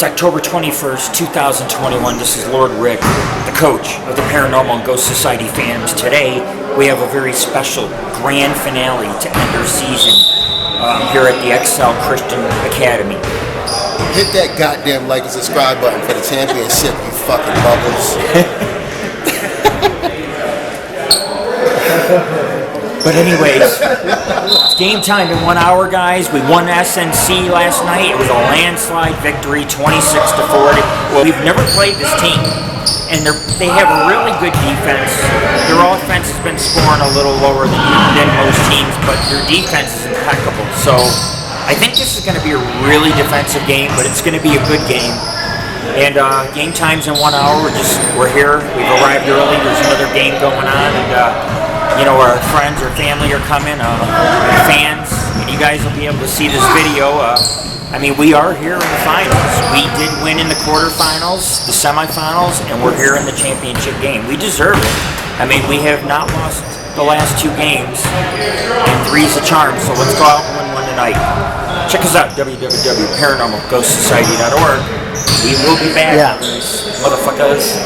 It's October 21st, 2021. This is Lord Rick, the coach of the Paranormal Ghost Society fans. Today, we have a very special grand finale to end our season here at the Excel Christian Academy. Hit that goddamn like and subscribe button for the championship, you fucking bubbles. But anyways, it's game time in 1 hour, guys. We won SNC last night. It was a landslide victory, 26-40. Well, we've never played this team, and they have a really good defense. Their offense has been scoring a little lower than most teams, but their defense is impeccable. So I think this is going to be a really defensive game, but it's going to be a good game. And game time's in 1 hour. We're here. We've arrived early. There's another game going on, and our friends or family are coming, fans, and you guys will be able to see this video. We are here in the finals. We did win in the quarterfinals, the semifinals, and we're here in the championship game. We deserve it. We have not lost the last two games, and three's a charm, so let's go out and win one tonight. Check us out, www.paranormalghostsociety.org. We will be back, motherfuckers.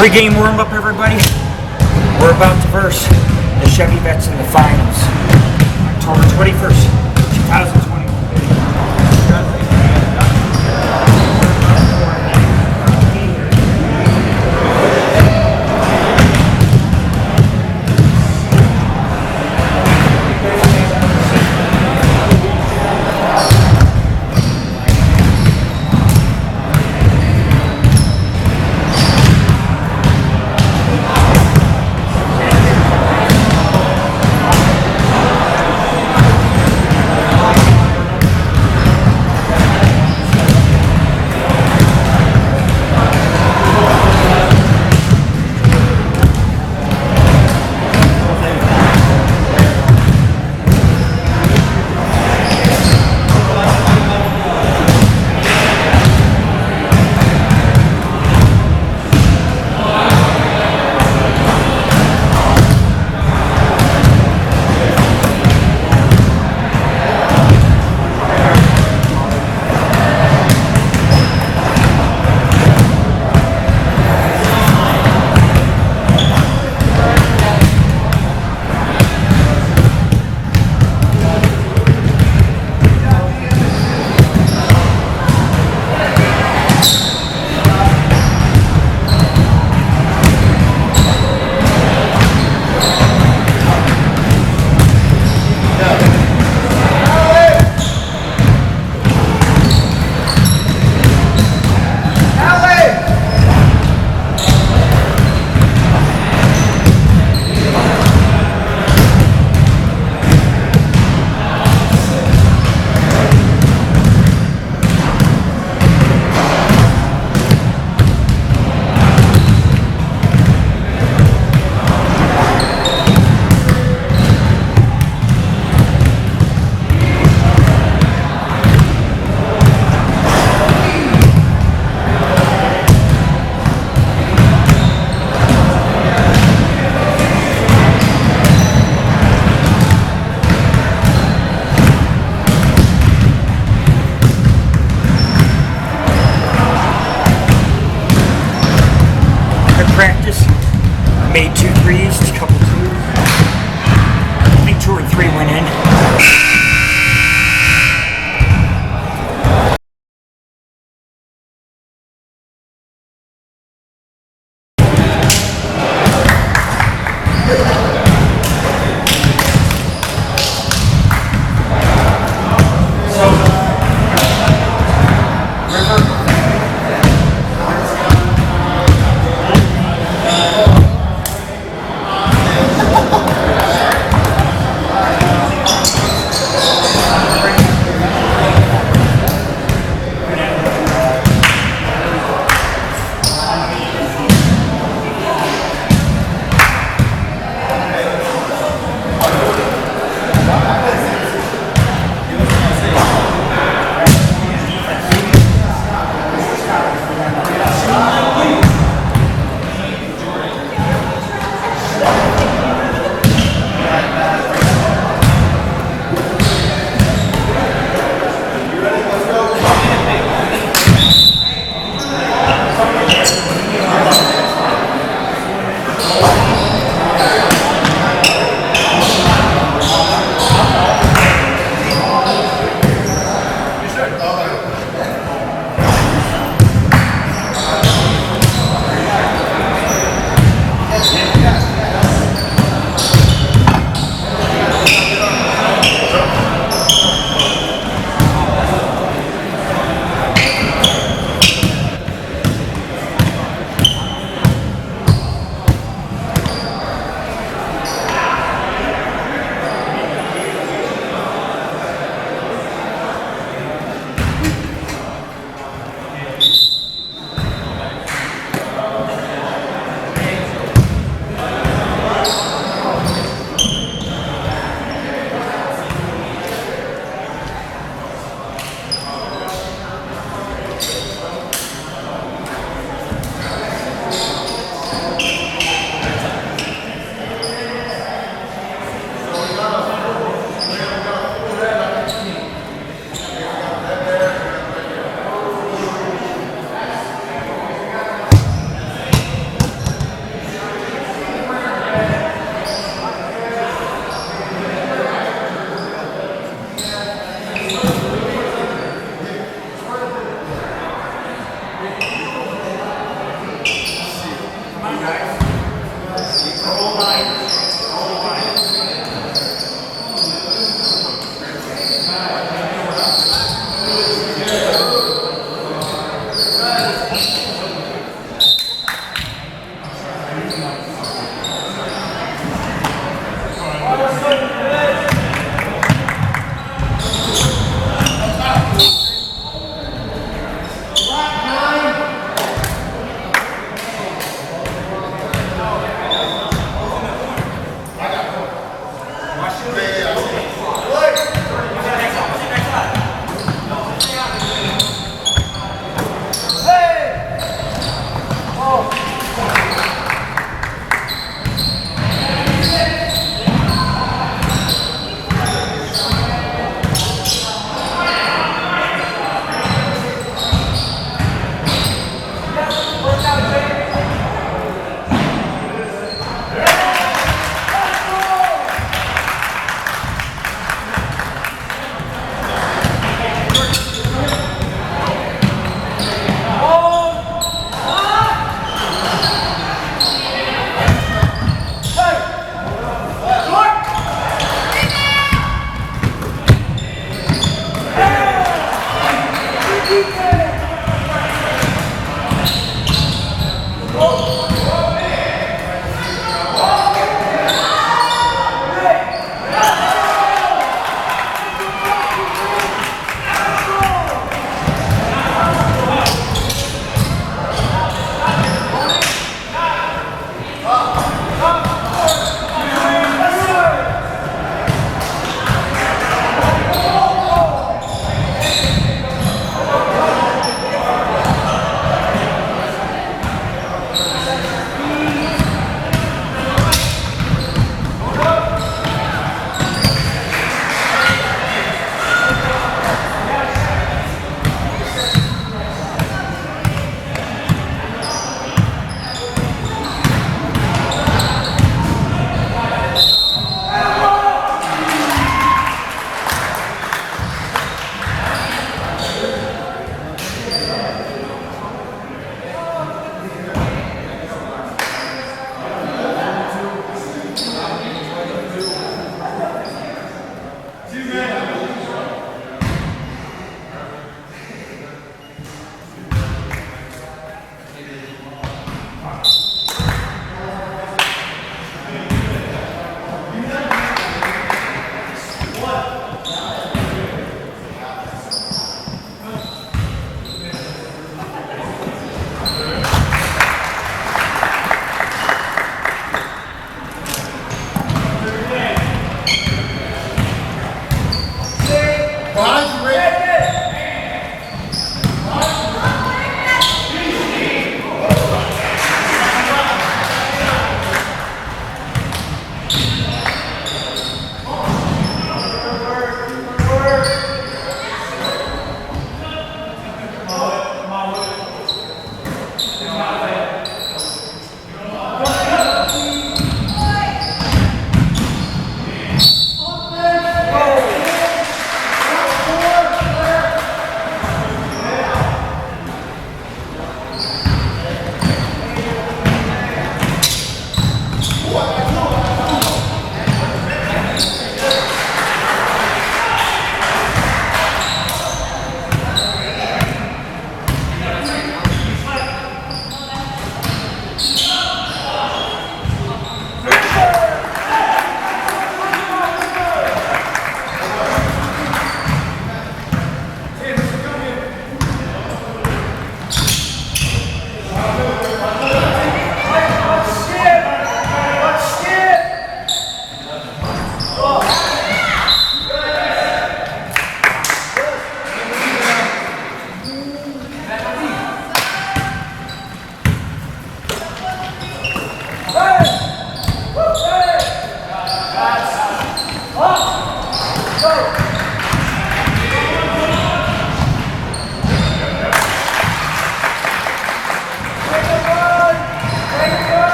Pre-game warm-up, everybody. We're about to verse the Chevy Vettes in the finals. October 21st, 2021. Made 2 threes, a couple twos. I think 2 or 3 went in.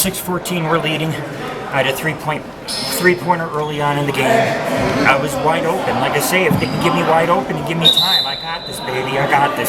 6-14, we're leading. I had a three-pointer early on in the game. I was wide open. Like I say, if they can give me wide open and give me time, I got this, baby. I got this.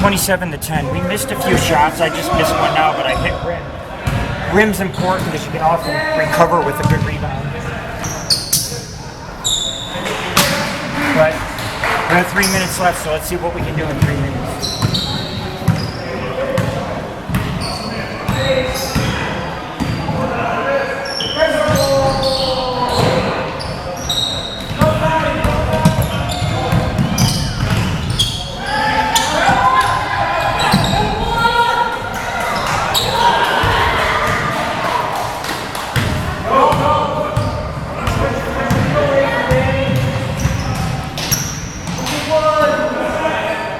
27-10. We missed a few shots. I just missed one now, but I hit rim. Rim's important because you can often recover with a good rebound. But we have 3 minutes left, so let's see what we can do in 3 minutes.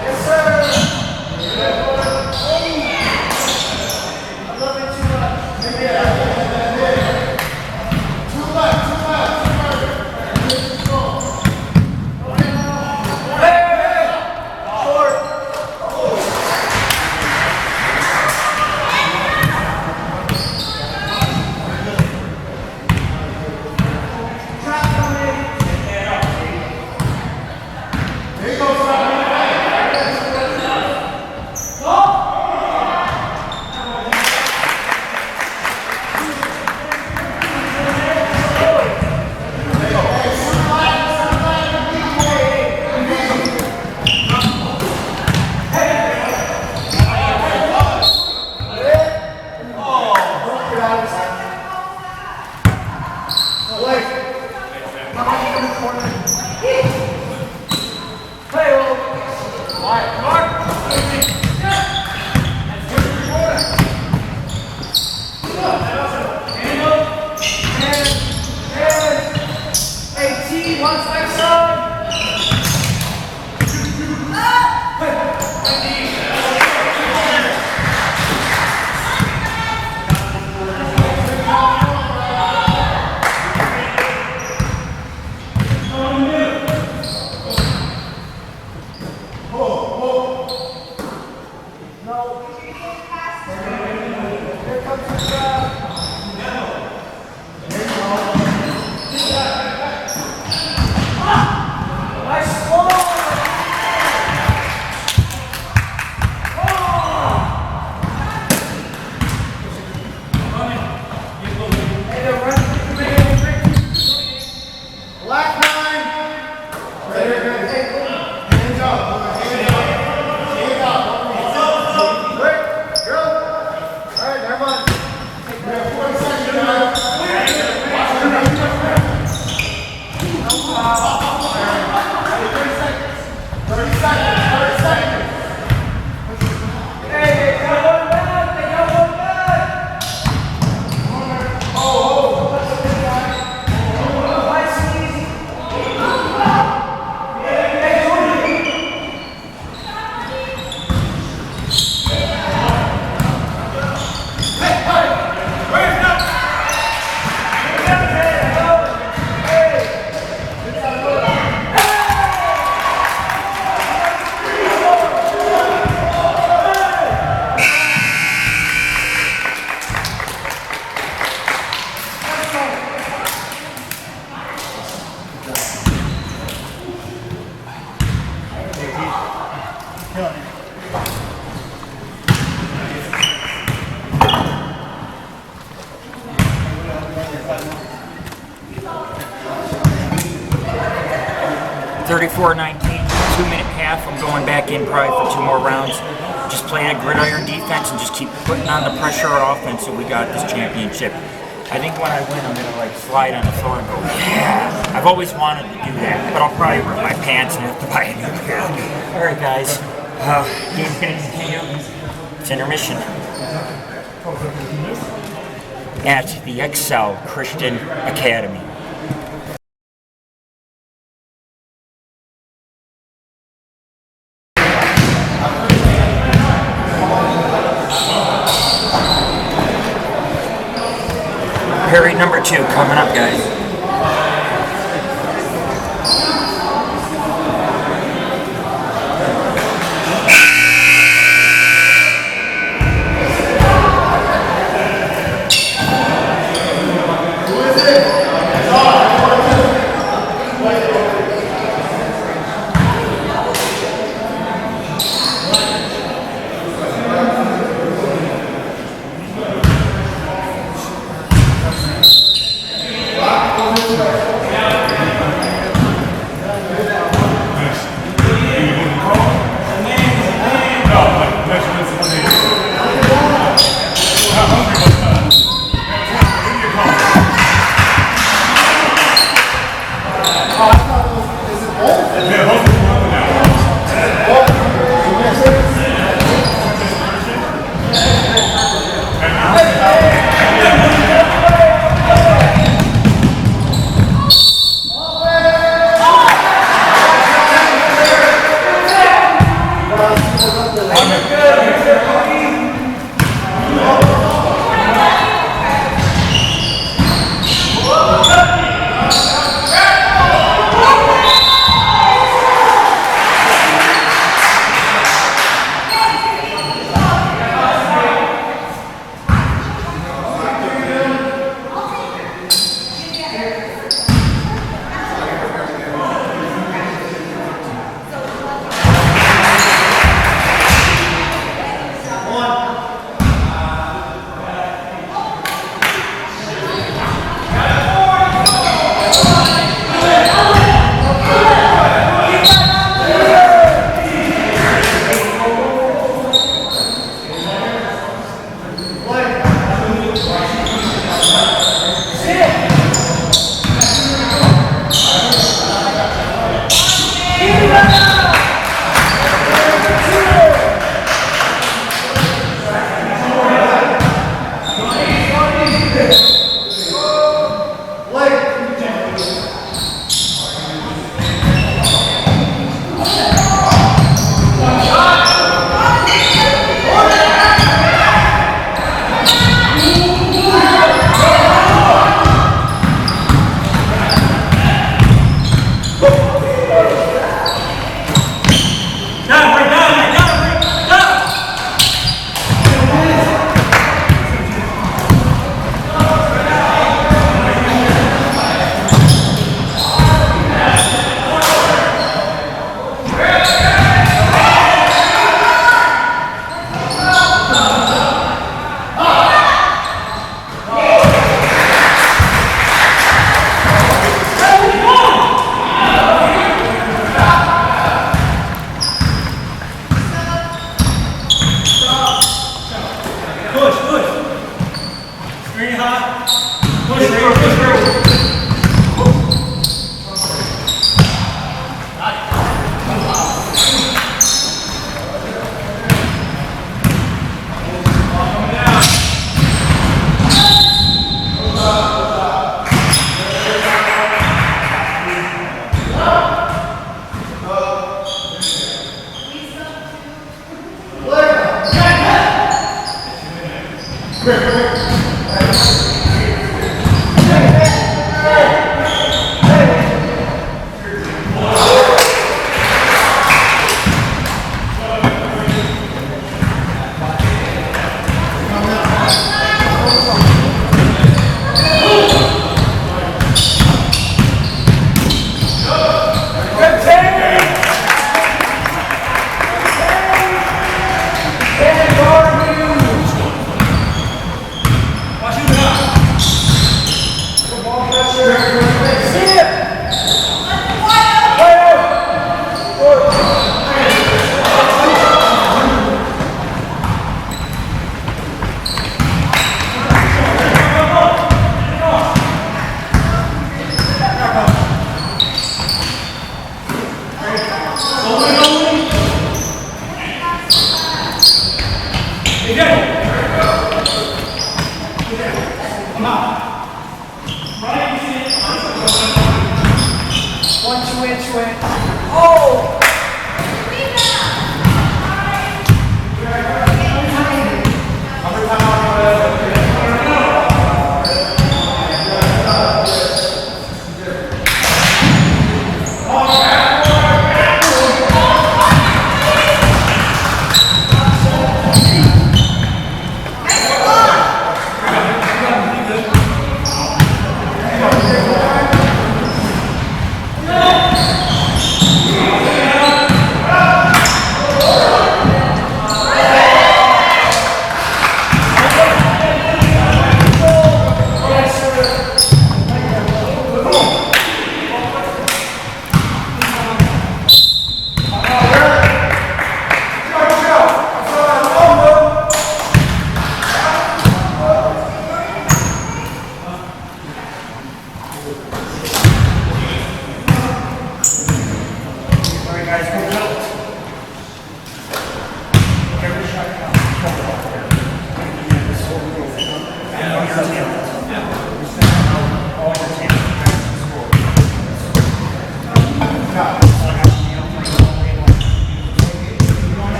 Yes, sir. $34-19, 2-minute half. I'm going back in probably for 2 more rounds. Just playing a gridiron defense and just keep putting on the pressure on offense so we got this championship. I think when I win, I'm gonna like slide on the floor and go, yeah. I've always wanted to do that, but I'll probably rip my pants and have to buy a new pair. All right, guys. Game's gonna continue. It's intermission. At the Excel Christian Academy. Period number 2 coming up, guys.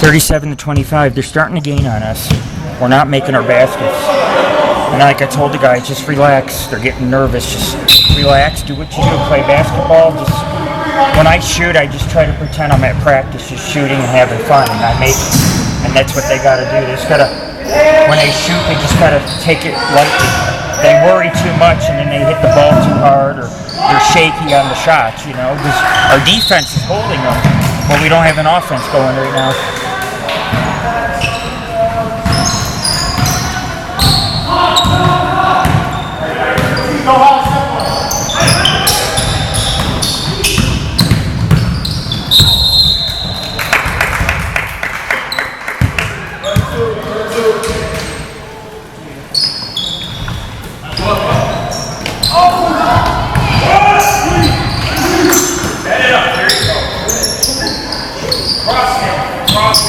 $37-25. They're starting to gain on us. We're not making our baskets. And like I told the guys, just relax. They're getting nervous. Just relax. Do what you do. Play basketball. Just when I shoot, I just try to pretend I'm at practice, just shooting and having fun. And I make it. And that's what they got to do. They just got to, when they shoot, they just got to take it lightly. They worry too much, and then they hit the ball too hard, or they're shaky on the shots. You know, because our defense is holding them, but we don't have an offense going right now. Cross.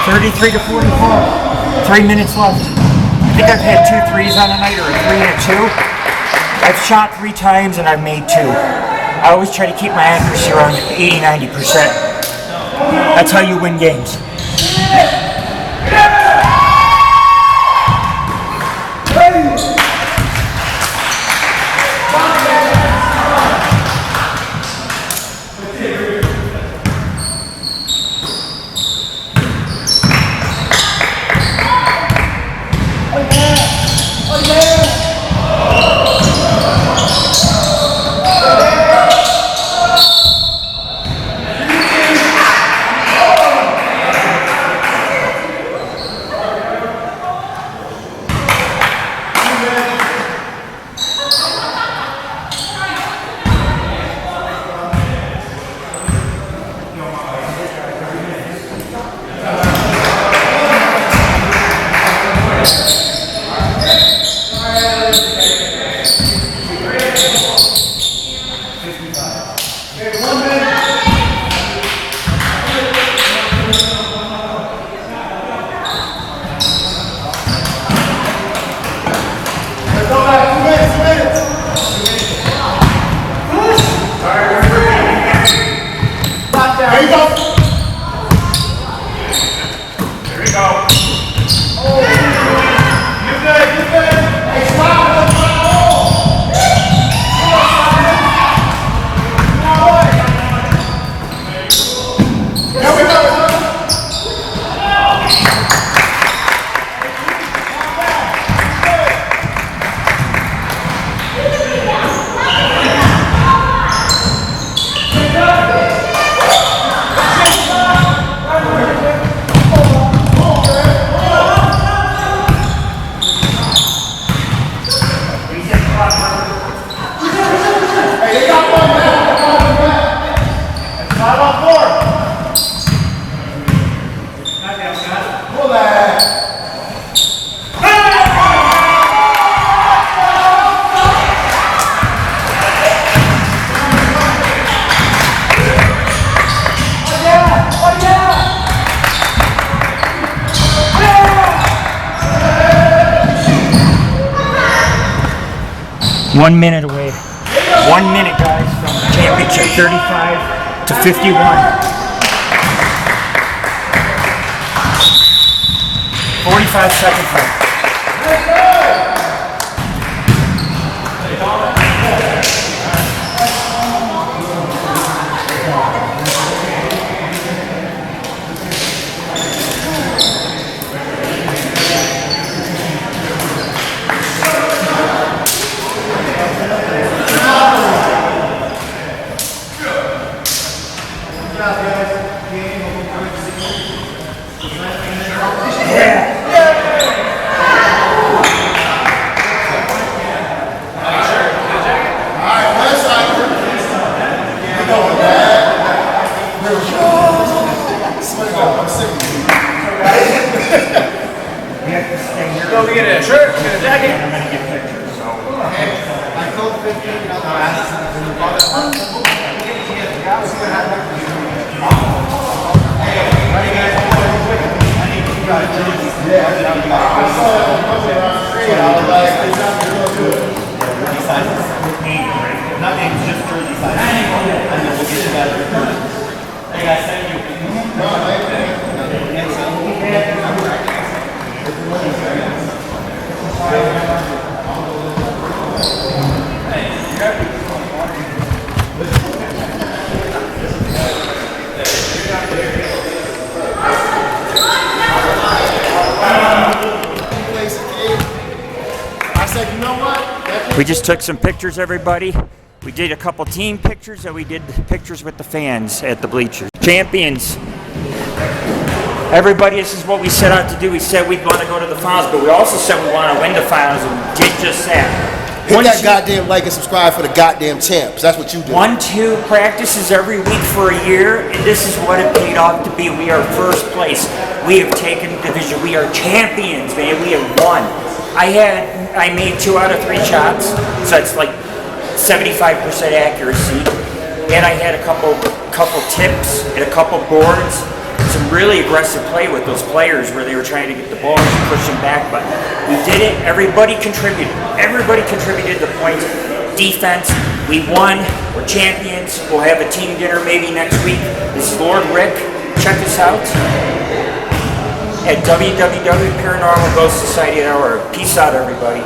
33 to 44. 3 minutes left. think I've had 2 threes on a night, or a 3 and a 2. I've shot 3 times and I've made 2. I always try to keep my accuracy around 80-90%. That's how you win games. One minute away. 1 minute, guys, from the championship. 35 to 51. 45 seconds left. Go get a shirt, get a jacket. I'm going to get pictures, so. I told 15, nothing, just jersey size. And then we'll get you guys. Hey guys, thank you. I said, you know what? We just took some pictures, everybody. We did a couple team pictures, and we did pictures with the fans at the bleachers. Champions. Everybody, this is what we set out to do. We said we'd want to go to the finals, but we also said we want to win the finals, and we did just that. Hit that goddamn like and subscribe for the goddamn champs. That's what you do. 1-2 practices every week for a year, and this is what it paid off to be. We are first place. We have taken the division. We are champions, man. We have won. I made 2 out of 3 shots, so it's like 75% accuracy, and I had a couple tips and a couple boards. So some really aggressive play with those players where they were trying to get the ball and push them back, but we did it. Everybody contributed. Everybody contributed the points. Defense, we won. We're champions. We'll have a team dinner maybe next week. This is Lord Rick. Check us out at www.paranormalghostsociety.org. Peace out, everybody.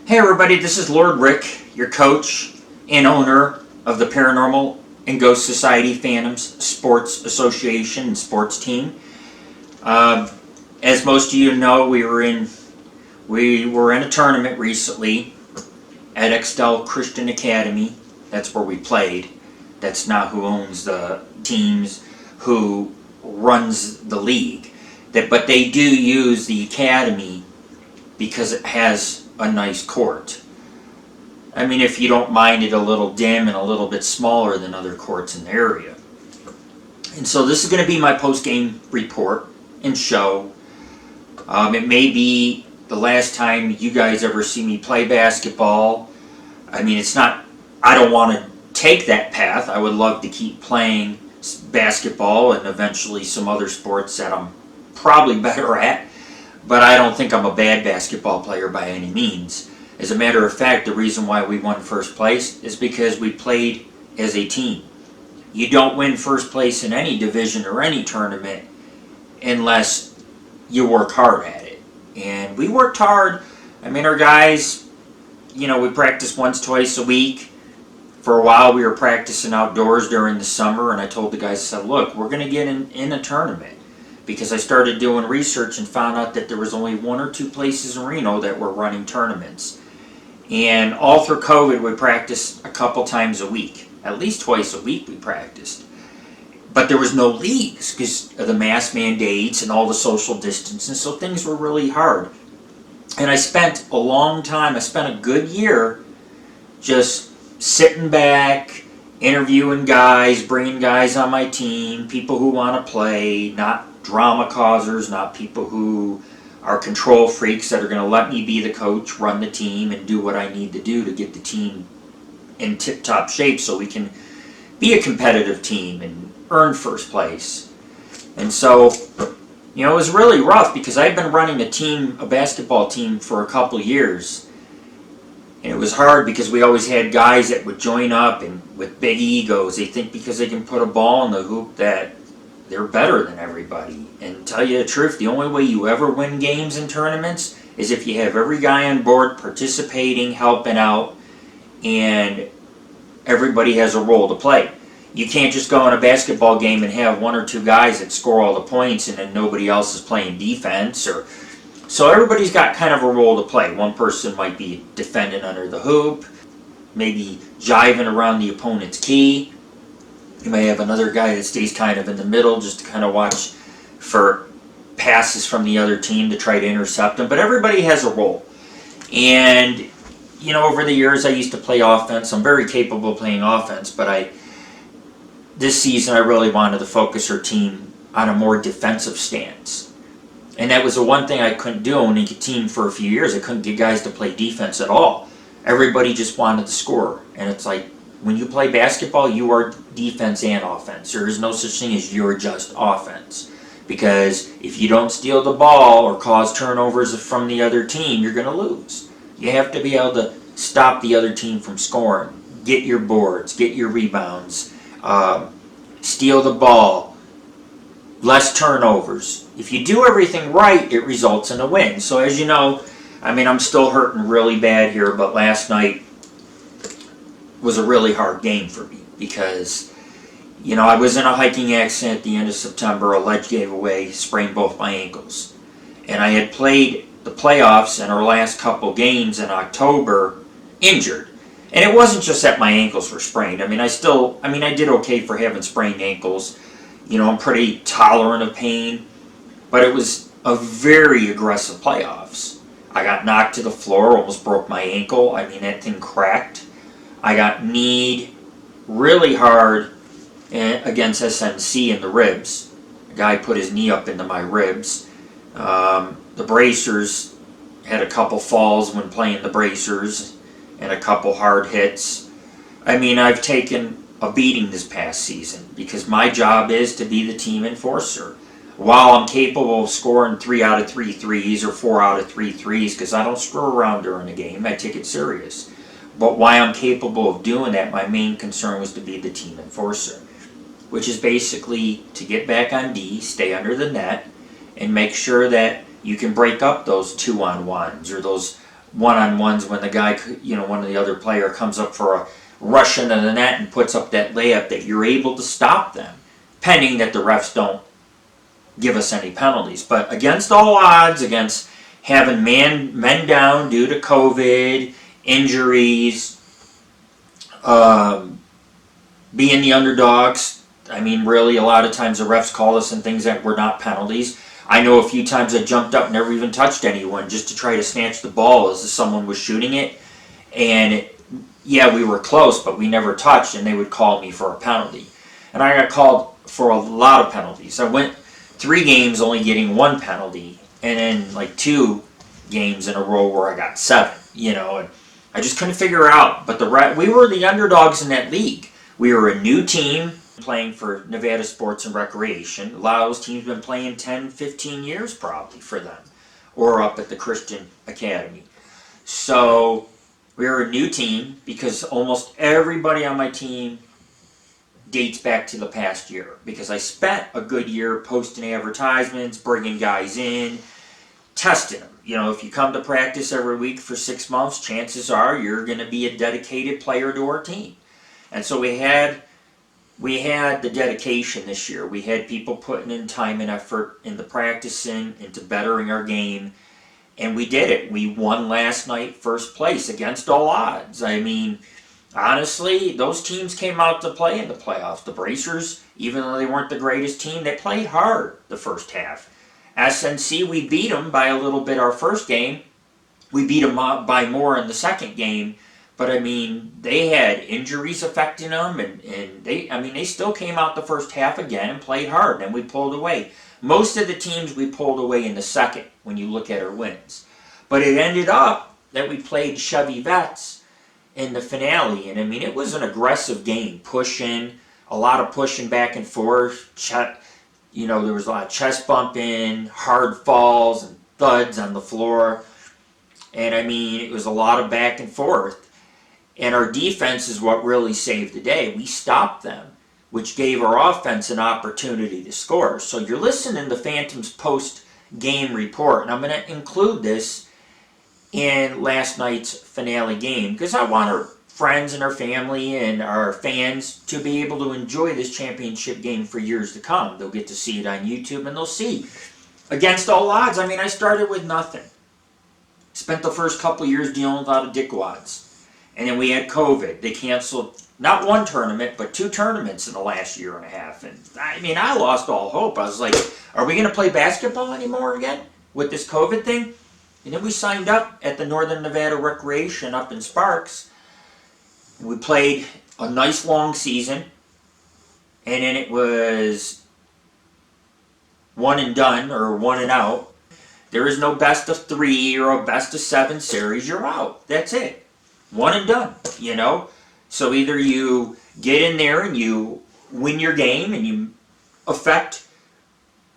Hey everybody, this is Lord Rick, your coach and owner of the Paranormal and Ghost Society Phantoms Sports Association and sports team. As most of you know, we were in a tournament recently at Excel Christian Academy. That's where we played. That's not who owns the teams, who runs the league. But they do use the academy because it has a nice court. I mean, if you don't mind it a little dim and a little bit smaller than other courts in the area. And so this is going to be my post-game report and show. It may be the last time you guys ever see me play basketball. I mean, it's not, I don't want to take that path. I would love to keep playing basketball and eventually some other sports that I'm probably better at. But I don't think I'm a bad basketball player by any means. As a matter of fact, the reason why we won first place is because we played as a team. You don't win first place in any division or any tournament unless you work hard at it. And we worked hard. I mean, our guys, we practiced once, twice a week. For a while, we were practicing outdoors during the summer, and I told the guys, I said, look, we're going to get in a tournament. Because I started doing research and found out that there was only 1 or 2 places in Reno that were running tournaments. And all through COVID, we practiced a couple times a week. At least twice a week we practiced. But there was no leagues because of the mask mandates and all the social distancing, so things were really hard. And I spent a long time, I spent a good year just sitting back, interviewing guys, bringing guys on my team, people who want to play, not drama causers, not people who are control freaks that are going to let me be the coach, run the team, and do what I need to do to get the team in tip-top shape so we can be a competitive team and earn first place. And so, it was really rough because I've been running a basketball team for a couple years. And it was hard because we always had guys that would join up and with big egos. They think because they can put a ball in the hoop that they're better than everybody. And tell you the truth, the only way you ever win games in tournaments is if you have every guy on board participating, helping out, and everybody has a role to play. You can't just go in a basketball game and have one or two guys that score all the points and then nobody else is playing defense. So everybody's got kind of a role to play. One person might be defending under the hoop, maybe jiving around the opponent's key. You may have another guy that stays kind of in the middle just to kind of watch for passes from the other team to try to intercept them. But everybody has a role. And, you know, over the years I used to play offense. I'm very capable of playing offense, but this season I really wanted to focus our team on a more defensive stance. And that was the one thing I couldn't do owning a team for a few years. I couldn't get guys to play defense at all. Everybody just wanted to score. And it's like, when you play basketball, you are defense and offense. There is no such thing as you're just offense. Because if you don't steal the ball or cause turnovers from the other team, you're going to lose. You have to be able to stop the other team from scoring. Get your boards, get your rebounds, steal the ball, less turnovers. If you do everything right, it results in a win. So as you know, I mean, I'm still hurting really bad here, but last night was a really hard game for me because, you know, I was in a hiking accident at the end of September. A ledge gave away, sprained both my ankles. And I had played the playoffs in our last couple games in October injured. And it wasn't just that my ankles were sprained. I mean, I did okay for having sprained ankles. You know, I'm pretty tolerant of pain. But it was a very aggressive playoffs. I got knocked to the floor, almost broke my ankle. I mean, that thing cracked. I got kneed really hard against SNC in the ribs. A guy put his knee up into my ribs. The bracers, had a couple falls when playing the bracers and a couple hard hits. I mean, I've taken a beating this past season because my job is to be the team enforcer. While I'm capable of scoring 3 out of 3 threes or 4 out of 3 threes, because I don't screw around during the game, I take it serious. But why I'm capable of doing that, my main concern was to be the team enforcer, which is basically to get back on D, stay under the net, and make sure that you can break up those 2-on-1s or those 1-on-1s when the guy, you know, one of the other player comes up for a rush into the net and puts up that layup, that you're able to stop them, pending that the refs don't give us any penalties. But against all odds, against having men down due to COVID, injuries, being the underdogs, I mean, really, a lot of times the refs call us in things that were not penalties. I know a few times I jumped up, never even touched anyone, just to try to snatch the ball as if someone was shooting it. And yeah, we were close, but we never touched, and they would call me for a penalty. And I got called for a lot of penalties. I went 3 games only getting 1 penalty, and then like 2 games in a row where I got 7, you know, and I just couldn't figure out. But we were the underdogs in that league. We were a new team playing for Nevada Sports and Recreation. A lot of those teams have been playing 10, 15 years probably for them, or up at the Christian Academy. So we were a new team because almost everybody on my team dates back to the past year, because I spent a good year posting advertisements, bringing guys in, testing them. You know, if you come to practice every week for 6 months, chances are you're going to be a dedicated player to our team. And so we had the dedication this year. We had people putting in time and effort into practicing, into bettering our game, and we did it. We won last night first place against all odds. I mean, honestly, those teams came out to play in the playoffs. The Bracers, even though they weren't the greatest team, they played hard the first half. SNC, we beat them by a little bit our first game. We beat them by more in the second game. But, I mean, they had injuries affecting them, and they still came out the first half again and played hard, and we pulled away. Most of the teams we pulled away in the second when you look at our wins. But it ended up that we played Chevy Vette in the finale, and, I mean, it was an aggressive game, pushing, a lot of pushing back and forth. You know, there was a lot of chest bumping, hard falls, and thuds on the floor. And I mean, it was a lot of back and forth. And our defense is what really saved the day. We stopped them, which gave our offense an opportunity to score. So you're listening to Phantom's post-game report, and I'm going to include this in last night's finale game because I want our friends and our family and our fans to be able to enjoy this championship game for years to come. They'll get to see it on YouTube, and they'll see, against all odds, I mean, I started with nothing. Spent the first couple years dealing with a lot of dickwads. And then we had COVID. They canceled not one tournament, but 2 tournaments in the last year and a half. And I mean, I lost all hope. I was like, are we going to play basketball anymore again with this COVID thing? And then we signed up at the Northern Nevada Recreation up in Sparks. We played a nice long season. And then it was one and done or one and out. There is no best of 3 or a best of 7 series. You're out. That's it. One and done, you know? So either you get in there and you win your game and you affect,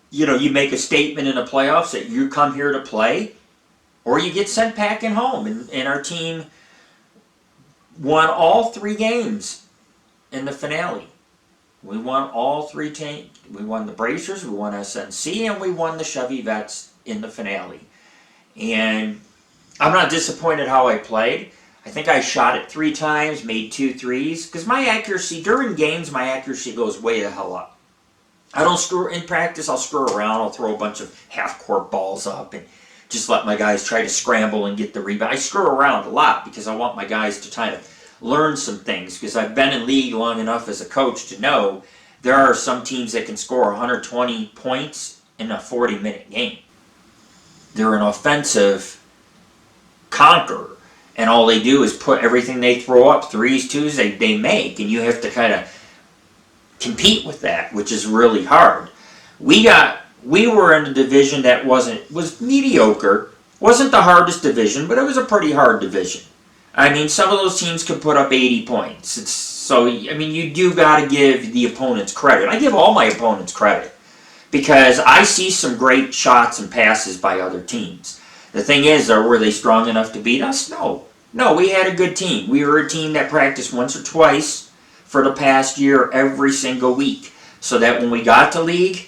you know, you make a statement in the playoffs that you come here to play, or you get sent packing home. And our team won all 3 games in the finale. We won all 3 we won the Bracers, we won SNC, and we won the Chevy Vettes in the finale. And I'm not disappointed how I played. I think I shot it 3 times, made 2 threes, because my accuracy, during games, my accuracy goes way the hell up. I don't screw, in practice, I'll screw around, I'll throw a bunch of half-court balls up and just let my guys try to scramble and get the rebound. I screw around a lot because I want my guys to kind of learn some things, because I've been in league long enough as a coach to know there are some teams that can score 120 points in a 40-minute game. They're an offensive conqueror. And all they do is put everything they throw up, 3s, 2s, they make. And you have to kind of compete with that, which is really hard. We were in a division that was mediocre. Wasn't the hardest division, but it was a pretty hard division. I mean, some of those teams could put up 80 points. So, I mean, you do got to give the opponents credit. I give all my opponents credit because I see some great shots and passes by other teams. The thing is, were they strong enough to beat us? No. No, we had a good team. We were a team that practiced once or twice for the past year every single week. So that when we got to league,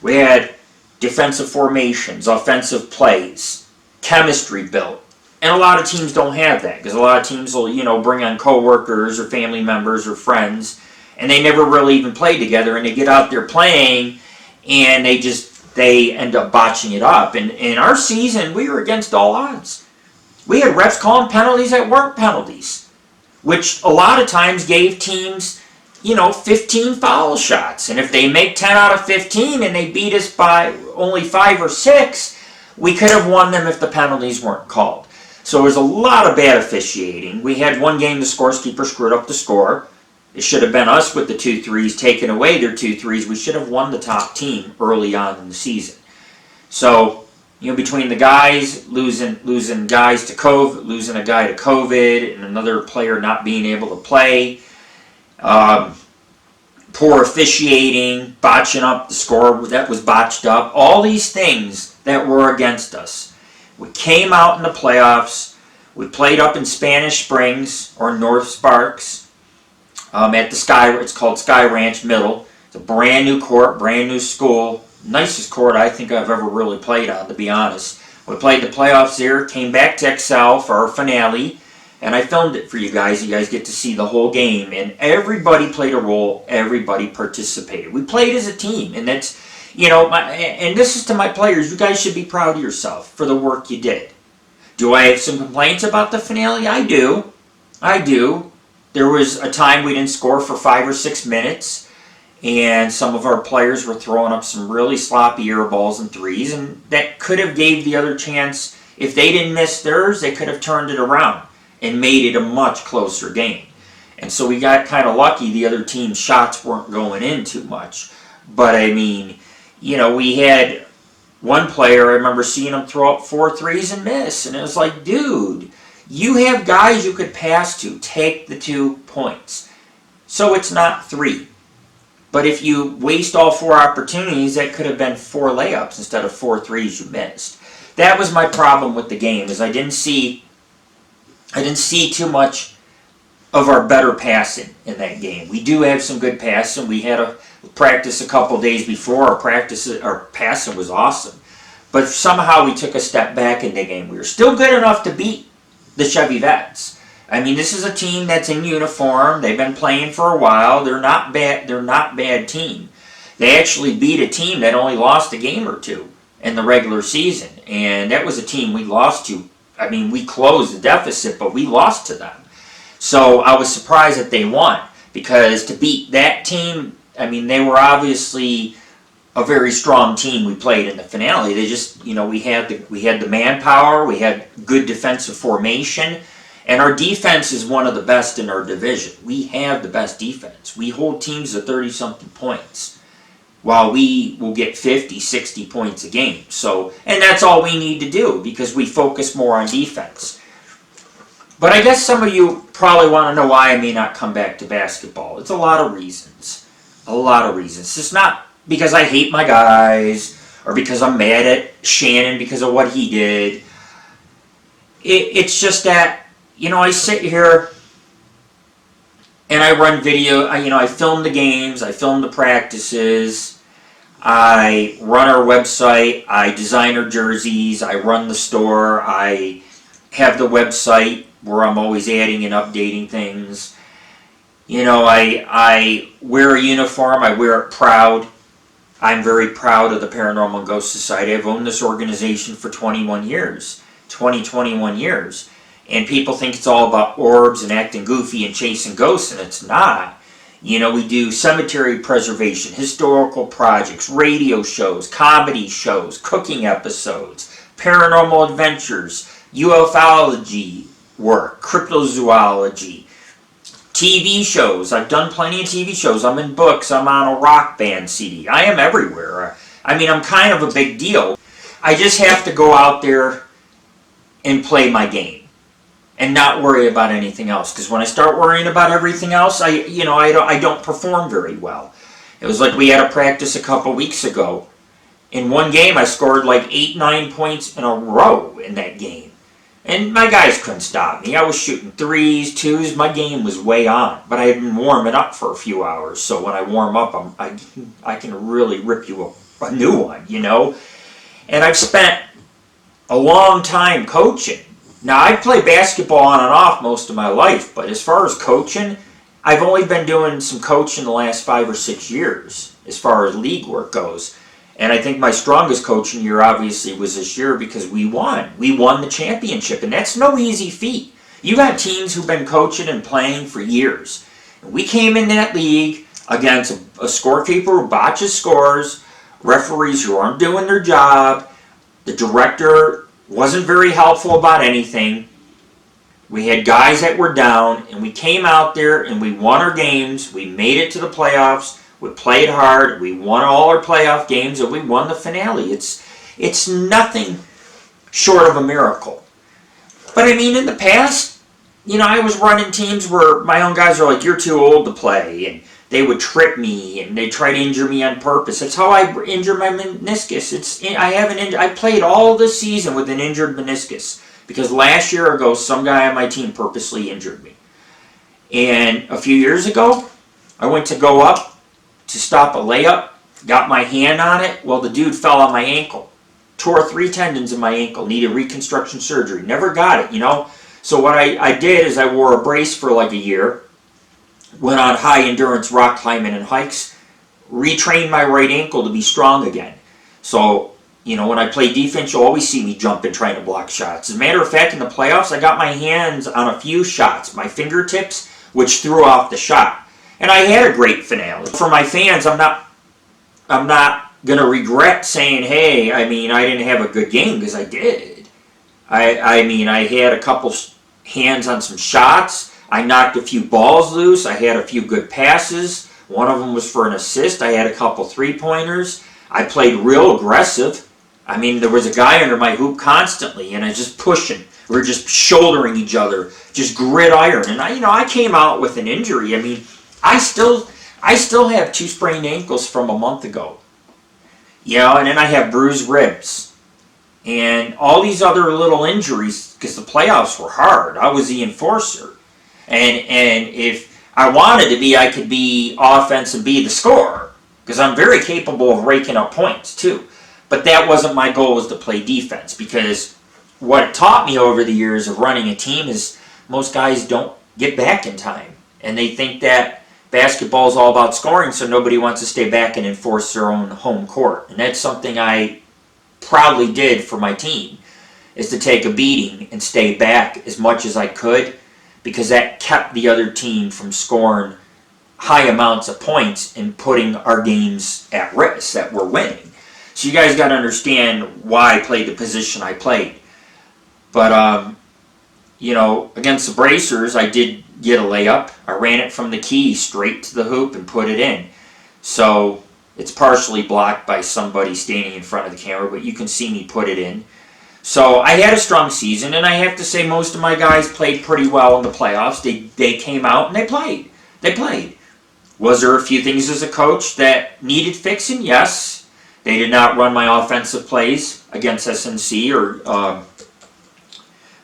we had defensive formations, offensive plays, chemistry built. And a lot of teams don't have that because a lot of teams will, you know, bring on coworkers or family members or friends, and they never really even play together, and they get out there playing, and they end up botching it up. And in our season, we were against all odds. We had refs calling penalties that weren't penalties, which a lot of times gave teams, you know, 15 foul shots. And if they make 10 out of 15 and they beat us by only 5 or 6, we could have won them if the penalties weren't called. So there was a lot of bad officiating. We had one game the scorekeeper screwed up the score. It should have been us with the 2 threes, taking away their 2 threes. We should have won the top team early on in the season. So, you know, between the guys losing guys to COVID, losing a guy to COVID, and another player not being able to play, poor officiating, botching up the score that was botched up, all these things that were against us. We came out in the playoffs. We played up in Spanish Springs or North Sparks. At the Sky, it's called Sky Ranch Middle. It's a brand new court, brand new school. Nicest court I think I've ever really played on, to be honest. We played the playoffs there, came back to Excel for our finale, and I filmed it for you guys. You guys get to see the whole game, and everybody played a role. Everybody participated. We played as a team, and that's, you know, and this is to my players. You guys should be proud of yourself for the work you did. Do I have some complaints about the finale? I do. I do. There was a time we didn't score for 5 or 6 minutes, and some of our players were throwing up some really sloppy air balls and threes, and that could have gave the other chance. If they didn't miss theirs, they could have turned it around and made it a much closer game. And so we got kind of lucky the other team's shots weren't going in too much. But, I mean, you know, we had one player, I remember seeing him throw up 4 threes and miss, and it was like, dude, you have guys you could pass to. Take the 2 points. So it's not 3. But if you waste all 4 opportunities, that could have been 4 layups instead of 4 threes you missed. that was my problem with the game, is I didn't see too much of our better passing in that game. We do have some good passing. We had a practice a couple days before. Our passing was awesome. But somehow we took a step back in the game. We were still good enough to beat the Chevy Vettes. I mean, this is a team that's in uniform. They've been playing for a while. They're not bad. They're not bad team. They actually beat a team that only lost a game or two in the regular season, and that was a team we lost to. I mean, we closed the deficit, but we lost to them. So I was surprised that they won, because to beat that team, I mean, they were obviously a very strong team we played in the finale. They just, we had the manpower, we had good defensive formation, and our defense is one of the best in our division. We have the best defense. We hold teams to 30-something points, while we will get 50, 60 points a game. So, and that's all we need to do, because we focus more on defense. But I guess some of you probably want to know why I may not come back to basketball. It's a lot of reasons. A lot of reasons. It's not because I hate my guys, or because I'm mad at Shannon because of what he did. It's just that, I sit here and I run video. I film the games, I film the practices, I run our website, I design our jerseys, I run the store, I have the website where I'm always adding and updating things. I wear a uniform, I wear it proud. I'm very proud of the Paranormal Ghost Society. I've owned this organization for 21 years, 21 years. And people think it's all about orbs and acting goofy and chasing ghosts, and it's not. We do cemetery preservation, historical projects, radio shows, comedy shows, cooking episodes, paranormal adventures, ufology work, cryptozoology, TV shows. I've done plenty of TV shows. I'm in books. I'm on a rock band CD. I am everywhere. I'm kind of a big deal. I just have to go out there and play my game and not worry about anything else. Because when I start worrying about everything else, I don't perform very well. It was like we had a practice a couple weeks ago. In one game, I scored like 8-9 points in a row in that game. And my guys couldn't stop me. I was shooting 3s, 2s. My game was way on. But I had been warming up for a few hours. So when I warm up, I can really rip you a new one, And I've spent a long time coaching. Now, I play basketball on and off most of my life. But as far as coaching, I've only been doing some coaching the last 5 or 6 years, as far as league work goes. And I think my strongest coaching year, obviously, was this year, because we won. We won the championship, and that's no easy feat. You got teams who've been coaching and playing for years. And we came in that league against a scorekeeper who botches scores, referees who aren't doing their job. The director wasn't very helpful about anything. We had guys that were down, and we came out there and we won our games. We made it to the playoffs. We played hard, we won all our playoff games, and we won the finale. It's nothing short of a miracle. But in the past, I was running teams where my own guys are like, you're too old to play, and they would trip me, and they try to injure me on purpose. That's how I injure my meniscus. I played all this season with an injured meniscus, because last year ago, some guy on my team purposely injured me. And a few years ago, I went to go up to stop a layup, got my hand on it. Well, the dude fell on my ankle. Tore 3 tendons in my ankle, needed reconstruction surgery. Never got it, So what I did is I wore a brace for like a year, went on high endurance rock climbing and hikes, retrained my right ankle to be strong again. So, when I play defense, you'll always see me jumping trying to block shots. As a matter of fact, in the playoffs, I got my hands on a few shots, my fingertips, which threw off the shot. And I had a great finale. For my fans, I'm not going to regret saying, hey, I didn't have a good game, because I did. I had a couple hands on some shots. I knocked a few balls loose. I had a few good passes. One of them was for an assist. I had a couple 3-pointers. I played real aggressive. There was a guy under my hoop constantly, and I was just pushing. We were just shouldering each other, just gridiron. And I came out with an injury. I still have 2 sprained ankles from a month ago. And then I have bruised ribs. and all these other little injuries, because the playoffs were hard. I was the enforcer, and if I wanted to be, I could be offense and be the scorer, because I'm very capable of raking up points too. But that wasn't my goal, was to play defense, because what it taught me over the years of running a team is most guys don't get back in time, and they think that basketball is all about scoring, so nobody wants to stay back and enforce their own home court. And that's something I proudly did for my team, is to take a beating and stay back as much as I could, because that kept the other team from scoring high amounts of points and putting our games at risk that we're winning. So you guys got to understand why I played the position I played. But, against the Bracers, I did get a layup. I ran it from the key straight to the hoop and put it in. So it's partially blocked by somebody standing in front of the camera, but you can see me put it in. So I had a strong season, and I have to say most of my guys played pretty well in the playoffs. They came out and they played. They played. Was there a few things as a coach that needed fixing? Yes. They did not run my offensive plays against SNC or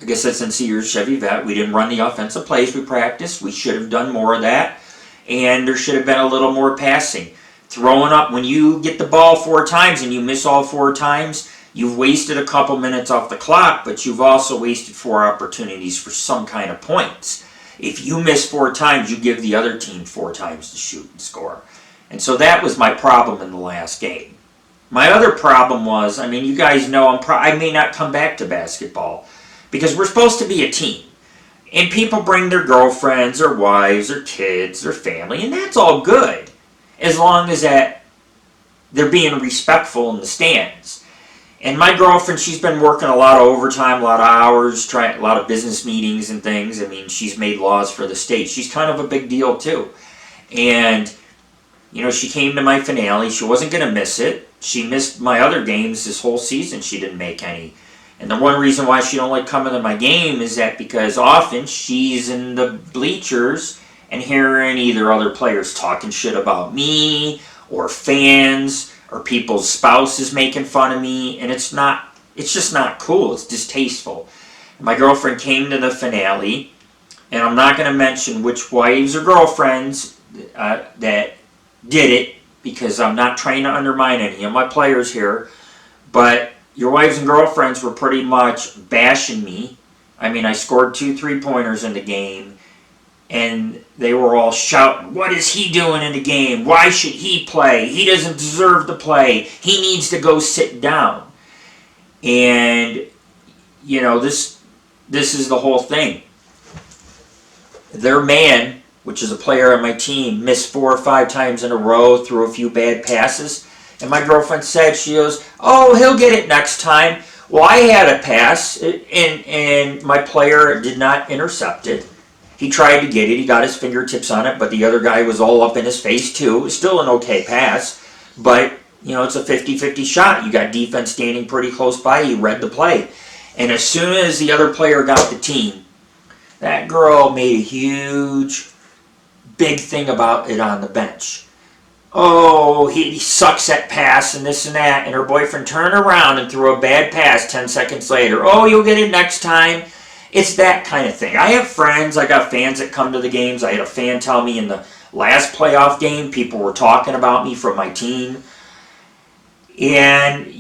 I guess SNC or Chevy Vette. We didn't run the offensive plays we practiced. We should have done more of that. And there should have been a little more passing. Throwing up, when you get the ball 4 times and you miss all 4 times, you've wasted a couple minutes off the clock, but you've also wasted 4 opportunities for some kind of points. If you miss 4 times, you give the other team 4 times to shoot and score. And so that was my problem in the last game. My other problem was, you guys know I may not come back to basketball, because we're supposed to be a team. And people bring their girlfriends, their wives, their kids, their family, and that's all good, as long as that they're being respectful in the stands. And my girlfriend, she's been working a lot of overtime, a lot of hours, a lot of business meetings and things. She's made laws for the state. She's kind of a big deal too. And, she came to my finale. She wasn't going to miss it. She missed my other games this whole season. She didn't make any. And the one reason why she don't like coming to my game is that because often she's in the bleachers and hearing either other players talking shit about me, or fans, or people's spouses making fun of me, and it's just not cool. It's distasteful. My girlfriend came to the finale, and I'm not going to mention which wives or girlfriends that did it, because I'm not trying to undermine any of my players here, but your wives and girlfriends were pretty much bashing me. I scored 2 3-pointers in the game, and they were all shouting, "What is he doing in the game? Why should he play? He doesn't deserve to play. He needs to go sit down." And, this is the whole thing. Their man, which is a player on my team, missed 4 or 5 times in a row, threw a few bad passes. And my girlfriend said, she goes, "Oh, he'll get it next time." Well, I had a pass, and my player did not intercept it. He tried to get it. He got his fingertips on it, but the other guy was all up in his face, too. It was still an okay pass, but, it's a 50-50 shot. You got defense standing pretty close by. You read the play. And as soon as the other player got the team, that girl made a huge, big thing about it on the bench. Oh, he sucks at pass and this and that. And her boyfriend turned around and threw a bad pass 10 seconds later. "Oh, you'll get it next time." It's that kind of thing. I have friends. I got fans that come to the games. I had a fan tell me in the last playoff game, people were talking about me from my team. And,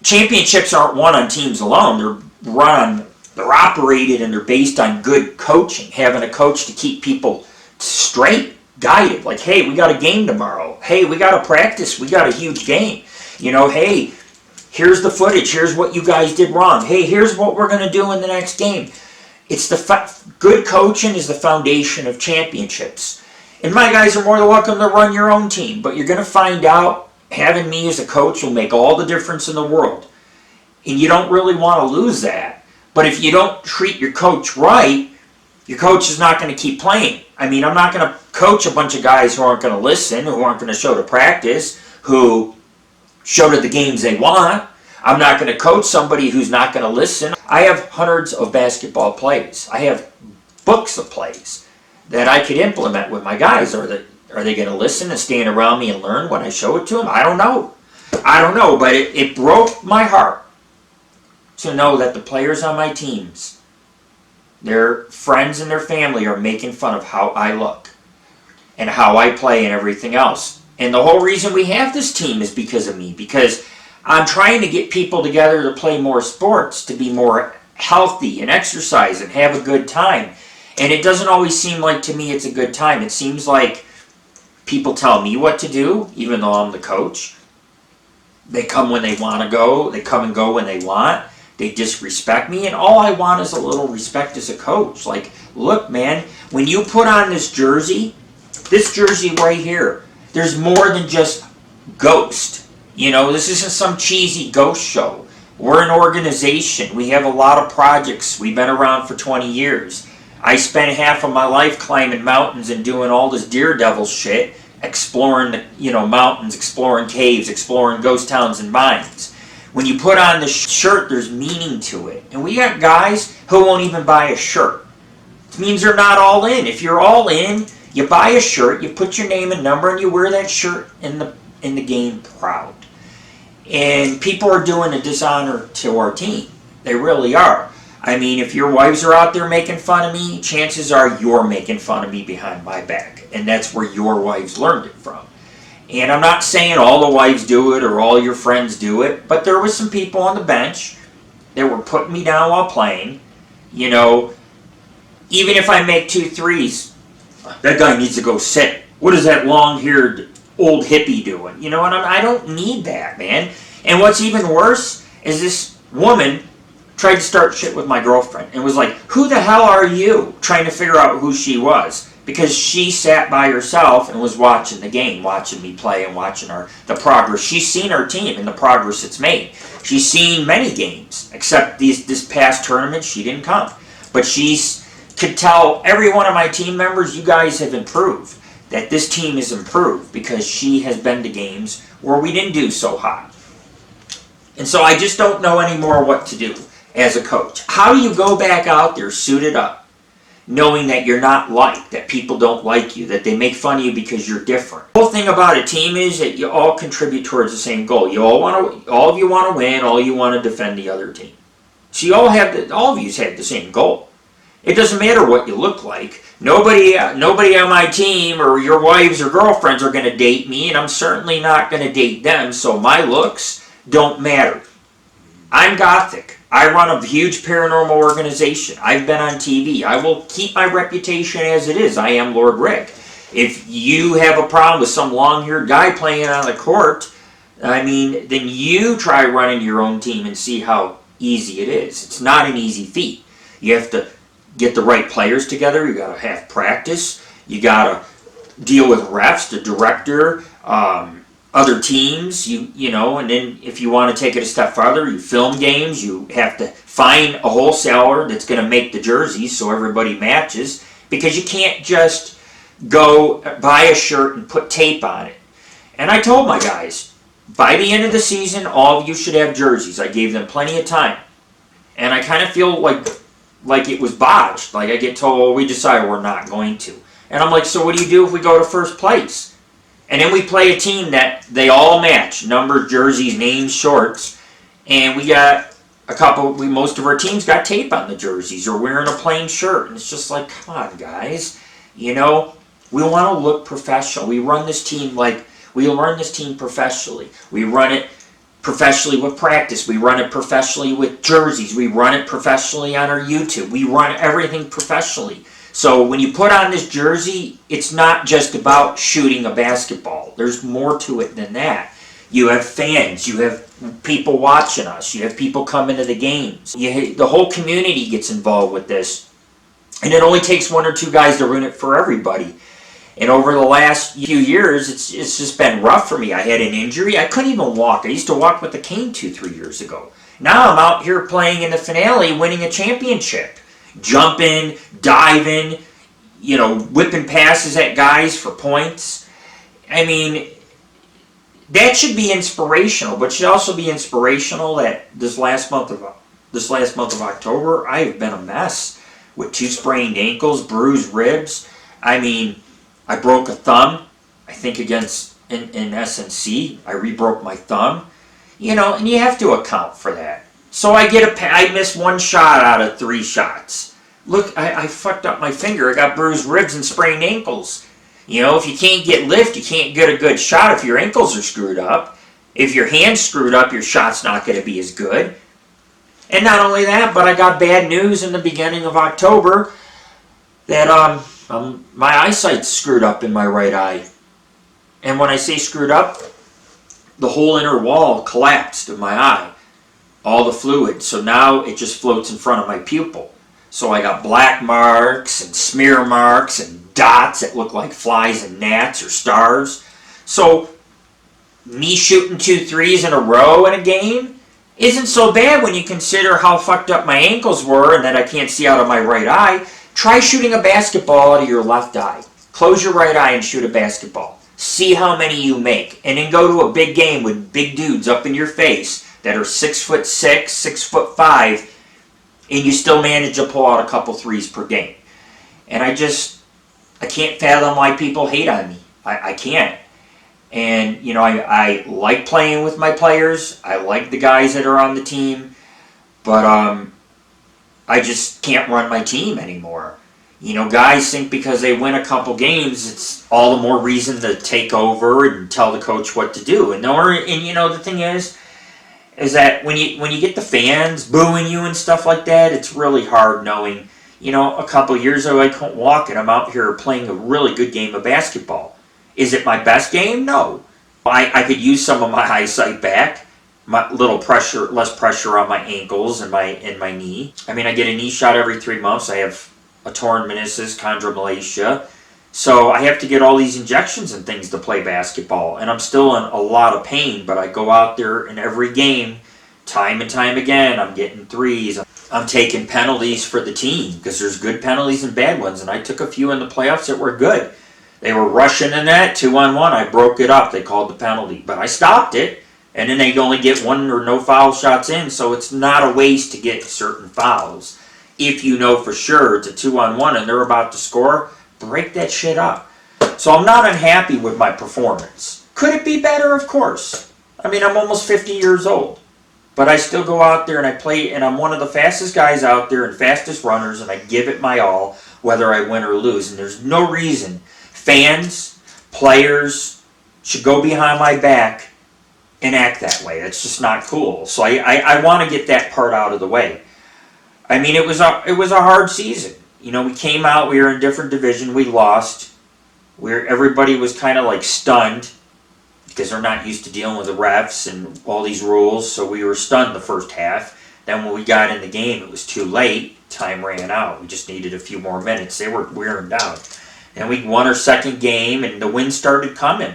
championships aren't won on teams alone. They're operated, and they're based on good coaching. Having a coach to keep people straight, guided, like, hey, we got a game tomorrow. Hey, we got to practice. We got a huge game. Hey, here's the footage. Here's what you guys did wrong. Hey, here's what we're going to do in the next game. It's good coaching is the foundation of championships. And my guys are more than welcome to run your own team, but you're going to find out having me as a coach will make all the difference in the world. And you don't really want to lose that. But if you don't treat your coach right, your coach is not going to keep playing. I'm not going to coach a bunch of guys who aren't going to listen, who aren't going to show to practice, who show to the games they want. I'm not going to coach somebody who's not going to listen. I have hundreds of basketball plays. I have books of plays that I could implement with my guys. Are they going to listen and stand around me and learn when I show it to them? I don't know. I don't know, but it broke my heart to know that the players on my teams, their friends and their family are making fun of how I look and how I play and everything else. And the whole reason we have this team is because of me, because I'm trying to get people together to play more sports, to be more healthy and exercise and have a good time. And it doesn't always seem like, to me, it's a good time. It seems like people tell me what to do, even though I'm the coach. They come when they want to go. They come and go when they want. They disrespect me. And all I want is a little respect as a coach. Like, look, man, when you put on this jersey right here, there's more than just Ghost. You know, this isn't some cheesy ghost show. We're an organization. We have a lot of projects. We've been around for 20 years. I spent half of my life climbing mountains and doing all this daredevil shit, exploring the, mountains, exploring caves, exploring ghost towns and mines. When you put on the shirt, there's meaning to it. And we got guys who won't even buy a shirt. It means they're not all in. If you're all in, you buy a shirt, you put your name and number, and you wear that shirt in the game proud. And people are doing a dishonor to our team. They really are. I mean, if your wives are out there making fun of me, chances are you're making fun of me behind my back. And that's where your wives learned it from. And I'm not saying all the wives do it or all your friends do it, but there was some people on the bench that were putting me down while playing. Even if I make 2 threes, that guy needs to go sit. What is that long-haired old hippie doing? And I don't need that, man. And what's even worse is this woman tried to start shit with my girlfriend and was like, who the hell are you? Trying to figure out who she was. Because she sat by herself and was watching the game, watching me play and watching the progress. She's seen our team and the progress it's made. She's seen many games, except this past tournament, she didn't come. But she could tell every one of my team members, you guys have improved. That this team is improved because she has been to games where we didn't do so hot. And so I just don't know anymore what to do as a coach. How do you go back out there suited up, knowing that you're not liked, that people don't like you, that they make fun of you because you're different? The whole thing about a team is that you all contribute towards the same goal. All of you want to win, all you want to defend the other team. So all of you have the same goal. It doesn't matter what you look like. Nobody on my team or your wives or girlfriends are going to date me, and I'm certainly not going to date them, so my looks don't matter. I'm Gothic. I run a huge paranormal organization. I've been on TV. I will keep my reputation as it is. I am Lord Rick. If you have a problem with some long-haired guy playing on the court, then you try running your own team and see how easy it is. It's not an easy feat. You have to get the right players together. You got to have practice. You got to deal with refs, the director, other teams, and then if you want to take it a step farther, you film games, you have to find a wholesaler that's going to make the jerseys so everybody matches, because you can't just go buy a shirt and put tape on it. And I told my guys, by the end of the season, all of you should have jerseys. I gave them plenty of time. And I kind of feel like it was botched. Like I get told, well, we decided we're not going to. And I'm like, so what do you do if we go to first place? And then we play a team that they all match. Numbers, jerseys, names, shorts. And we got most of our teams got tape on the jerseys or wearing a plain shirt. And it's just like, come on, guys. We want to look professional. We run this team professionally. We run it professionally with practice. We run it professionally with jerseys. We run it professionally on our YouTube. We run everything professionally. So when you put on this jersey, it's not just about shooting a basketball. There's more to it than that. You have fans. You have people watching us. You have people coming to the games. The whole community gets involved with this. And it only takes 1 or 2 guys to ruin it for everybody. And over the last few years, it's just been rough for me. I had an injury. I couldn't even walk. I used to walk with a cane 2-3 years ago. Now I'm out here playing in the finale, winning a championship. Jumping, diving, whipping passes at guys for points. That should be inspirational, but should also be inspirational that this last month of October, I have been a mess with 2 sprained ankles, bruised ribs. I broke a thumb, I think against in SNC. I re-broke my thumb. And you have to account for that. So I missed 1 shot out of 3 shots. Look, I fucked up my finger. I got bruised ribs and sprained ankles. If you can't get lift, you can't get a good shot if your ankles are screwed up. If your hand's screwed up, your shot's not going to be as good. And not only that, but I got bad news in the beginning of October that my eyesight's screwed up in my right eye. And when I say screwed up, the whole inner wall collapsed of my eye. All the fluid. So now it just floats in front of my pupil. So I got black marks and smear marks and dots that look like flies and gnats or stars. So me shooting 2 threes in a row in a game isn't so bad when you consider how fucked up my ankles were and that I can't see out of my right eye. Try shooting a basketball out of your left eye. Close your right eye and shoot a basketball. See how many you make. And then go to a big game with big dudes up in your face that are 6'6", 6'5", and you still manage to pull out a couple threes per game. And I can't fathom why people hate on me. I can't. And, I like playing with my players. I like the guys that are on the team. But I just can't run my team anymore. Guys think because they win a couple games, it's all the more reason to take over and tell the coach what to do. And the thing is that when you get the fans booing you and stuff like that, it's really hard knowing, a couple years ago I couldn't walk and I'm out here playing a really good game of basketball. Is it my best game? No. I could use some of my eyesight back. Less pressure on my ankles and my knee. I get a knee shot every 3 months. I have a torn meniscus, chondromalacia. So I have to get all these injections and things to play basketball. And I'm still in a lot of pain, but I go out there in every game, time and time again, I'm getting threes. I'm taking penalties for the team, because there's good penalties and bad ones. And I took a few in the playoffs that were good. They were rushing in that, 2-on-1. I broke it up. They called the penalty. But I stopped it. And then they only get 1 or no foul shots in. So it's not a waste to get certain fouls. If you know for sure it's a 2-on-1 and they're about to score, break that shit up. So I'm not unhappy with my performance. Could it be better? Of course. I'm almost 50 years old. But I still go out there and I play, and I'm one of the fastest guys out there and fastest runners, and I give it my all, whether I win or lose. And there's no reason fans, players should go behind my back and act that way. That's just not cool. So I want to get that part out of the way. It was a hard season. We came out, we were in a different division, we lost. Everybody was kind of like stunned because they're not used to dealing with the refs and all these rules, so we were stunned the first half. Then when we got in the game, it was too late. Time ran out. We just needed a few more minutes. They were wearing down. And we won our second game, and the wins started coming.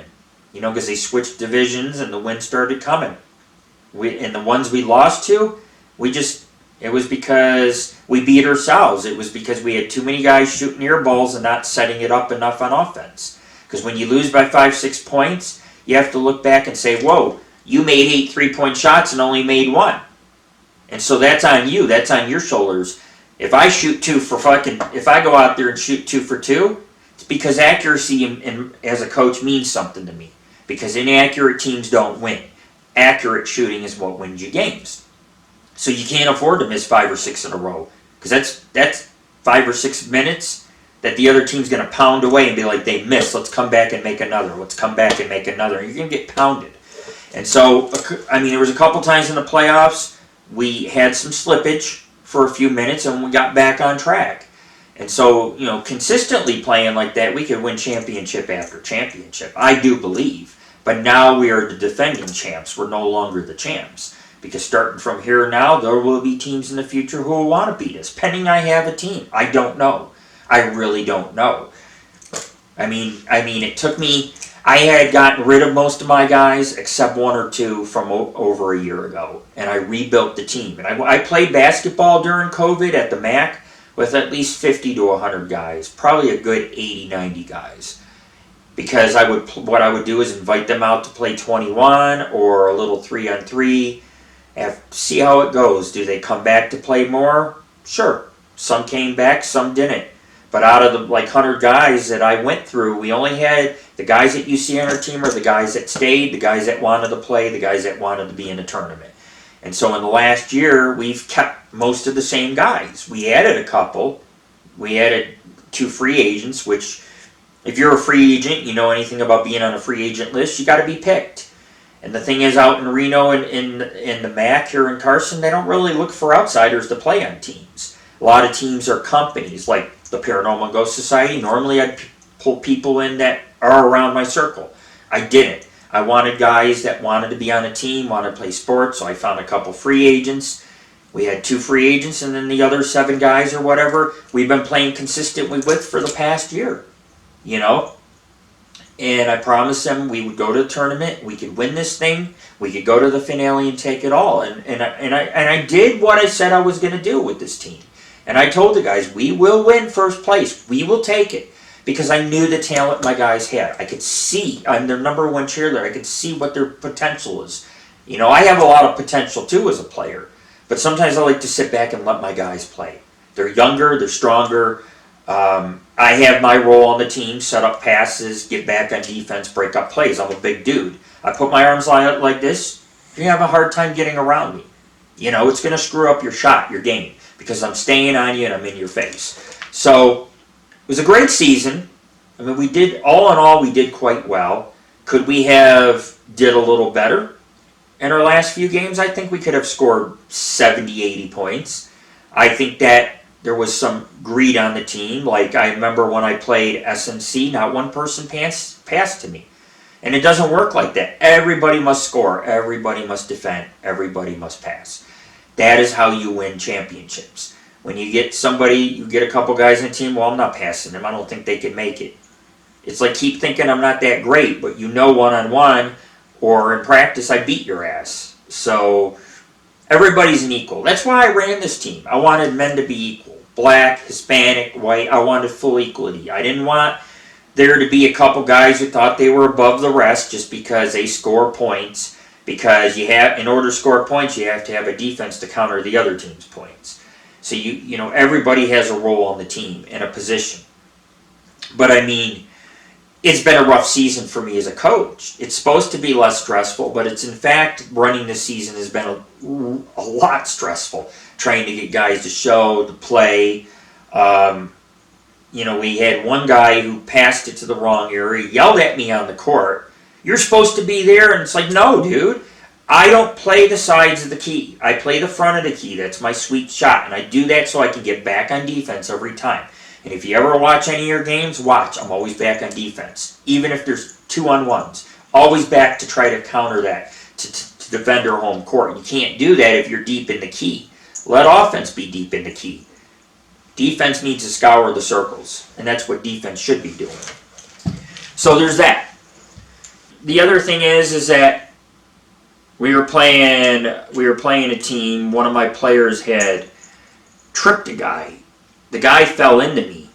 Because they switched divisions, and the wins started coming. And the ones we lost to, it was because we beat ourselves. It was because we had too many guys shooting air balls and not setting it up enough on offense. Because when you lose by 5-6 points, you have to look back and say, whoa, you made 8 3-point shots and only made 1. And so that's on you. That's on your shoulders. If I go out there and shoot 2 for 2, it's because accuracy as a coach means something to me. Because inaccurate teams don't win. Accurate shooting is what wins you games. So you can't afford to miss 5 or 6 in a row. Because that's 5 or 6 minutes that the other team's going to pound away and be like, they missed. Let's come back and make another. Let's come back and make another. And you're going to get pounded. And so, there was a couple times in the playoffs we had some slippage for a few minutes and we got back on track. And so, consistently playing like that, we could win championship after championship. I do believe. But now we are the defending champs. We're no longer the champs. Because starting from here now, there will be teams in the future who will want to beat us. Pending I have a team. I don't know. I really don't know. It took me... I had gotten rid of most of my guys, except 1 or 2 from over a year ago. And I rebuilt the team. And I played basketball during COVID at the MAC with at least 50 to 100 guys. Probably a good 80, 90 guys. Because what I would do is invite them out to play 21 or a little 3-on-3. See how it goes. Do they come back to play more? Sure. Some came back, some didn't. But out of the 100 guys that I went through, we only had the guys that you see on our team are the guys that stayed, the guys that wanted to play, the guys that wanted to be in the tournament. And so in the last year, we've kept most of the same guys. We added a couple. We added 2 free agents, which if you're a free agent, you know anything about being on a free agent list, you got to be picked. And the thing is, out in Reno and in the MAC here in Carson, they don't really look for outsiders to play on teams. A lot of teams are companies, like the Paranormal Ghost Society. Normally I'd pull people in that are around my circle. I didn't. I wanted guys that wanted to be on a team, wanted to play sports, so I found a couple free agents. We had 2 free agents, and then the other 7 guys or whatever, we've been playing consistently with for the past year. You know? And I promised them we would go to the tournament, we could win this thing, we could go to the finale and take it all. And I did what I said I was going to do with this team. And I told the guys, we will win first place. We will take it. Because I knew the talent my guys had. I could see, I'm their number 1 cheerleader, I could see what their potential is. You know, I have a lot of potential too as a player. But sometimes I like to sit back and let my guys play. They're younger, they're stronger. I have my role on the team, set up passes, get back on defense, break up plays. I'm a big dude. I put my arms out like this, you have a hard time getting around me. You know, it's going to screw up your shot, your game. Because I'm staying on you and I'm in your face. So it was a great season. I mean, we did, all in all, we did quite well. Could we have did a little better in our last few games? I think we could have scored 70, 80 points. I think that there was some greed on the team. Like, I remember when I played SNC, not one person passed to me. And it doesn't work like that. Everybody must score. Everybody must defend. Everybody must pass. That is how you win championships. When you get somebody, you get a couple guys in the team, well, I'm not passing them. I don't think they can make it. It's like, keep thinking I'm not that great, but you know one-on-one or in practice I beat your ass. So everybody's an equal. That's why I ran this team. I wanted men to be equal. Black, Hispanic, white. I wanted full equality. I didn't want there to be a couple guys who thought they were above the rest just because they score points. Because you have, in order to score points, you have to have a defense to counter the other team's points. So you know, everybody has a role on the team and a position. But I mean, it's been a rough season for me as a coach. It's supposed to be less stressful, but it's in fact, running this season has been a lot stressful. Trying to get guys to show, to play. You know, we had one guy who passed it to the wrong area, yelled at me on the court. You're supposed to be there, and it's like, no, dude. I don't play the sides of the key. I play the front of the key. That's my sweet shot, and I do that so I can get back on defense every time. And if you ever watch any of your games, watch. I'm always back on defense. Even if there's 2-on-1s. Always back to try to counter that, to defend our home court. You can't do that if you're deep in the key. Let offense be deep in the key. Defense needs to scour the circles, and that's what defense should be doing. So there's that. The other thing is that we were playing a team. One of my players had tripped a guy. The guy fell into me.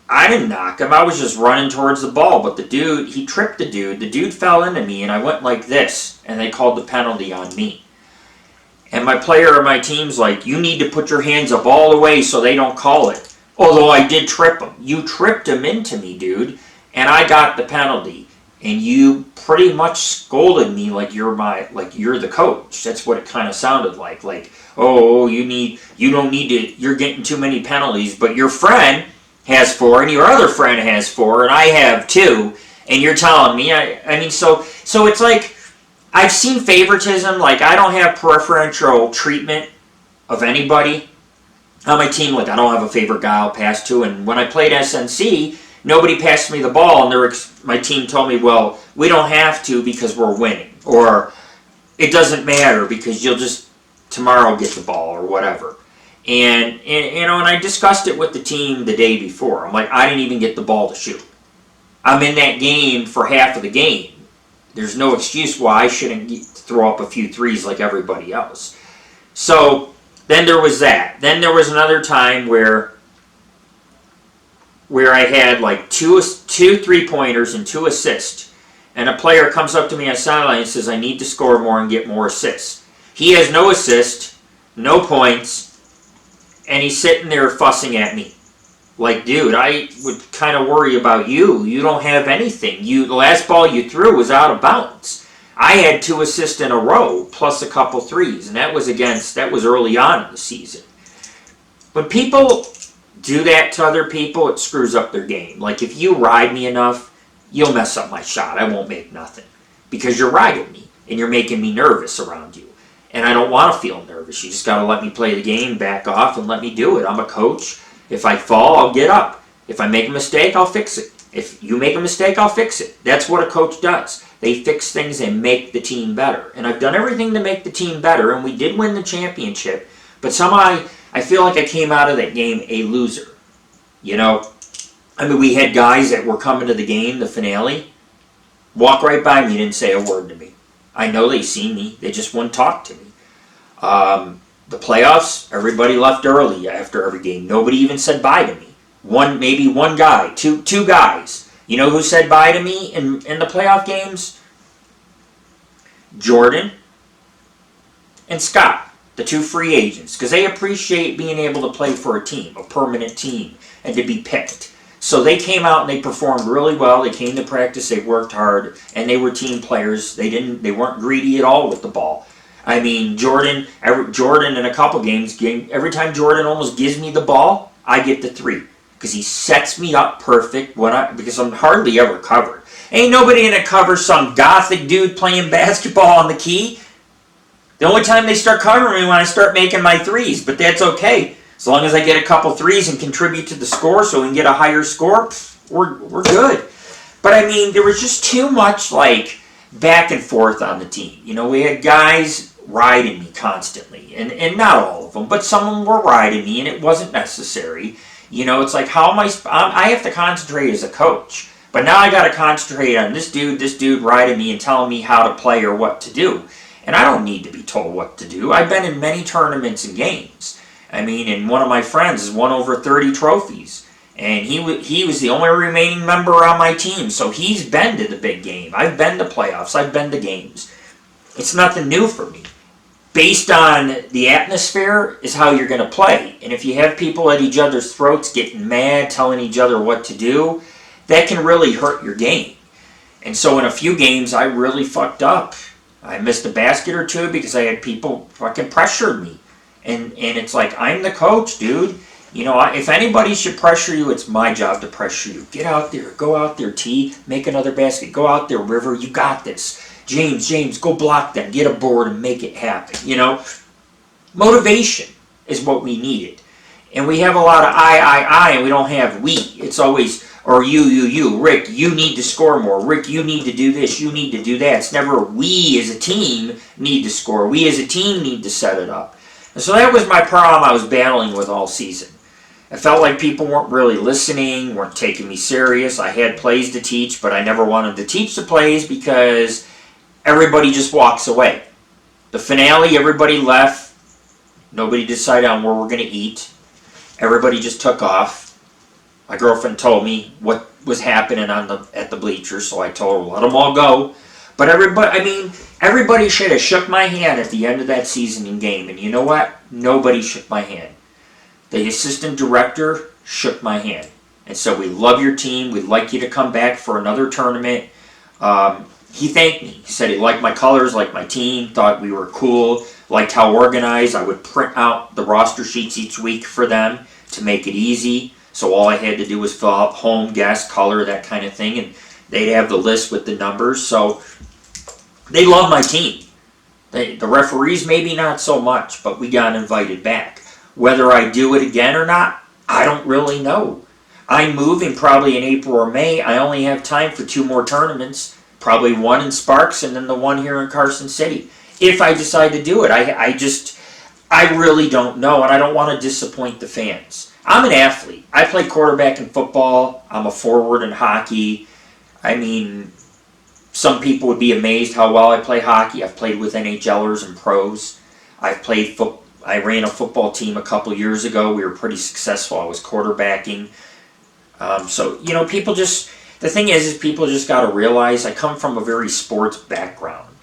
I didn't knock him. I was just running towards the ball. But the dude, he tripped the dude. The dude fell into me, and I went like this, and they called the penalty on me. And my player on my team's like, you need to put your hands up all the way so they don't call it. Although I did trip him. You tripped him into me, dude, and I got the penalty. And you pretty much scolded me like you're the coach. That's what it kind of sounded like. Like, oh, you don't need to, you're getting too many penalties, but your friend has 4 and your other friend has 4 and I have 2, and you're telling me, I mean, so it's like, I've seen favoritism. Like, I don't have preferential treatment of anybody on my team. Like, I don't have a favorite guy I'll pass to. And when I played SNC, nobody passed me the ball, and my team told me, well, we don't have to because we're winning. Or, it doesn't matter because you'll just tomorrow get the ball or whatever. And you know, and I discussed it with the team the day before. I'm like, I didn't even get the ball to shoot. I'm in that game for half of the game. There's no excuse why I shouldn't throw up a few threes like everybody else. So, then there was that. Then there was another time where I had like two 3-pointers and 2 assists. And a player comes up to me on sideline and says, I need to score more and get more assists. He has no assist, no points, and he's sitting there fussing at me. Like, dude, I would kind of worry about you. You don't have anything. The last ball you threw was out of bounds. I had 2 assists in a row, plus a couple threes, and that was early on in the season. When people do that to other people, it screws up their game. Like, if you ride me enough, you'll mess up my shot. I won't make nothing. Because you're riding me, and you're making me nervous around you. And I don't want to feel nervous. You just got to let me play the game, back off, and let me do it. I'm a coach. If I fall, I'll get up. If I make a mistake, I'll fix it. If you make a mistake, I'll fix it. That's what a coach does. They fix things and make the team better. And I've done everything to make the team better, and we did win the championship. But somehow I feel like I came out of that game a loser. You know? I mean, we had guys that were coming to the game, the finale, walk right by me, didn't say a word to me. I know they see me. They just wouldn't talk to me. The playoffs, everybody left early after every game. Nobody even said bye to me. Maybe one guy, two guys. You know who said bye to me in the playoff games? Jordan and Scott, the 2 free agents, because they appreciate being able to play for a team, a permanent team, and to be picked. So they came out and they performed really well. They came to practice, they worked hard, and they were team players. They weren't greedy at all with the ball. I mean, Jordan in a couple games, every time Jordan almost gives me the ball, I get the 3. Because he sets me up perfect because I'm hardly ever covered. Ain't nobody gonna cover some gothic dude playing basketball on the key. The only time they start covering me when I start making my 3s, but that's okay. As long as I get a couple 3s and contribute to the score so we can get a higher score, we're good. But I mean, there was just too much like back and forth on the team. You know, we had guys riding me constantly, and not all of them, but some of them were riding me, and it wasn't necessary. You know, it's like, how am I have to concentrate as a coach, but now I got to concentrate on this dude riding me and telling me how to play or what to do, and I don't need to be told what to do. I've been in many tournaments and games. I mean, and one of my friends has won over 30 trophies, and he was the only remaining member on my team, so he's been to the big game. I've been to playoffs. I've been to games. It's nothing new for me. Based on the atmosphere is how you're going to play. And if you have people at each other's throats getting mad, telling each other what to do, that can really hurt your game. And so in a few games, I really fucked up. I missed a basket or 2 because I had people fucking pressured me. And it's like, I'm the coach, dude. You know, if anybody should pressure you, it's my job to pressure you. Get out there. Go out there, T. Make another basket. Go out there, River. You got this. James, go block them. Get a board and make it happen. You know, motivation is what we needed. And we have a lot of I, and we don't have we. It's always, or you. Rick, you need to score more. Rick, you need to do this. You need to do that. It's never we as a team need to score. We as a team need to set it up. And so that was my problem I was battling with all season. I felt like people weren't really listening, weren't taking me serious. I had plays to teach, but I never wanted to teach the plays because everybody just walks away. The finale, everybody left. Nobody decided on where we're going to eat. Everybody just took off. My girlfriend told me what was happening at the bleachers, so I told her, let them all go. But everybody should have shook my hand at the end of that season in game. And you know what? Nobody shook my hand. The assistant director shook my hand and said, we love your team. We'd like you to come back for another tournament. He thanked me. He said he liked my colors, liked my team, thought we were cool, liked how organized. I would print out the roster sheets each week for them to make it easy. So all I had to do was fill out home, guest, color, that kind of thing. And they'd have the list with the numbers. So they love my team. The referees maybe not so much, but we got invited back. Whether I do it again or not, I don't really know. I'm moving probably in April or May. I only have time for 2 more tournaments. Probably one in Sparks and then the one here in Carson City. If I decide to do it, I really don't know, and I don't want to disappoint the fans. I'm an athlete. I play quarterback in football. I'm a forward in hockey. I mean, some people would be amazed how well I play hockey. I've played with NHLers and pros. I ran a football team a couple years ago. We were pretty successful. I was quarterbacking. So, you know, the thing is people just got to realize I come from a very sports background.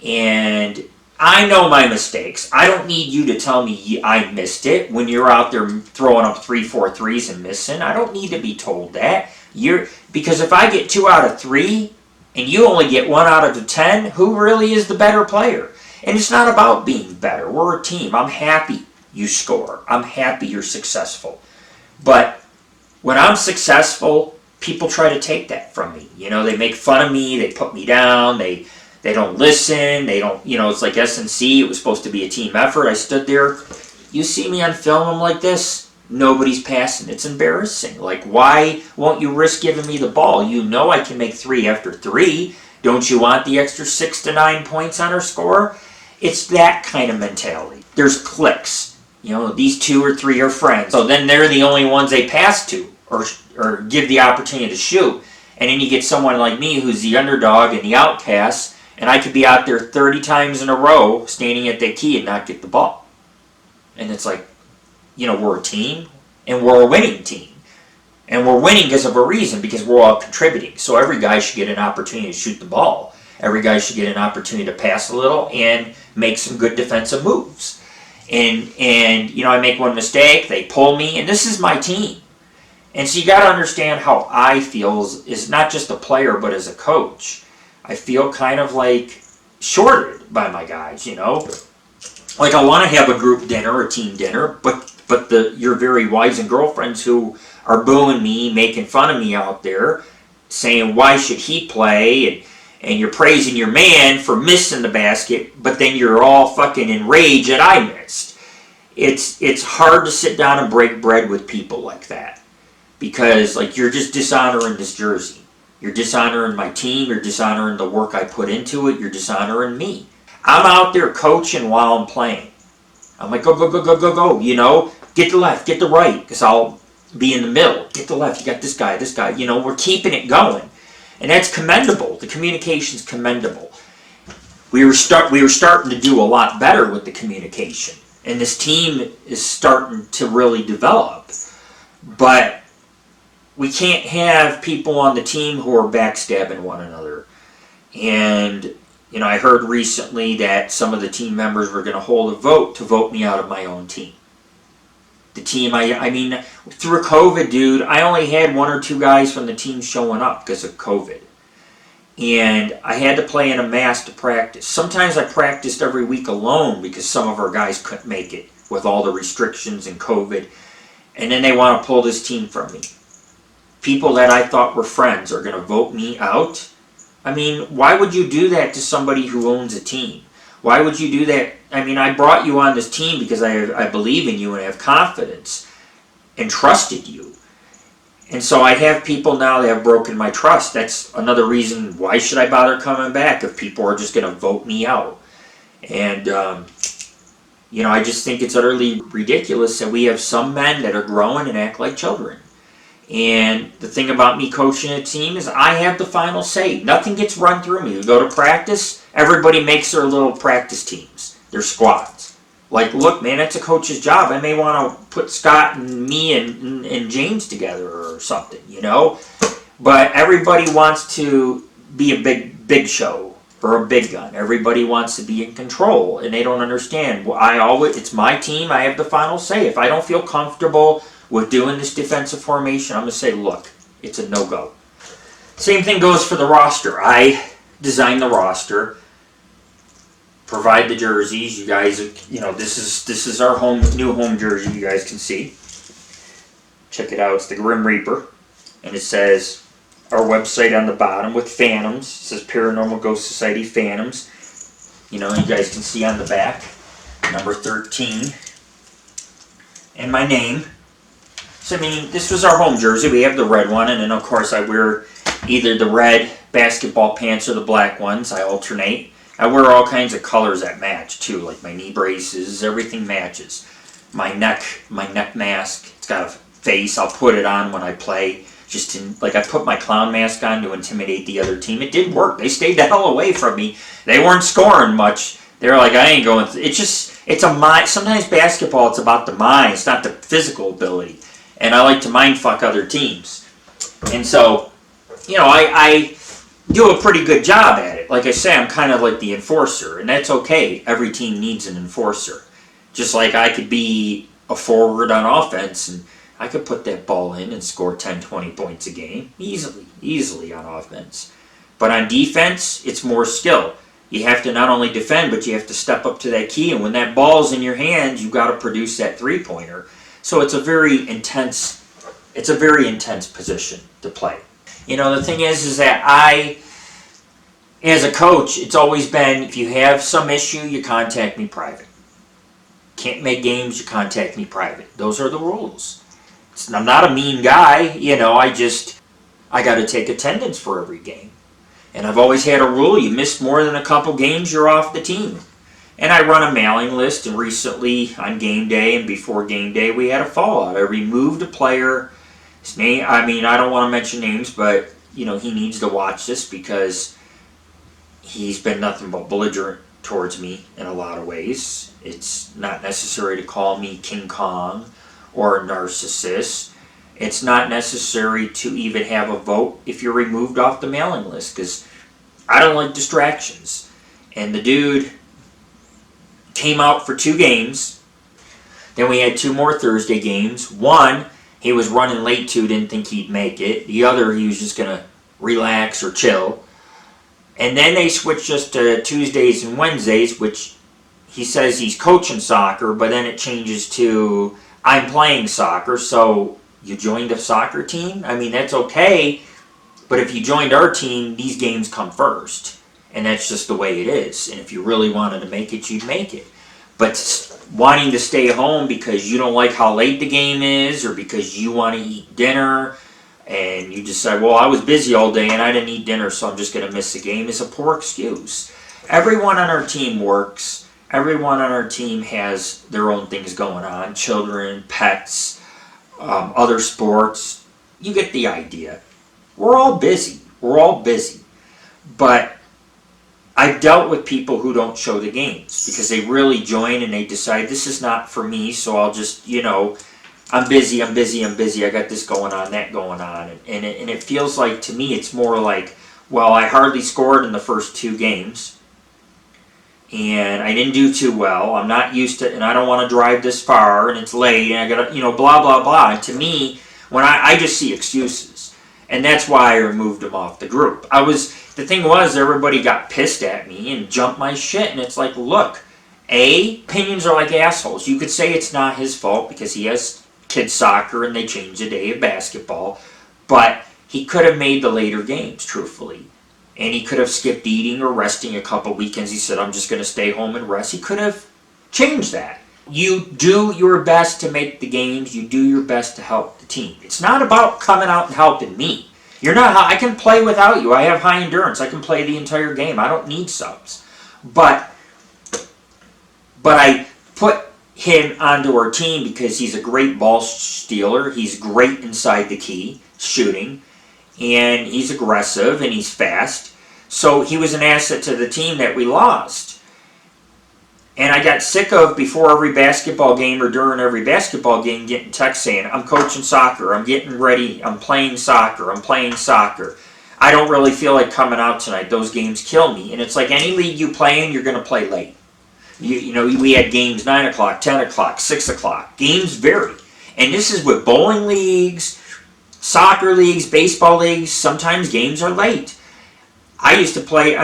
And I know my mistakes. I don't need you to tell me I missed it when you're out there throwing up 3-4 threes and missing. I don't need to be told that. Because if I get 2 out of 3 and you only get 1 out of the 10, who really is the better player? And it's not about being better. We're a team. I'm happy you score. I'm happy you're successful. But when I'm successful, people try to take that from me. You know, they make fun of me. They put me down. They don't listen. They don't, it's like SNC. It was supposed to be a team effort. I stood there. You see me on film, I'm like this. Nobody's passing. It's embarrassing. Like, why won't you risk giving me the ball? You know I can make 3 after 3. Don't you want the extra 6 to 9 points on our score? It's that kind of mentality. There's cliques. These 2 or 3 are friends. So then they're the only ones they pass to or give the opportunity to shoot. And then you get someone like me who's the underdog and the outcast, and I could be out there 30 times in a row standing at that key and not get the ball. And it's like, we're a team, and we're a winning team. And we're winning because of a reason, because we're all contributing. So every guy should get an opportunity to shoot the ball. Every guy should get an opportunity to pass a little and make some good defensive moves. And I make one mistake, they pull me, and this is my team. And so you got to understand how I feel is not just a player, but as a coach. I feel kind of like shorted by my guys, Like I want to have a group dinner, a team dinner, but your very wives and girlfriends who are booing me, making fun of me out there, saying why should he play, and you're praising your man for missing the basket, but then you're all fucking enraged that I missed. It's hard to sit down and break bread with people like that, because like you're just dishonoring this jersey. You're dishonoring my team. You're dishonoring the work I put into it. You're dishonoring me. I'm out there coaching while I'm playing. I'm like, go, go, go, go, go, go, Get the left, get the right, because I'll be in the middle. Get the left, you got this guy, we're keeping it going. And that's commendable. The communication's commendable. We were starting to do a lot better with the communication. And this team is starting to really develop. But we can't have people on the team who are backstabbing one another. And, I heard recently that some of the team members were going to hold a vote to vote me out of my own team. The team, I mean, through COVID, dude, I only had 1 or 2 guys from the team showing up because of COVID. And I had to play in a mask to practice. Sometimes I practiced every week alone because some of our guys couldn't make it with all the restrictions and COVID. And then they want to pull this team from me. People that I thought were friends are going to vote me out. I mean, why would you do that to somebody who owns a team? Why would you do that? I mean, I brought you on this team because I believe in you and I have confidence and trusted you. And so I have people now that have broken my trust. That's another reason, why should I bother coming back if people are just going to vote me out? And, I just think it's utterly ridiculous that we have some men that are growing and act like children. And the thing about me coaching a team is I have the final say. Nothing gets run through me. We go to practice, everybody makes their little practice teams, their squads. Like, look, man, that's a coach's job. I may want to put Scott and me and James together or something, But everybody wants to be a big show or a big gun. Everybody wants to be in control, and they don't understand. It's my team. I have the final say. If I don't feel comfortable with doing this defensive formation, I'm going to say, look, it's a no-go. Same thing goes for the roster. I design the roster, provide the jerseys. You guys, this is our new home jersey. You guys can see. Check it out. It's the Grim Reaper, and it says our website on the bottom with Phantoms. It says Paranormal Ghost Society Phantoms. You guys can see on the back, number 13, and my name. So, I mean, this was our home jersey. We have the red one, and then, of course, I wear either the red basketball pants or the black ones. I alternate. I wear all kinds of colors that match, too, like my knee braces. Everything matches. My neck mask, it's got a face. I'll put it on when I play. I put my clown mask on to intimidate the other team. It did work. They stayed the hell away from me. They weren't scoring much. They were like, I ain't going. It's a mind. Sometimes basketball, it's about the mind. It's not the physical ability. And I like to mind fuck other teams. And so, I do a pretty good job at it. Like I say, I'm kind of like the enforcer, and that's okay. Every team needs an enforcer. Just like I could be a forward on offense, and I could put that ball in and score 10, 20 points a game easily on offense. But on defense, it's more skill. You have to not only defend, but you have to step up to that key, and when that ball's in your hands, you got to produce that three-pointer. So it's a very intense position to play. You know, the thing is that as a coach, it's always been, if you have some issue, you contact me private. Can't make games, you contact me private. Those are the rules. I'm not a mean guy, you know, I got to take attendance for every game. And I've always had a rule, you miss more than a couple games, you're off the team. And I run a mailing list, and recently on game day and before game day, we had a fallout. I removed a player. His name, I don't want to mention names, but, you know, he needs to watch this because he's been nothing but belligerent towards me in a lot of ways. It's not necessary to call me King Kong or a narcissist. It's not necessary to even have a vote if you're removed off the mailing list, because I don't like distractions. And the dude came out for 2 games. Then we had 2 more Thursday games. One, he was running late to, didn't think he'd make it. The other, he was just going to relax or chill. And then they switched us to Tuesdays and Wednesdays, which he says he's coaching soccer, but then it changes to I'm playing soccer. So you joined a soccer team? I mean, that's okay, but if you joined our team, these games come first. And that's just the way it is. And if you really wanted to make it, you'd make it. But wanting to stay home because you don't like how late the game is, or because you want to eat dinner, and you decide, well, I was busy all day and I didn't eat dinner, so I'm just going to miss the game, is a poor excuse. Everyone on our team works. Everyone on our team has their own things going on. Children, pets, other sports. You get the idea. We're all busy. We're all busy. But I've dealt with people who don't show the games because they really join and they decide this is not for me, so I'll just, you know, I'm busy, I got this going on, that going on. And it feels like, to me, it's more like, well, I hardly scored in the first 2 games. And I didn't do too well. I'm not used to, and I don't want to drive this far, and it's late, and I got to, you know, blah, blah, blah. And to me, when I just see excuses. And that's why I removed him off the group. The thing was, everybody got pissed at me and jumped my shit. And it's like, look, opinions are like assholes. You could say it's not his fault because he has kids soccer and they changed the day of basketball. But he could have made the later games, truthfully. And he could have skipped eating or resting a couple weekends. He said, I'm just going to stay home and rest. He could have changed that. You do your best to make the games. You do your best to help the team. It's not about coming out and helping me. I can play without you. I have high endurance. I can play the entire game. I don't need subs. But I put him onto our team because he's a great ball stealer. He's great inside the key, shooting. And he's aggressive and he's fast. So he was an asset to the team that we lost. And I got sick of, before every basketball game or during every basketball game, getting texts saying, I'm coaching soccer, I'm getting ready, I'm playing soccer. I don't really feel like coming out tonight. Those games kill me. And it's like any league you play in, you're going to play late. You know, we had games 9 o'clock, 10 o'clock, 6 o'clock. Games vary. And this is with bowling leagues, soccer leagues, baseball leagues. Sometimes games are late. I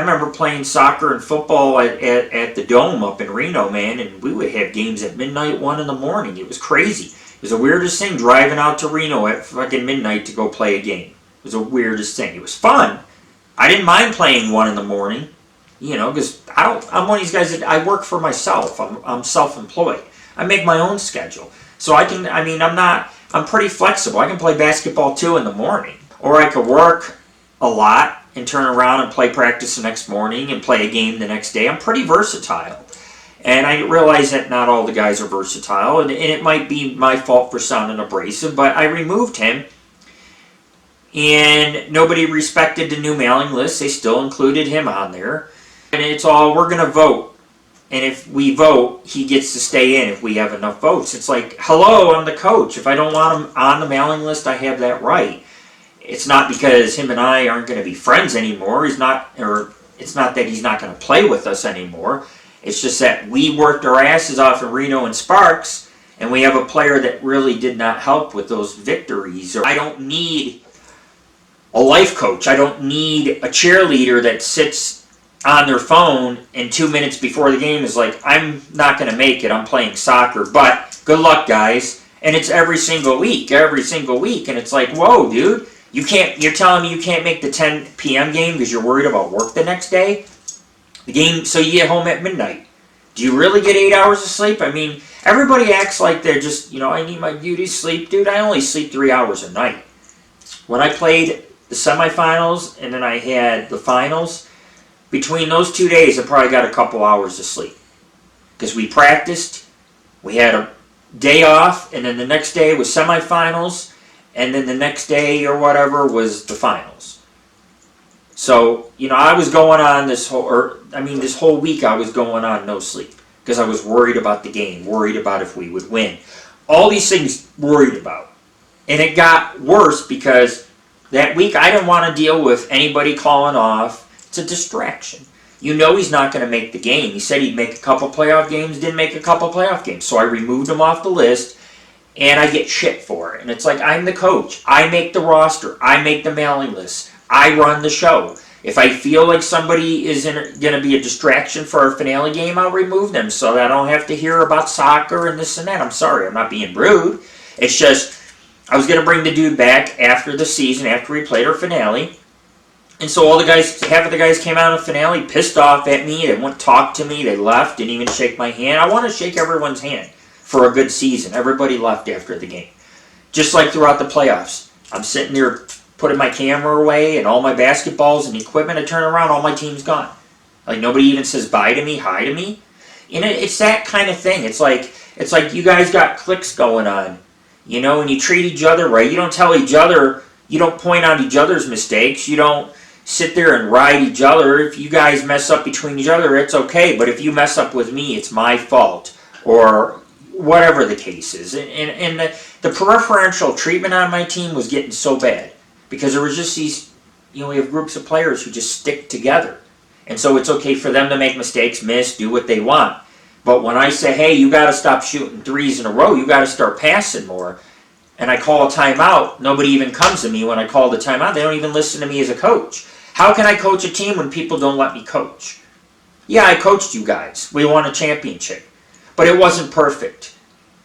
remember playing soccer and football at the Dome up in Reno, man, and we would have games at midnight, 1 in the morning. It was crazy. It was the weirdest thing, driving out to Reno at fucking midnight to go play a game. It was the weirdest thing. It was fun. I didn't mind playing 1 in the morning, you know, because I'm one of these guys that I work for myself. I'm self-employed. I make my own schedule. So I'm pretty flexible. I can play basketball 2 in the morning. Or I could work a lot and turn around and play practice the next morning and play a game the next day. I'm pretty versatile. And I realize that not all the guys are versatile, and it might be my fault for sounding abrasive, but I removed him, and nobody respected the new mailing list. They still included him on there. And it's all, we're going to vote. And if we vote, he gets to stay in if we have enough votes. It's like, hello, I'm the coach. If I don't want him on the mailing list, I have that right. It's not because him and I aren't going to be friends anymore. It's not that he's not going to play with us anymore. It's just that we worked our asses off in Reno and Sparks, and we have a player that really did not help with those victories. I don't need a life coach. I don't need a cheerleader that sits on their phone and 2 minutes before the game is like, I'm not going to make it. I'm playing soccer, but good luck, guys. And it's every single week. And it's like, whoa, dude. You're telling me you can't make the 10 p.m. game because you're worried about work the next day? The game, so you get home at midnight. Do you really get 8 hours of sleep? I mean, everybody acts like they're just, I need my beauty sleep. Dude, I only sleep 3 hours a night. When I played the semifinals and then I had the finals, between those 2 days, I probably got a couple hours of sleep. Because we practiced, we had a day off, and then the next day was semifinals, and then the next day or whatever was the finals. So, I was going on this whole week I was going on no sleep. Because I was worried about the game, worried about if we would win. All these things worried about. And it got worse because that week I didn't want to deal with anybody calling off. It's a distraction. He's not going to make the game. He said he'd make a couple playoff games, didn't make a couple playoff games. So I removed him off the list, and I get shit for it. And it's like, I'm the coach. I make the roster. I make the mailing list. I run the show. If I feel like somebody is going to be a distraction for our finale game, I'll remove them so that I don't have to hear about soccer and this and that. I'm sorry, I'm not being rude. It's just, I was going to bring the dude back after the season, after we played our finale. And so half of the guys came out of the finale pissed off at me. They wouldn't talk to me. They left, didn't even shake my hand. I want to shake everyone's hand for a good season. Everybody left after the game. Just like throughout the playoffs. I'm sitting there putting my camera away and all my basketballs and equipment. I turn around, all my team's gone. Like nobody even says bye to me, hi to me. And it's that kind of thing. It's like you guys got cliques going on. And you treat each other right. You don't tell each other, you don't point out each other's mistakes. You don't sit there and ride each other. If you guys mess up between each other, it's okay. But if you mess up with me, it's my fault. Or whatever the case is. And the preferential treatment on my team was getting so bad. Because there was just these, we have groups of players who just stick together. And so it's okay for them to make mistakes, miss, do what they want. But when I say, hey, you got to stop shooting threes in a row, you got to start passing more, and I call a timeout, nobody even comes to me when I call the timeout. They don't even listen to me as a coach. How can I coach a team when people don't let me coach? Yeah, I coached you guys. We won a championship. But it wasn't perfect.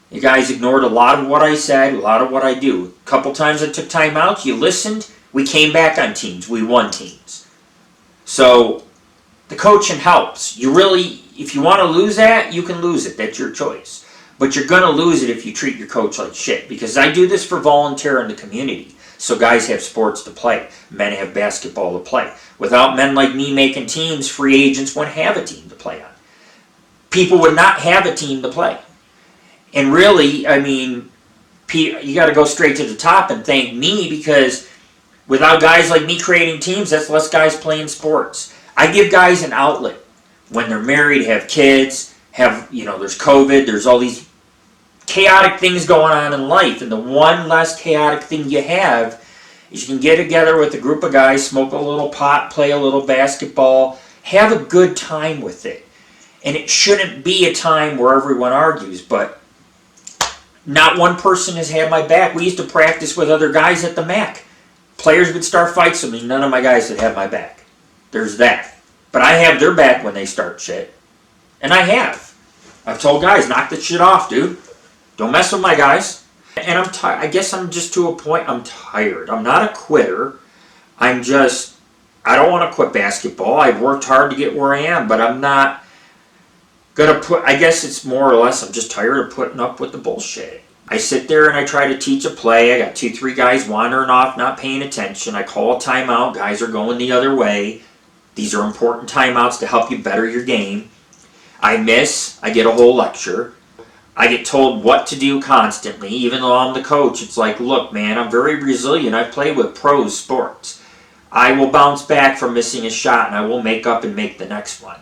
You guys ignored a lot of what I said, a lot of what I do. A couple times I took timeouts, you listened, we came back on teams, we won teams. So the coaching helps. If you want to lose that, you can lose it. That's your choice. But you're going to lose it if you treat your coach like shit. Because I do this for volunteer in the community. So guys have sports to play. Men have basketball to play. Without men like me making teams, free agents wouldn't have a team to play on. People would not have a team to play. And really, you got to go straight to the top and thank me, because without guys like me creating teams, that's less guys playing sports. I give guys an outlet. When they're married, have kids, there's COVID, there's all these chaotic things going on in life. And the one less chaotic thing you have is you can get together with a group of guys, smoke a little pot, play a little basketball, have a good time with it. And it shouldn't be a time where everyone argues, but not one person has had my back. We used to practice with other guys at the MAC. Players would start fights with me. None of my guys would have my back. There's that. But I have their back when they start shit. And I have. I've told guys, knock the shit off, dude. Don't mess with my guys. And I'm tired. I guess I'm just to a point, I'm tired. I'm not a quitter. I don't want to quit basketball. I've worked hard to get where I am, but I'm not going to I guess it's more or less, I'm just tired of putting up with the bullshit. I sit there and I try to teach a play. I got 2-3 guys wandering off, not paying attention. I call a timeout. Guys are going the other way. These are important timeouts to help you better your game. I miss. I get a whole lecture. I get told what to do constantly, even though I'm the coach. It's like, look, man, I'm very resilient. I play with pros sports. I will bounce back from missing a shot, and I will make up and make the next one.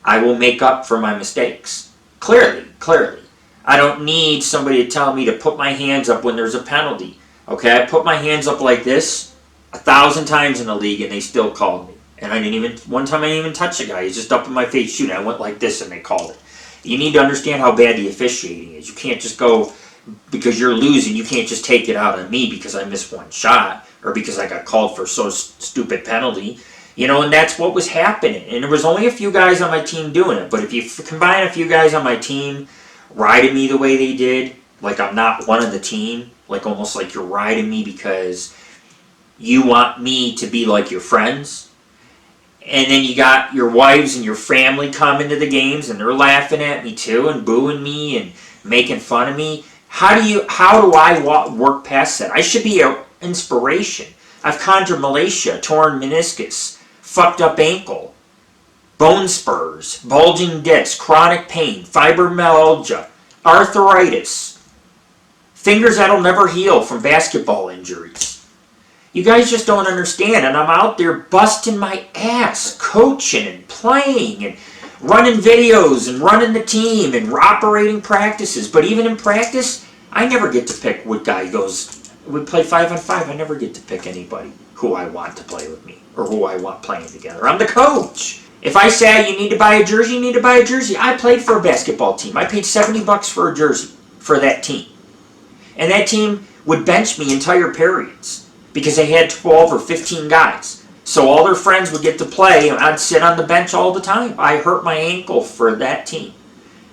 I will make up for my mistakes. Clearly. I don't need somebody to tell me to put my hands up when there's a penalty. Okay, I put my hands up like this, 1,000 times in the league, and they still called me. And one time I didn't even touch the guy. He's just up in my face shooting. I went like this, and they called it. You need to understand how bad the officiating is. You can't just go, because you're losing, you can't just take it out on me because I missed one shot, or because I got called for so stupid penalty. And that's what was happening. And there was only a few guys on my team doing it. But if you combine a few guys on my team riding me the way they did, like I'm not one of the team, like almost like you're riding me because you want me to be like your friends. And then you got your wives and your family coming to the games, and they're laughing at me too, and booing me and making fun of me. How do I work past that? I should be an inspiration. I've chondromalacia, torn meniscus, fucked up ankle, bone spurs, bulging disc, chronic pain, fibromyalgia, arthritis, fingers that'll never heal from basketball injuries. You guys just don't understand, and I'm out there busting my ass, coaching and playing and running videos and running the team and operating practices. But even in practice, I never get to pick what guy goes. We play 5-on-5. I never get to pick anybody who I want to play with me or who I want playing together. I'm the coach. If I say you need to buy a jersey, you need to buy a jersey. I played for a basketball team. I paid $70 for a jersey for that team. And that team would bench me entire periods because they had 12 or 15 guys. So all their friends would get to play, and I'd sit on the bench all the time. I hurt my ankle for that team.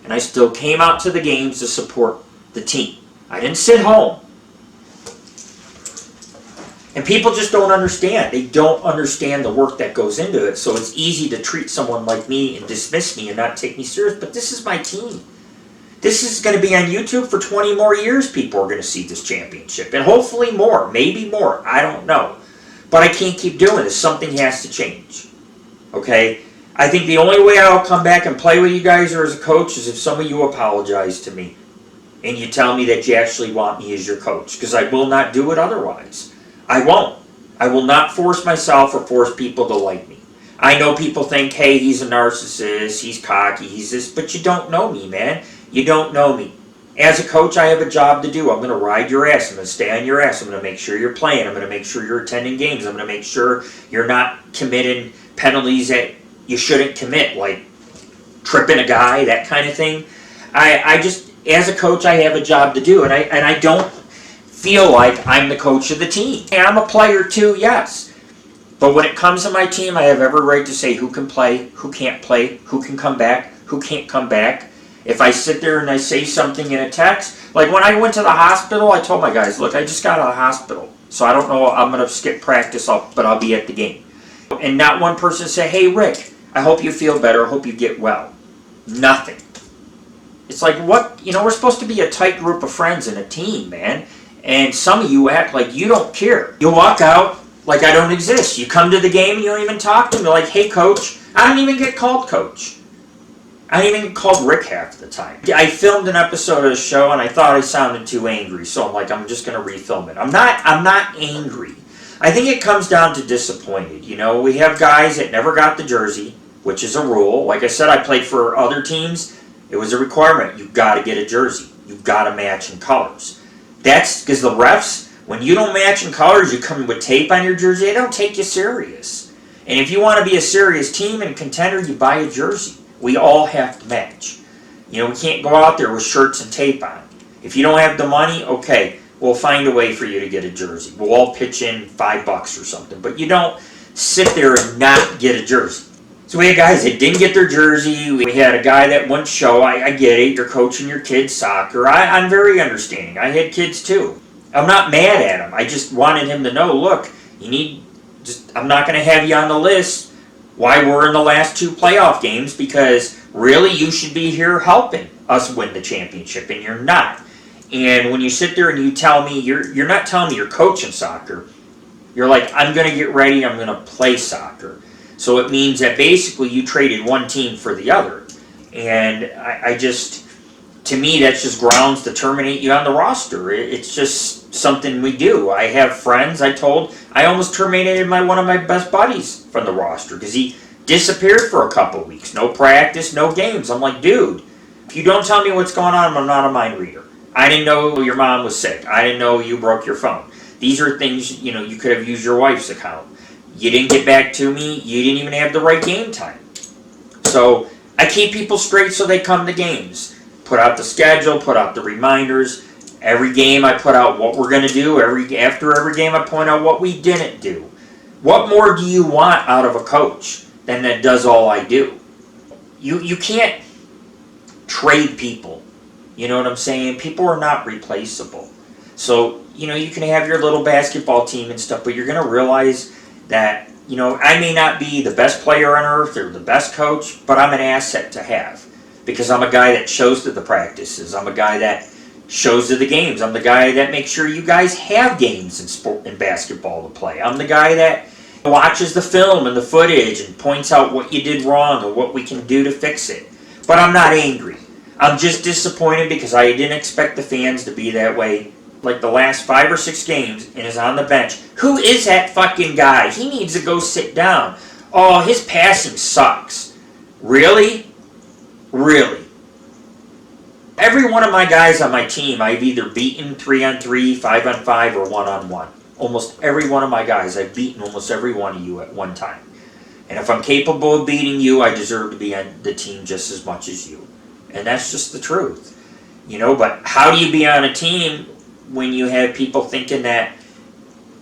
And I still came out to the games to support the team. I didn't sit home. And people just don't understand. They don't understand the work that goes into it. So it's easy to treat someone like me and dismiss me and not take me serious. But this is my team. This is going to be on YouTube for 20 more years. People are going to see this championship. And hopefully more. Maybe more. I don't know. But I can't keep doing this. Something has to change. Okay? I think the only way I'll come back and play with you guys or as a coach is if some of you apologize to me. And you tell me that you actually want me as your coach. Because I will not do it otherwise. I won't. I will not force myself or force people to like me. I know people think, hey, he's a narcissist, he's cocky, he's this, but you don't know me, man. You don't know me. As a coach, I have a job to do. I'm going to ride your ass. I'm going to stay on your ass. I'm going to make sure you're playing. I'm going to make sure you're attending games. I'm going to make sure you're not committing penalties that you shouldn't commit, like tripping a guy, that kind of thing. I just, as a coach, I have a job to do, and I don't feel like I'm the coach of the team. And I'm a player too, yes. But when it comes to my team, I have every right to say who can play, who can't play, who can come back, who can't come back. If I sit there and I say something in a text, like when I went to the hospital, I told my guys, look, I just got out of the hospital, so I don't know, I'm going to skip practice, but I'll be at the game. And not one person said, hey, Rick, I hope you feel better, I hope you get well. Nothing. It's like, what? We're supposed to be a tight group of friends and a team, man. And some of you act like you don't care. You walk out like I don't exist. You come to the game and you don't even talk to me. Like, hey, coach. I don't even get called coach. I don't even get called Rick half the time. I filmed an episode of the show and I thought I sounded too angry. So I'm like, I'm just going to refilm it. I'm not angry. I think it comes down to disappointed. We have guys that never got the jersey, which is a rule. Like I said, I played for other teams. It was a requirement. You've got to get a jersey. You've got to match in colors. That's because the refs, when you don't match in colors, you come with tape on your jersey, they don't take you serious. And if you want to be a serious team and contender, you buy a jersey. We all have to match. We can't go out there with shirts and tape on. If you don't have the money, okay, we'll find a way for you to get a jersey. We'll all pitch in $5 or something. But you don't sit there and not get a jersey. So we had guys that didn't get their jersey. We had a guy that wouldn't show. I get it. You're coaching your kids soccer. I'm very understanding. I had kids too. I'm not mad at him. I just wanted him to know, look, I'm not going to have you on the list why we're in the last 2 playoff games, because really you should be here helping us win the championship, and you're not. And when you sit there and you tell me, you're not telling me you're coaching soccer. You're like, I'm going to get ready, I'm going to play soccer. So it means that basically you traded one team for the other. And to me, that's just grounds to terminate you on the roster. It's just something we do. I have friends, I almost terminated one of my best buddies from the roster because he disappeared for a couple of weeks. No practice, no games. I'm like, dude, if you don't tell me what's going on, I'm not a mind reader. I didn't know your mom was sick. I didn't know you broke your phone. These are things, you know, you could have used your wife's account. You didn't get back to me. You didn't even have the right game time. So I keep people straight so they come to games. Put out the schedule, put out the reminders. Every game I put out what we're going to do. After every game I point out what we didn't do. What more do you want out of a coach than that does all I do? You can't trade people. You know what I'm saying? People are not replaceable. So, you know, you can have your little basketball team and stuff, but you're going to realize that, you know, I may not be the best player on earth or the best coach, but I'm an asset to have. Because I'm a guy that shows to the practices. I'm a guy that shows to the games. I'm the guy that makes sure you guys have games in basketball to play. I'm the guy that watches the film and the footage and points out what you did wrong or what we can do to fix it. But I'm not angry. I'm just disappointed because I didn't expect the fans to be that way. Like the last 5 or 6 games and is on the bench. Who is that fucking guy? He needs to go sit down. Oh, his passing sucks. Really? Really? Every one of my guys on my team I've either beaten 3-on-3, 5-on-5, or 1-on-1. Almost every one of my guys, I've beaten almost every one of you at one time. And if I'm capable of beating you, I deserve to be on the team just as much as you. And that's just the truth. You know, but how do you be on a team when you have people thinking that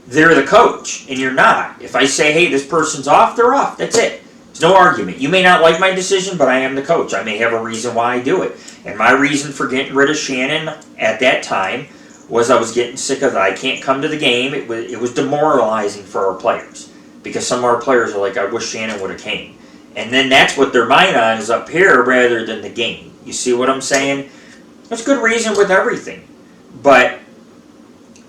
they're the coach and you're not? If I say, hey, this person's off, they're off. That's it. There's no argument. You may not like my decision, but I am the coach. I may have a reason why I do it. And my reason for getting rid of Shannon at that time was I was getting sick of it. I can't come to the game. It was demoralizing for our players because some of our players are like, I wish Shannon would have came. And then that's what their mind on is up here rather than the game. You see what I'm saying? There's good reason with everything. But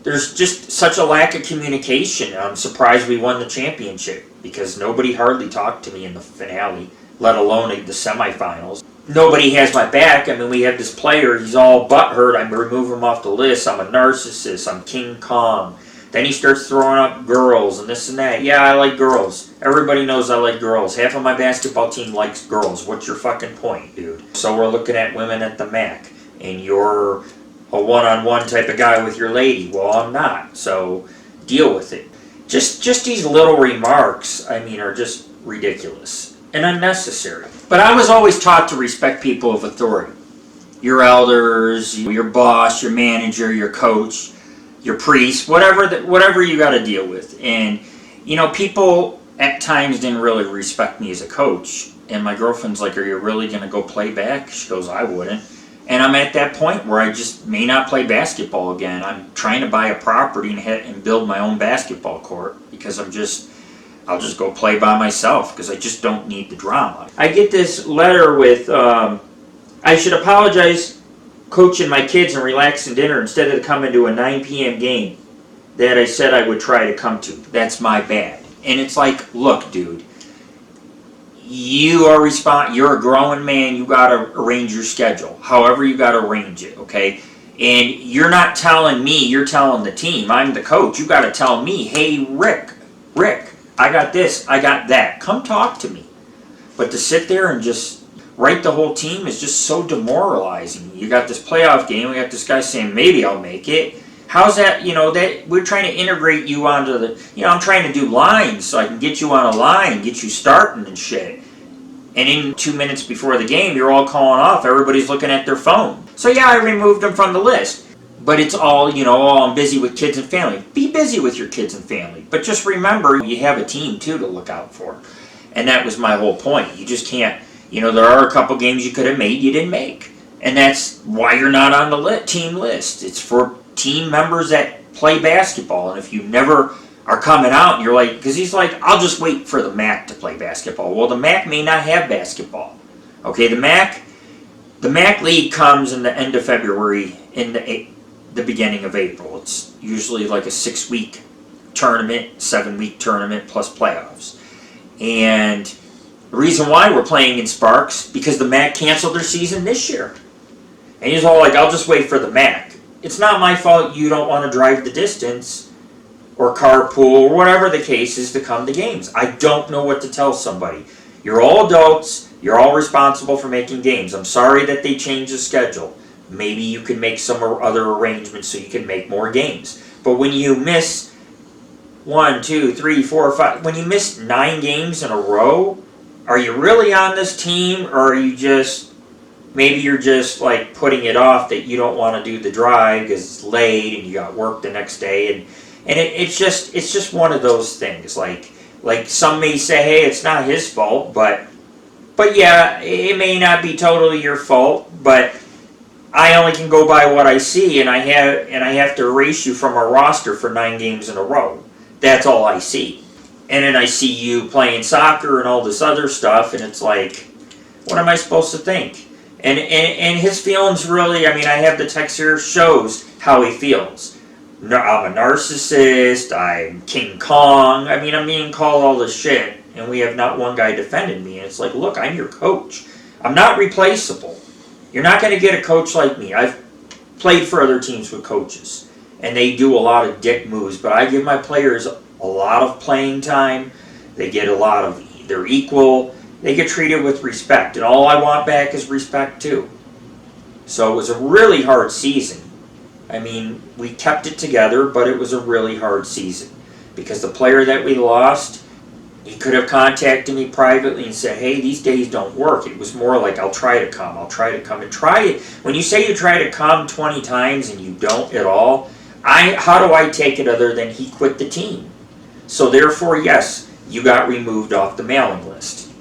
there's just such a lack of communication. I'm surprised we won the championship because nobody hardly talked to me in the finale, let alone the semifinals. Nobody has my back. I mean, we have this player, he's all butthurt. I remove him off the list. I'm a narcissist. I'm King Kong. Then he starts throwing up girls and this and that. Yeah, I like girls. Everybody knows I like girls. Half of my basketball team likes girls. What's your fucking point, dude? So we're looking at women at the MAC, and you're a one-on-one type of guy with your lady. Well, I'm not, so deal with it. Just these little remarks, I mean, are just ridiculous and unnecessary. But I was always taught to respect people of authority. Your elders, your boss, your manager, your coach, your priest, whatever you got to deal with. And, you know, people at times didn't really respect me as a coach. And my girlfriend's like, are you really going to go play back? She goes, I wouldn't. And I'm at that point where I just may not play basketball again. I'm trying to buy a property and build my own basketball court because I'll just go play by myself because I just don't need the drama. I get this letter with, I should apologize coaching my kids and relaxing dinner instead of coming to a 9 p.m. game that I said I would try to come to. That's my bad. And it's like, look, dude, you're a growing man. You got to arrange your schedule. However you got to arrange it, okay? And you're not telling me, you're telling the team. I'm the coach. You got to tell me, hey, Rick, I got this, I got that. Come talk to me. But to sit there and just write the whole team is just so demoralizing. You got this playoff game. We got this guy saying, maybe I'll make it. How's that, you know, that we're trying to integrate you onto the, you know, I'm trying to do lines so I can get you on a line, get you starting and shit. And in 2 minutes before the game, you're all calling off. Everybody's looking at their phone. So yeah, I removed them from the list. But it's all, you know, I'm busy with kids and family. Be busy with your kids and family. But just remember, you have a team, too, to look out for. And that was my whole point. You just can't, you know, there are a couple games you could have made you didn't make. And that's why you're not on the team list. It's for team members that play basketball. And if you never are coming out and you're like, because he's like, I'll just wait for the MAC to play basketball. Well, the MAC may not have basketball. Okay, the MAC League comes in the end of February, in the beginning of April. It's usually like a 6-week tournament, 7-week tournament plus playoffs. And the reason why we're playing in Sparks, because the MAC canceled their season this year. And he's all like, I'll just wait for the MAC. It's not my fault you don't want to drive the distance or carpool or whatever the case is to come to games. I don't know what to tell somebody. You're all adults. You're all responsible for making games. I'm sorry that they changed the schedule. Maybe you can make some other arrangements so you can make more games. But when you miss 1, 2, 3, 4, 5, when you miss 9 games in a row, are you really on this team, or are you just, maybe you're just like putting it off that you don't want to do the drive because it's late and you got work the next day, and it's just one of those things. Like some may say, hey, it's not his fault, but yeah, it may not be totally your fault, but I only can go by what I see, and I have to erase you from our roster for 9 games in a row. That's all I see. And then I see you playing soccer and all this other stuff, and it's like, what am I supposed to think? And his feelings really, I mean, I have the text here, shows how he feels. I'm a narcissist, I'm King Kong, I mean, I'm being called all this shit, and we have not one guy defending me, and it's like, look, I'm your coach. I'm not replaceable. You're not going to get a coach like me. I've played for other teams with coaches, and they do a lot of dick moves, but I give my players a lot of playing time. They get a lot of, they're equal. They get treated with respect, and all I want back is respect too. So it was a really hard season. I mean, we kept it together, but it was a really hard season because the player that we lost, he could have contacted me privately and said, hey, these days don't work. It was more like, I'll try to come and try it. When you say you try to come 20 times and you don't at all, how do I take it other than he quit the team? So therefore, yes, you got removed off the mailing list.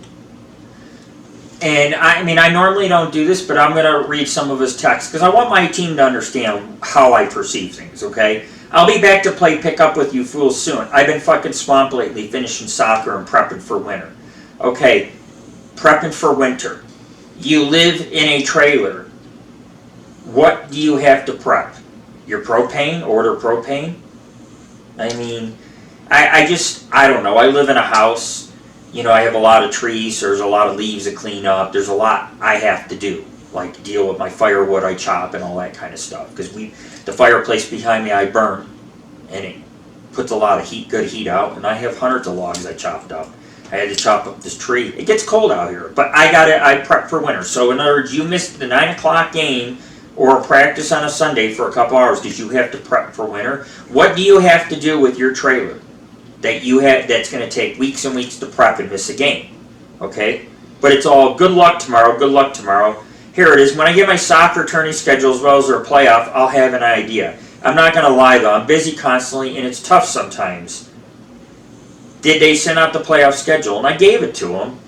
And I mean, I normally don't do this, but I'm going to read some of his texts because I want my team to understand how I perceive things, okay? I'll be back to play pickup with you fools soon. I've been fucking swamped lately, finishing soccer and prepping for winter. Okay, prepping for winter. You live in a trailer. What do you have to prep? Your propane? Order propane? I mean, I don't know. I live in a house. You know, I have a lot of trees. There's a lot of leaves to clean up. There's a lot I have to do, like deal with my firewood I chop and all that kind of stuff. Because the fireplace behind me I burn, and it puts a lot of heat, good heat out. And I have hundreds of logs I chopped up. I had to chop up this tree. It gets cold out here, but I prep for winter. So in other words, you missed the 9 o'clock game or a practice on a Sunday for a couple hours because you have to prep for winter. What do you have to do with your trailer that's going to take weeks and weeks to prep and miss a game? Okay? But it's all good luck tomorrow, good luck tomorrow. Here it is. When I get my soccer tourney schedule as well as their playoff, I'll have an idea. I'm not going to lie though, I'm busy constantly and it's tough sometimes. Did they send out the playoff schedule? And I gave it to him.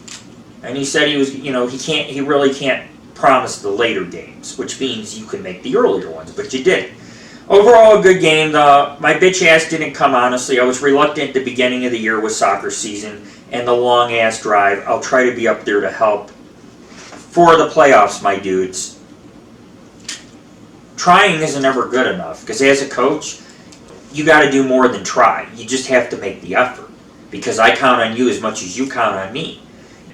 And he said he was, he really can't promise the later games, which means you can make the earlier ones, but you didn't. Overall, a good game. My bitch ass didn't come, honestly. I was reluctant at the beginning of the year with soccer season and the long ass drive. I'll try to be up there to help for the playoffs, my dudes. Trying isn't ever good enough because as a coach, you got to do more than try. You just have to make the effort because I count on you as much as you count on me.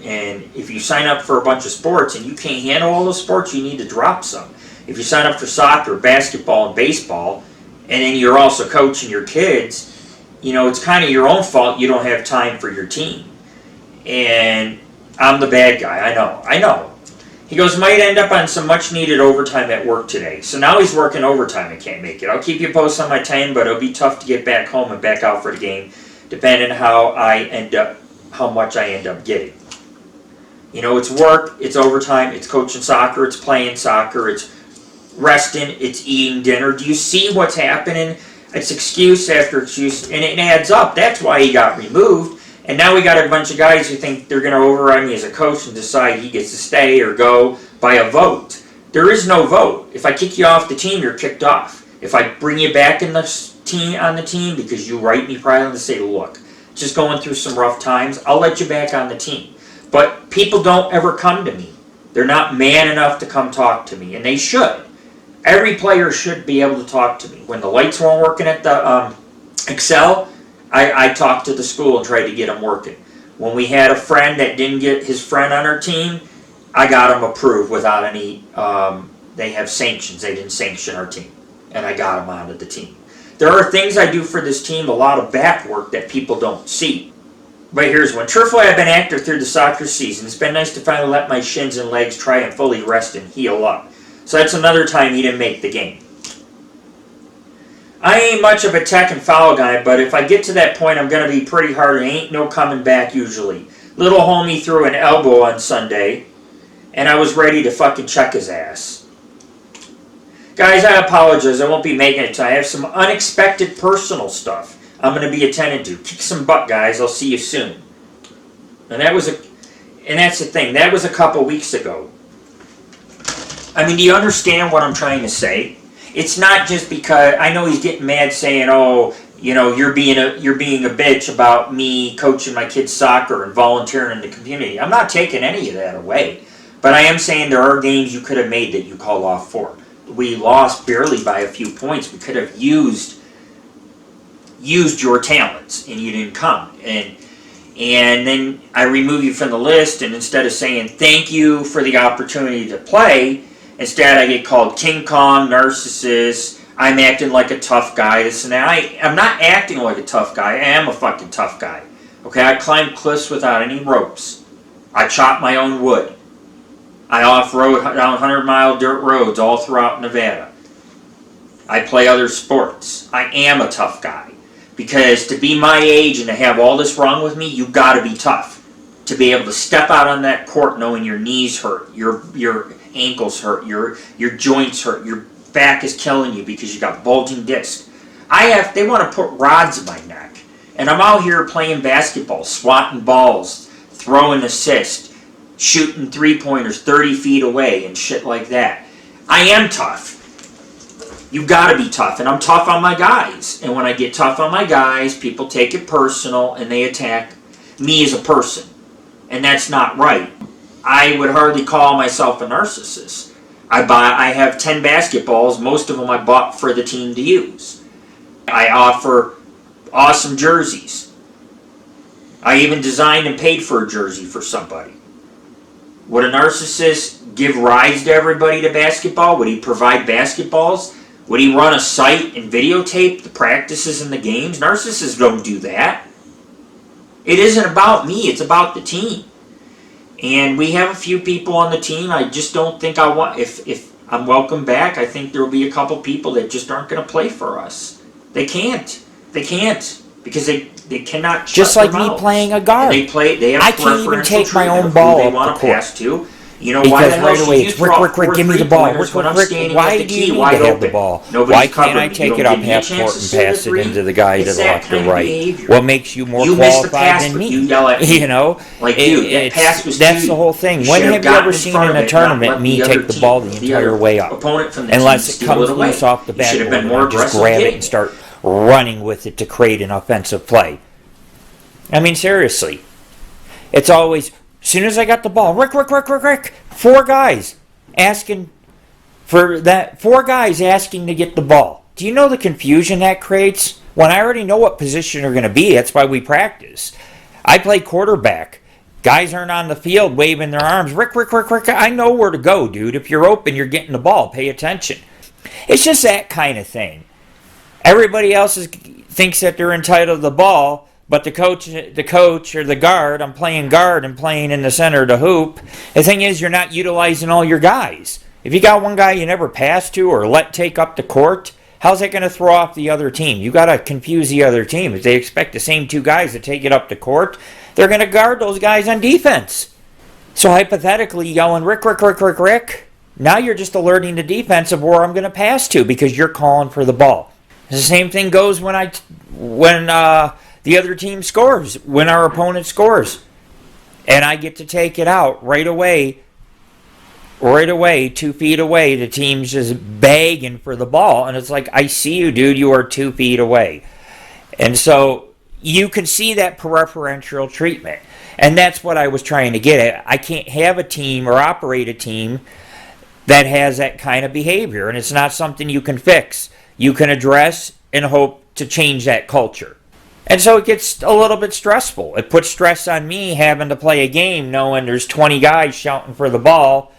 And if you sign up for a bunch of sports and you can't handle all the sports, you need to drop some. If you sign up for soccer, basketball, and baseball, and then you're also coaching your kids, it's kind of your own fault you don't have time for your team. And I'm the bad guy, I know. He goes, might end up on some much needed overtime at work today. So now he's working overtime and can't make it. I'll keep you posted on my time, but it'll be tough to get back home and back out for the game, depending on how much I end up getting. It's work, it's overtime, it's coaching soccer, it's playing soccer, it's resting, it's eating dinner. Do you see what's happening? It's excuse after excuse, and it adds up. That's why he got removed. And now we got a bunch of guys who think they're going to override me as a coach and decide he gets to stay or go by a vote. There is no vote. If I kick you off the team, you're kicked off. If I bring you back in the team because you write me privately and say, look, just going through some rough times, I'll let you back on the team. But people don't ever come to me. They're not man enough to come talk to me, and they should. Every player should be able to talk to me. When the lights weren't working at the Excel, I talked to the school and tried to get them working. When we had a friend that didn't get his friend on our team, I got him approved without any, they have sanctions. They didn't sanction our team, and I got him onto the team. There are things I do for this team, a lot of back work that people don't see. But here's one. Truthfully, I've been active through the soccer season. It's been nice to finally let my shins and legs try and fully rest and heal up. So that's another time he didn't make the game. I ain't much of a tech and foul guy, but if I get to that point, I'm going to be pretty hard. Ain't no coming back usually. Little homie threw an elbow on Sunday, and I was ready to fucking check his ass. Guys, I apologize. I won't be making it. I have some unexpected personal stuff I'm going to be attending to. Kick some butt, guys. I'll see you soon. And that's the thing. That was a couple weeks ago. I mean, do you understand what I'm trying to say? It's not just because I know he's getting mad saying, "Oh, you know, you're being a bitch about me coaching my kids soccer and volunteering in the community." I'm not taking any of that away, but I am saying there are games you could have made that you called off for. We lost barely by a few points. We could have used your talents, and you didn't come. And then I remove you from the list, and instead of saying thank you for the opportunity to play, instead I get called King Kong, narcissist, I'm acting like a tough guy, this and that. I'm not acting like a tough guy. I am a fucking tough guy. Okay, I climb cliffs without any ropes. I chop my own wood. I off-road down 100-mile dirt roads all throughout Nevada. I play other sports. I am a tough guy. Because to be my age and to have all this wrong with me, you got to be tough. To be able to step out on that court knowing your knees hurt, your ankles hurt, your joints hurt, your back is killing you because you got bulging discs. They want to put rods in my neck. And I'm out here playing basketball, swatting balls, throwing assists, shooting three-pointers 30 feet away and shit like that. I am tough. You gotta be tough, and I'm tough on my guys. And when I get tough on my guys, people take it personal and they attack me as a person. And that's not right. I would hardly call myself a narcissist. I have 10 basketballs, most of them I bought for the team to use. I offer awesome jerseys. I even designed and paid for a jersey for somebody. Would a narcissist give rides to everybody to basketball? Would he provide basketballs? Would he run a site and videotape the practices and the games? Narcissists don't do that. It isn't about me, it's about the team. And we have a few people on the team. I just don't think if I'm welcome back, I think there will be a couple people that just aren't going to play for us. They can't. They can't. Because they cannot just like me playing a guard. They have I can't even take my own who ball they up want the to court. pass to. You know, because why the hell right away should it's you Rick, give me the ball. Rick, why do you need to have the ball? Why can't I take it up half court and pass it into the guy to the left or right? What makes you more qualified than me? You know, like, dude, that's the whole thing. When have you ever seen in a tournament me take the ball the entire way up? Unless it comes loose off the backboard and I just grab it and start running with it to create an offensive play. I mean, seriously. It's always, as soon as I got the ball, Rick, 4 guys asking for that, 4 guys asking to get the ball. Do you know the confusion that creates? When I already know what position they're going to be, that's why we practice. I play quarterback. Guys aren't on the field waving their arms. Rick, I know where to go, dude. If you're open, you're getting the ball. Pay attention. It's just that kind of thing. Everybody else thinks that they're entitled to the ball, but the coach or the guard, I'm playing guard and playing in the center of the hoop. The thing is, you're not utilizing all your guys. If you got one guy you never pass to or let take up the court, how's that going to throw off the other team? You got to confuse the other team. If they expect the same 2 guys to take it up the court, they're going to guard those guys on defense. So hypothetically, yelling, Rick, now you're just alerting the defense of where I'm going to pass to because you're calling for the ball. The same thing goes when the other team scores, when our opponent scores. And I get to take it out right away, 2 feet away. The team's just begging for the ball. And it's like, I see you, dude. You are 2 feet away. And so you can see that preferential treatment. And that's what I was trying to get at. I can't have a team or operate a team that has that kind of behavior. And it's not something you can fix. You can address and hope to change that culture. And so it gets a little bit stressful. It puts stress on me having to play a game knowing there's 20 guys shouting for the ball,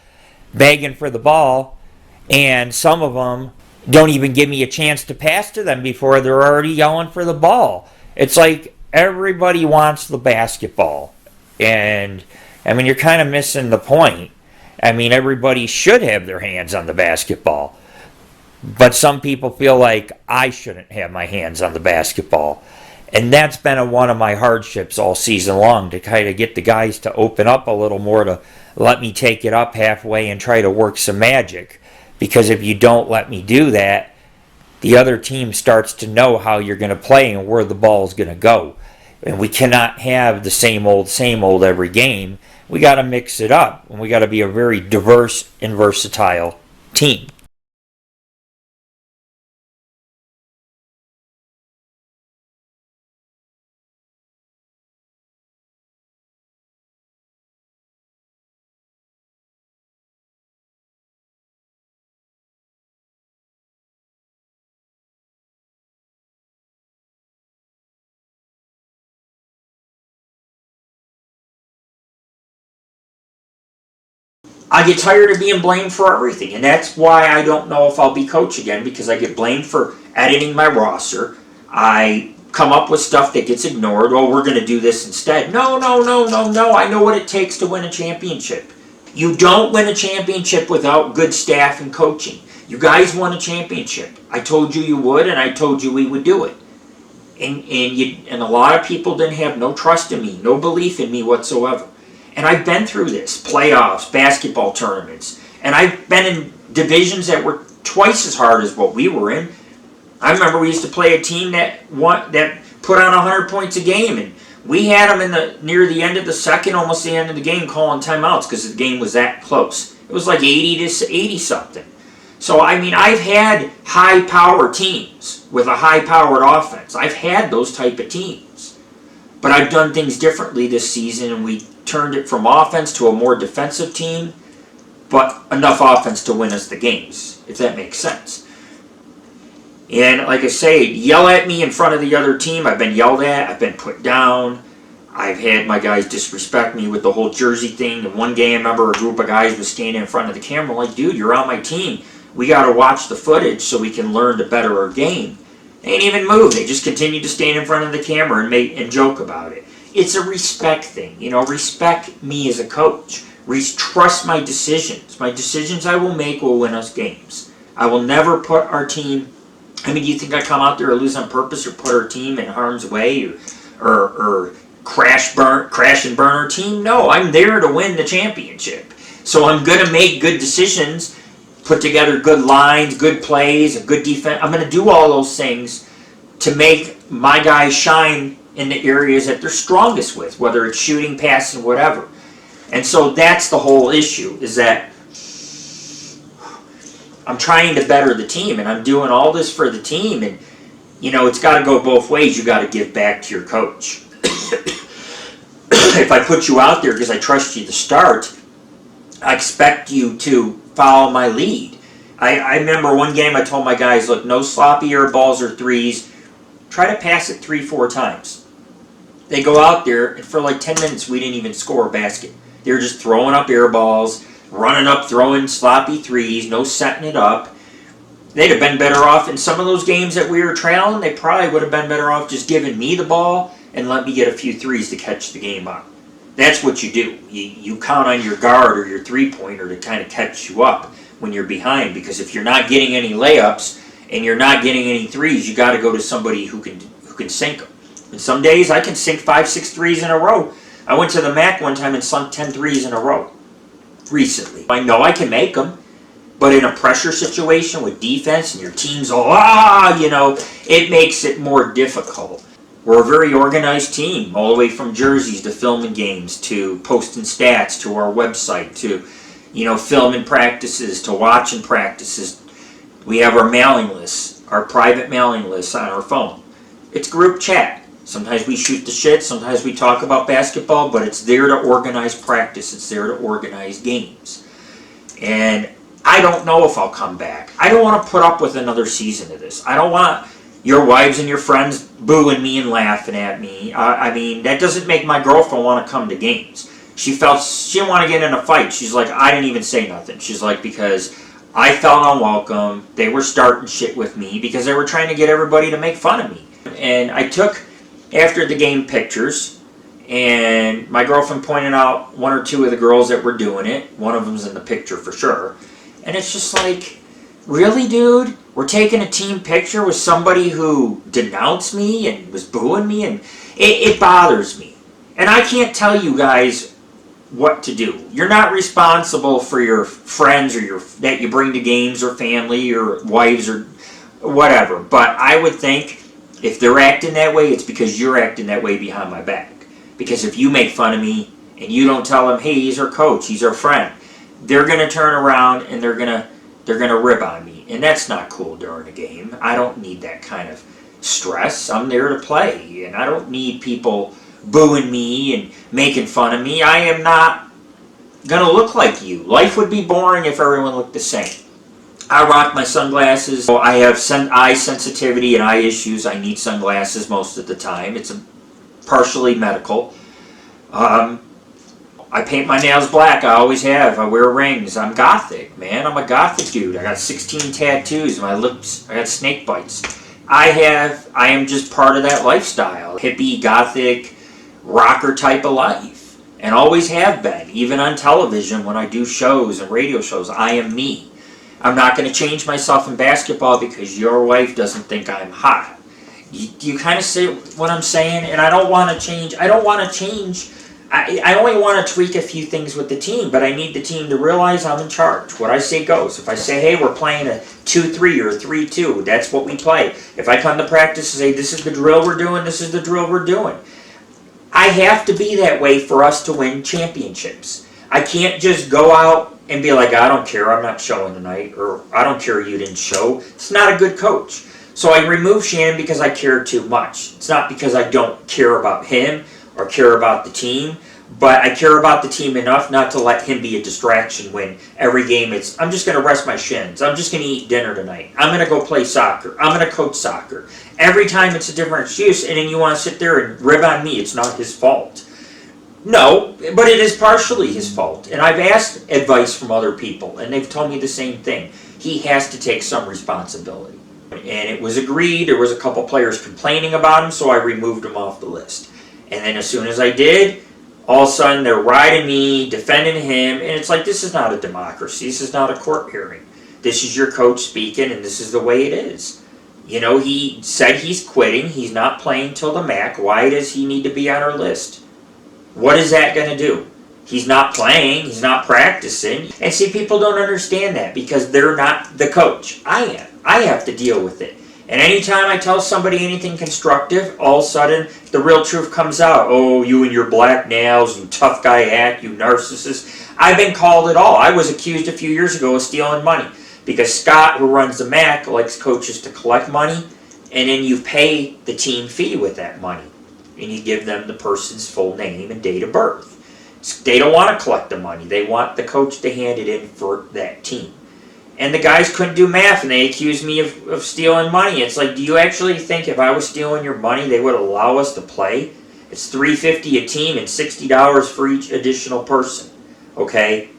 begging for the ball, and some of them don't even give me a chance to pass to them before they're already yelling for the ball. It's like everybody wants the basketball. And, I mean, you're kind of missing the point. I mean, everybody should have their hands on the basketball. But some people feel like I shouldn't have my hands on the basketball. And that's been one of my hardships all season long, to kind of get the guys to open up a little more, to let me take it up halfway and try to work some magic. Because if you don't let me do that, the other team starts to know how you're going to play and where the ball is going to go. And we cannot have the same old every game. We got to mix it up, and we got to be a very diverse and versatile team. I get tired of being blamed for everything, and that's why I don't know if I'll be coach again, because I get blamed for editing my roster. I come up with stuff that gets ignored. Oh, we're going to do this instead. No. I know what it takes to win a championship. You don't win a championship without good staff and coaching. You guys won a championship. I told you would, and I told you we would do it. And a lot of people didn't have no trust in me, no belief in me whatsoever. And I've been through this, playoffs, basketball tournaments, and I've been in divisions that were twice as hard as what we were in. I remember we used to play a team that put on 100 points a game, and we had them near the end of the second, almost the end of the game, calling timeouts because the game was that close. It was like 80 to 80 something. So I mean, I've had high power teams with a high powered offense. I've had those type of teams, but I've done things differently this season, and we turned it from offense to a more defensive team, but enough offense to win us the games, if that makes sense. And like I say, yell at me in front of the other team. I've been yelled at. I've been put down. I've had my guys disrespect me with the whole jersey thing. And one game, I remember a group of guys was standing in front of the camera like, dude, you're on my team. We got to watch the footage so we can learn to better our game. They ain't even moved. They just continued to stand in front of the camera and joke about it. It's a respect thing. Respect me as a coach. Trust my decisions. My decisions I will make will win us games. I will never put our team... do you think I come out there to lose on purpose or put our team in harm's way or crash and burn our team? No, I'm there to win the championship. So I'm going to make good decisions, put together good lines, good plays, a good defense. I'm going to do all those things to make my guys shine in the areas that they're strongest with, whether it's shooting, passing, whatever. And so that's the whole issue, is that I'm trying to better the team, and I'm doing all this for the team, and it's got to go both ways. You got to give back to your coach. If I put you out there because I trust you to start, I expect you to follow my lead. I remember one game I told my guys, look, no sloppy air balls or threes. Try to pass it 3-4 times. They go out there, and for like 10 minutes, we didn't even score a basket. They were just throwing up air balls, running up, throwing sloppy threes, no setting it up. They'd have been better off in some of those games that we were trailing. They probably would have been better off just giving me the ball and let me get a few threes to catch the game up. That's what you do. You count on your guard or your three-pointer to kind of catch you up when you're behind, because if you're not getting any layups and you're not getting any threes, you got to go to somebody who can sink them. And some days I can sink 5-6 threes in a row. I went to the MAC one time and sunk 10 threes in a row recently. I know I can make them, but in a pressure situation with defense and your team's all, it makes it more difficult. We're a very organized team, all the way from jerseys to filming games to posting stats to our website to, filming practices to watching practices. We have our mailing lists, our private mailing lists on our phone. It's group chat. Sometimes we shoot the shit, sometimes we talk about basketball, but it's there to organize practice. It's there to organize games. And I don't know if I'll come back. I don't want to put up with another season of this. I don't want your wives and your friends booing me and laughing at me. That doesn't make my girlfriend want to come to games. She didn't want to get in a fight. She's like, I didn't even say nothing. She's like, because I felt unwelcome. They were starting shit with me because they were trying to get everybody to make fun of me. And I took, after the game, pictures, and my girlfriend pointed out one or two of the girls that were doing it. One of them's in the picture for sure. And it's just like, Really, dude? We're taking a team picture with somebody who denounced me and was booing me, and it bothers me. And I can't tell you guys what to do. You're not responsible for your friends or that you bring to games or family or wives or whatever. But I would think if they're acting that way, it's because you're acting that way behind my back. Because if you make fun of me and you don't tell them, hey, he's our coach, he's our friend, they're gonna turn around and they're gonna rib on me, and that's not cool during a game. I don't need that kind of stress. I'm there to play, and I don't need people booing me and making fun of me. I am not gonna look like you. Life would be boring if everyone looked the same. I rock my sunglasses. I have eye sensitivity and eye issues. I need sunglasses most of the time. It's partially medical. I paint my nails black. I always have. I wear rings. I'm gothic, man. I'm a gothic dude. I got 16 tattoos. My lips, I got snake bites. I am just part of that lifestyle. Hippie, gothic, rocker type of life. And always have been. Even on television when I do shows and radio shows, I am me. I'm not going to change myself in basketball because your wife doesn't think I'm hot. You kind of see what I'm saying? And I don't want to change. I don't want to change. I only want to tweak a few things with the team, but I need the team to realize I'm in charge. What I say goes. If I say, hey, we're playing a 2-3 or a 3-2, that's what we play. If I come to practice and say, this is the drill we're doing, this is the drill we're doing. I have to be that way for us to win championships. I can't just go out and be like, I don't care, I'm not showing tonight, or I don't care you didn't show. It's not a good coach. So I remove Shannon because I care too much. It's not because I don't care about him or care about the team, but I care about the team enough not to let him be a distraction when every game I'm just going to rest my shins. I'm just going to eat dinner tonight. I'm going to go play soccer. I'm going to coach soccer. Every time it's a different excuse, and then you want to sit there and rib on me. It's not his fault. No, but it is partially his fault. And I've asked advice from other people, and they've told me the same thing. He has to take some responsibility. And it was agreed. There was a couple players complaining about him, so I removed him off the list. And then as soon as I did, all of a sudden they're riding me, defending him, and it's like, this is not a democracy. This is not a court hearing. This is your coach speaking, and this is the way it is. You know, he said he's quitting. He's not playing till the MAC. Why does he need to be on our list? What is that going to do? He's not playing. He's not practicing. And see, people don't understand that because they're not the coach. I am. I have to deal with it. And anytime I tell somebody anything constructive, all of a sudden the real truth comes out. Oh, you and your black nails, you tough guy act, you narcissist. I've been called it all. I was accused a few years ago of stealing money because Scott, who runs the MAC, likes coaches to collect money, and then you pay the team fee with that money. And you give them the person's full name and date of birth. They don't want to collect the money. They want the coach to hand it in for that team. And the guys couldn't do math, and they accused me of stealing money. It's like, do you actually think if I was stealing your money, they would allow us to play? It's $350 a team and $60 for each additional person. Okay,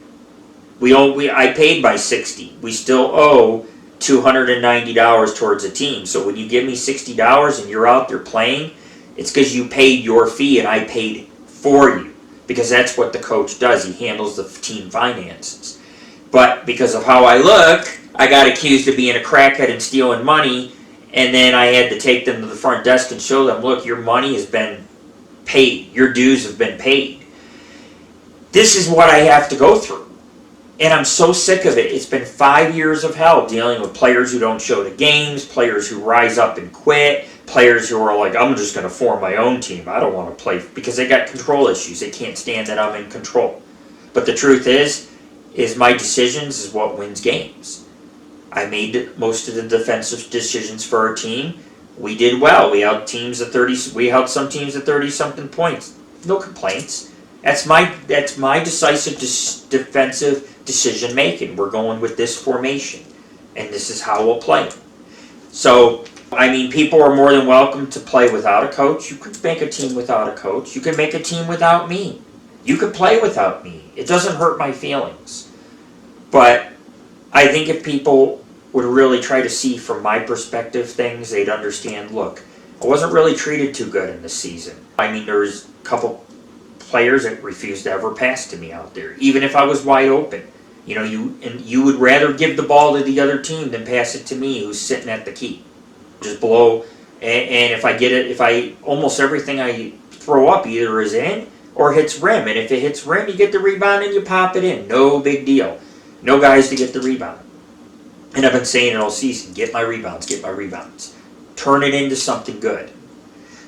I paid by $60. We still owe $290 towards a team. So when you give me $60 and you're out there playing, it's because you paid your fee and I paid for you, because that's what the coach does. He handles the team finances. But because of how I look, I got accused of being a crackhead and stealing money, and then I had to take them to the front desk and show them, look, your money has been paid. Your dues have been paid. This is what I have to go through. And I'm so sick of it. It's been 5 years of hell dealing with players who don't show the games, players who rise up and quit, players who are like, I'm just going to form my own team. I don't want to play, because they got control issues. They can't stand that I'm in control. But the truth is my decisions is what wins games. I made most of the defensive decisions for our team. We did well. We held teams at 30. We held some teams at 30-something points. No complaints. That's my decisive defensive decision making. We're going with this formation, and this is how we'll play. So, I mean, people are more than welcome to play without a coach. You could make a team without a coach. You could make a team without me. You could play without me. It doesn't hurt my feelings. But I think if people would really try to see from my perspective things, they'd understand, look, I wasn't really treated too good in this season. I mean, there's a couple players that refused to ever pass to me out there, even if I was wide open. You know, you would rather give the ball to the other team than pass it to me, who's sitting at the key. Just blow, and if I get it, almost everything I throw up either is in or hits rim, and if it hits rim, you get the rebound and you pop it in. No big deal. No guys to get the rebound. And I've been saying it all season, get my rebounds, get my rebounds. Turn it into something good.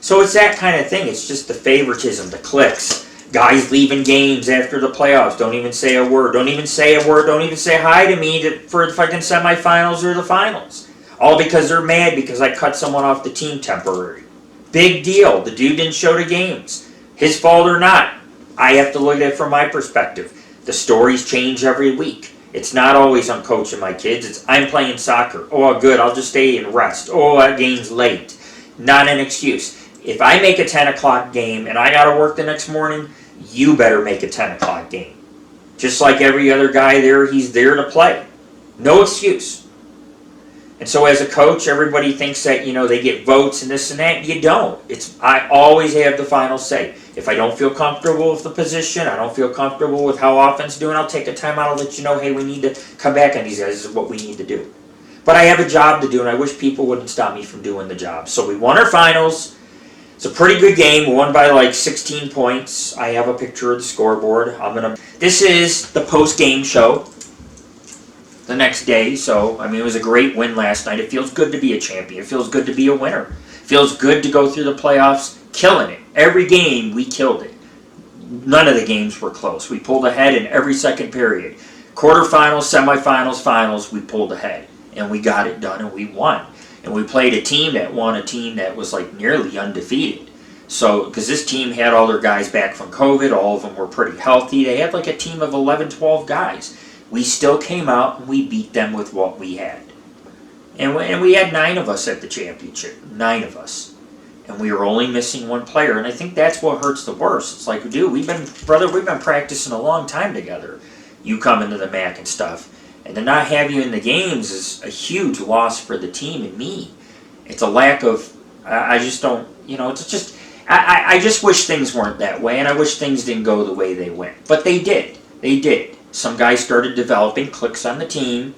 So it's that kind of thing. It's just the favoritism, the clicks. Guys leaving games after the playoffs, don't even say a word. Don't even say a word. Don't even say hi to me for the fucking semifinals or the finals. All because they're mad because I cut someone off the team temporary. Big deal. The dude didn't show to games. His fault or not. I have to look at it from my perspective. The stories change every week. It's not always I'm coaching my kids. It's I'm playing soccer. Oh, good. I'll just stay and rest. Oh, that game's late. Not an excuse. If I make a 10 o'clock game and I got to work the next morning, you better make a 10 o'clock game. Just like every other guy there, he's there to play. No excuse. And so as a coach, everybody thinks that, you know, they get votes and this and that. You don't. I always have the final say. If I don't feel comfortable with the position, I don't feel comfortable with how offense is doing, I'll take a timeout. I'll let you know, hey, we need to come back on these guys. This is what we need to do. But I have a job to do, and I wish people wouldn't stop me from doing the job. So we won our finals. It's a pretty good game. We won by like 16 points. I have a picture of the scoreboard. This is the post-game show the next day. So, I mean, it was a great win last night. It feels good to be a champion. It feels good to be a winner. It feels good to go through the playoffs killing it. Every game, we killed it. None of the games were close. We pulled ahead in every second period. Quarterfinals, semifinals, finals, we pulled ahead. And we got it done, and we won. And we played a team that won, a team that was like nearly undefeated. So, because this team had all their guys back from COVID, all of them were pretty healthy. They had like a team of 11, 12 guys. We still came out and we beat them with what we had. And we had 9 of us at the championship. 9 of us. And we were only missing one player. And I think that's what hurts the worst. It's like, dude, we've been practicing a long time together. You come into the MAC and stuff. And to not have you in the games is a huge loss for the team and me. It's a lack of, I just don't, you know, it's just, I just wish things weren't that way, and I wish things didn't go the way they went. But they did. They did. Some guys started developing cliques on the team,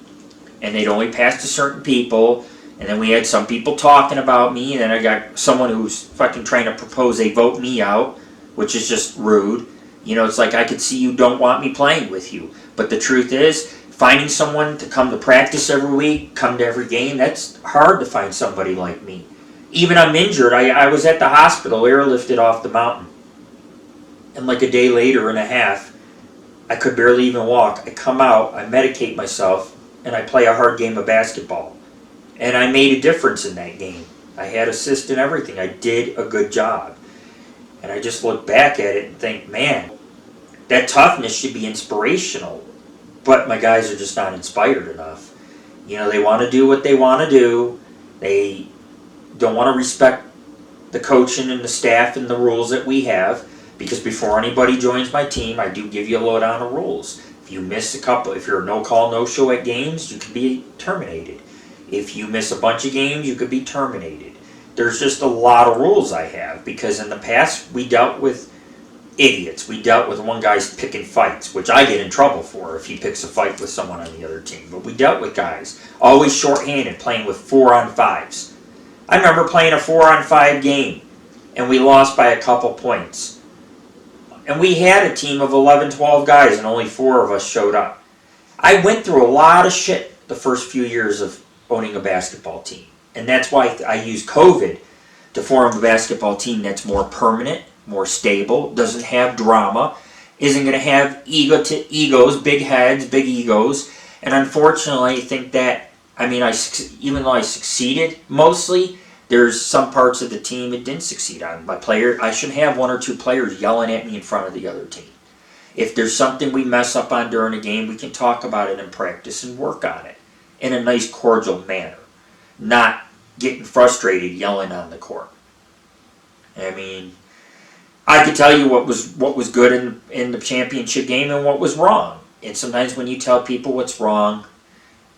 and they'd only pass to certain people, and then we had some people talking about me, and then I got someone who's fucking trying to propose they vote me out, which is just rude. You know, it's like I could see you don't want me playing with you. But the truth is, finding someone to come to practice every week, come to every game, that's hard to find somebody like me. Even I'm injured. I was at the hospital, airlifted off the mountain. And like a day later and a half, I could barely even walk. I come out, I medicate myself, and I play a hard game of basketball. And I made a difference in that game. I had assists and everything. I did a good job. And I just look back at it and think, man, that toughness should be inspirational. But my guys are just not inspired enough. You know, they want to do what they want to do. They don't want to respect the coaching and the staff and the rules that we have. Because before anybody joins my team, I do give you a lowdown of rules. If you miss a couple, if you're a no-call, no-show at games, you can be terminated. If you miss a bunch of games, you could be terminated. There's just a lot of rules I have. Because in the past, we dealt with idiots. We dealt with one guy's picking fights, which I get in trouble for if he picks a fight with someone on the other team. But we dealt with guys always shorthanded, playing with 4-on-5s. I remember playing a 4-on-5 game, and we lost by a couple points. And we had a team of 11, 12 guys, and only 4 of us showed up. I went through a lot of shit the first few years of owning a basketball team. And that's why I use COVID to form a basketball team that's more permanent, more stable, doesn't have drama, isn't going to have egos, big heads, big egos. And unfortunately, I think that, even though I succeeded mostly, there's some parts of the team it didn't succeed on. I shouldn't have 1 or 2 players yelling at me in front of the other team. If there's something we mess up on during a game, we can talk about it in practice and work on it in a nice, cordial manner. Not getting frustrated yelling on the court. I could tell you what was good in the championship game and what was wrong. And sometimes when you tell people what's wrong,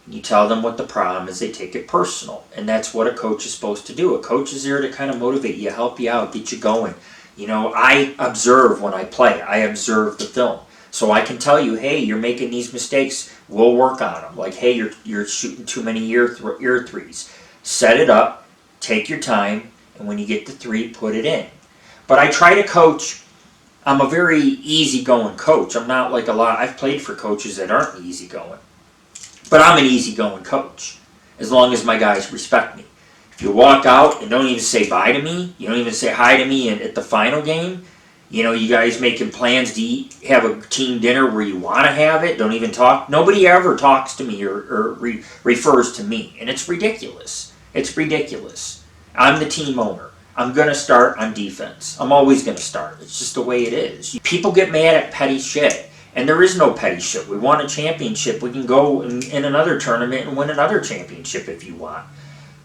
you tell them what the problem is, they take it personal. And that's what a coach is supposed to do. A coach is there to kind of motivate you, help you out, get you going. You know, I observe when I play. I observe the film. So I can tell you, hey, you're making these mistakes. We'll work on them. Like, hey, you're shooting too many ear threes. Set it up, take your time, and when you get the three, put it in. But I try to coach. I'm a very easygoing coach. I'm not like a lot. I've played for coaches that aren't easygoing. But I'm an easygoing coach, as long as my guys respect me. If you walk out and don't even say bye to me, you don't even say hi to me at the final game, you know, you guys making plans to have a team dinner where you want to have it, don't even talk. Nobody ever talks to me or refers to me, and it's ridiculous. It's ridiculous. I'm the team owner. I'm going to start on defense. I'm always going to start. It's just the way it is. People get mad at petty shit, and there is no petty shit. We won a championship. We can go in another tournament and win another championship if you want.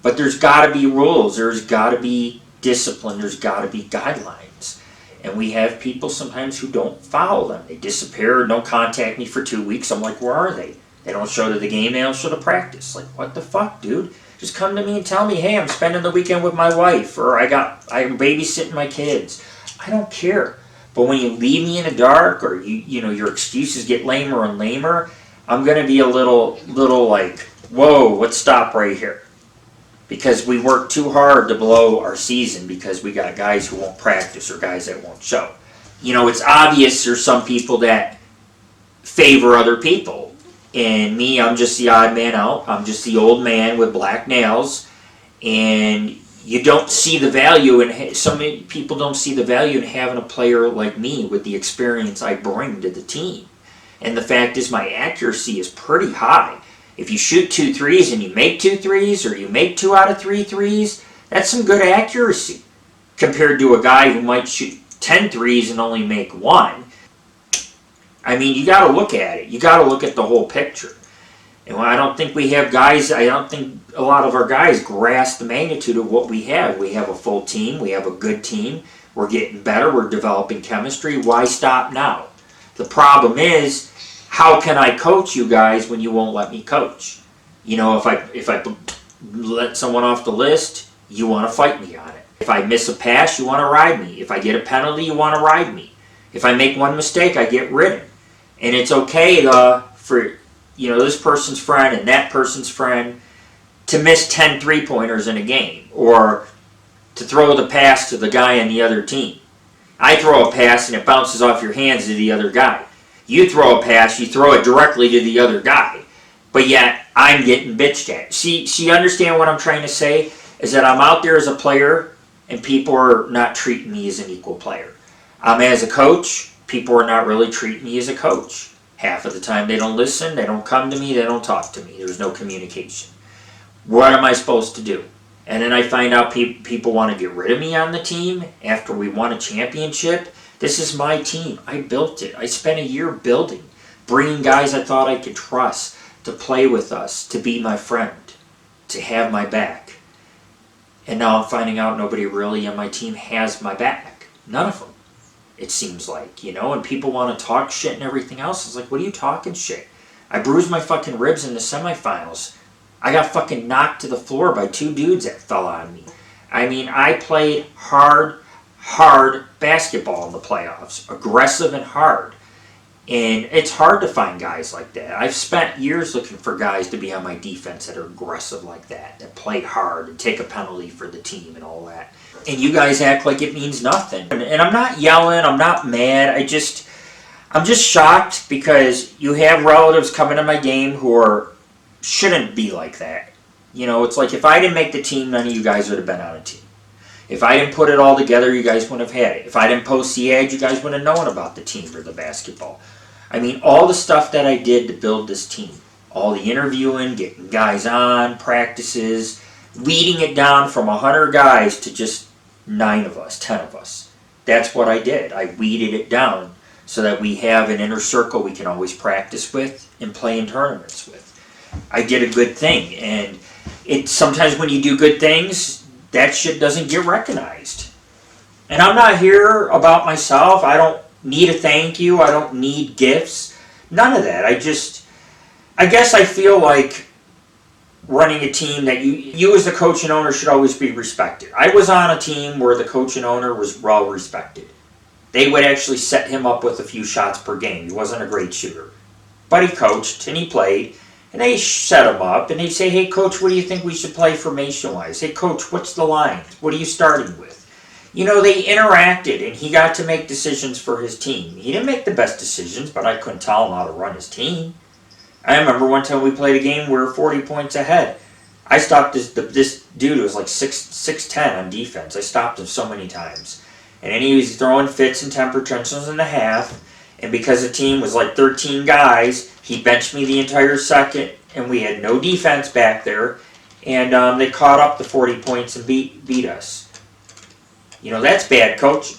But there's got to be rules. There's got to be discipline. There's got to be guidelines. And we have people sometimes who don't follow them. They disappear, don't contact me for 2 weeks. I'm like, where are they? They don't show to the game, they don't show to practice. Like, what the fuck, dude? Just come to me and tell me, hey, I'm spending the weekend with my wife, or I'm babysitting my kids. I don't care. But when you leave me in the dark, or you know your excuses get lamer and lamer, I'm gonna be a little like, whoa, let's stop right here. Because we work too hard to blow our season because we got guys who won't practice or guys that won't show. You know, it's obvious there's some people that favor other people. And me, I'm just the odd man out. I'm just the old man with black nails. And you don't see the value in, so many people don't see the value in having a player like me with the experience I bring to the team. And the fact is my accuracy is pretty high. If you shoot 2 threes and you make 2 threes, or you make 2 out of 3 threes, that's some good accuracy compared to a guy who might shoot 10 threes and only make 1. I mean, you got to look at it. You got to look at the whole picture. And I don't think we have guys, I don't think a lot of our guys grasp the magnitude of what we have. We have a full team. We have a good team. We're getting better. We're developing chemistry. Why stop now? The problem is, how can I coach you guys when you won't let me coach? You know, if I let someone off the list, you want to fight me on it. If I miss a pass, you want to ride me. If I get a penalty, you want to ride me. If I make one mistake, I get ridden. And it's okay for, you know, this person's friend and that person's friend to miss 10 3-pointers in a game, or to throw the pass to the guy on the other team. I throw a pass and it bounces off your hands to the other guy. You throw a pass, you throw it directly to the other guy. But yet, I'm getting bitched at. See, understand what I'm trying to say? Is that I'm out there as a player, and people are not treating me as an equal player. As a coach, people are not really treating me as a coach. Half of the time they don't listen, they don't come to me, they don't talk to me. There's no communication. What am I supposed to do? And then I find out people want to get rid of me on the team after we won a championship. This is my team. I built it. I spent a year building, bringing guys I thought I could trust to play with us, to be my friend, to have my back. And now I'm finding out nobody really on my team has my back. None of them, it seems like, you know, and people want to talk shit and everything else. It's like, what are you talking shit? I bruised my fucking ribs in the semifinals. I got fucking knocked to the floor by 2 dudes that fell on me. I mean, I played hard basketball in the playoffs, aggressive and hard. And it's hard to find guys like that. I've spent years looking for guys to be on my defense that are aggressive like that play hard and take a penalty for the team and all that. And you guys act like it means nothing. And I'm not yelling, I'm not mad, I'm just shocked because you have relatives coming to my game who shouldn't be like that. You know, it's like if I didn't make the team, none of you guys would have been on a team. If I didn't put it all together, you guys wouldn't have had it. If I didn't post the ad, you guys wouldn't have known about the team or the basketball. I mean, all the stuff that I did to build this team, all the interviewing, getting guys on, practices, weeding it down from 100 guys to just 9 of us, 10 of us. That's what I did. I weeded it down so that we have an inner circle we can always practice with and play in tournaments with. I did a good thing, and sometimes when you do good things, that shit doesn't get recognized. And I'm not here about myself. I don't need a thank you. I don't need gifts. None of that. I guess I feel like running a team that you as the coach and owner should always be respected. I was on a team where the coach and owner was well respected. they would actually set him up with a few shots per game. He wasn't a great shooter. But he coached and he played. And they set him up and they'd say, hey, coach, what do you think we should play formation-wise? Hey, coach, what's the line? What are you starting with? You know, they interacted and he got to make decisions for his team. He didn't make the best decisions, but I couldn't tell him how to run his team. I remember one time we played a game where we were 40 points ahead. I stopped this dude who was like 6'10" on defense. I stopped him so many times. And then he was throwing fits and temper tantrums in the half. And because the team was like 13 guys, he benched me the entire second. And we had no defense back there. And they caught up the 40 points and beat us. You know, that's bad coaching.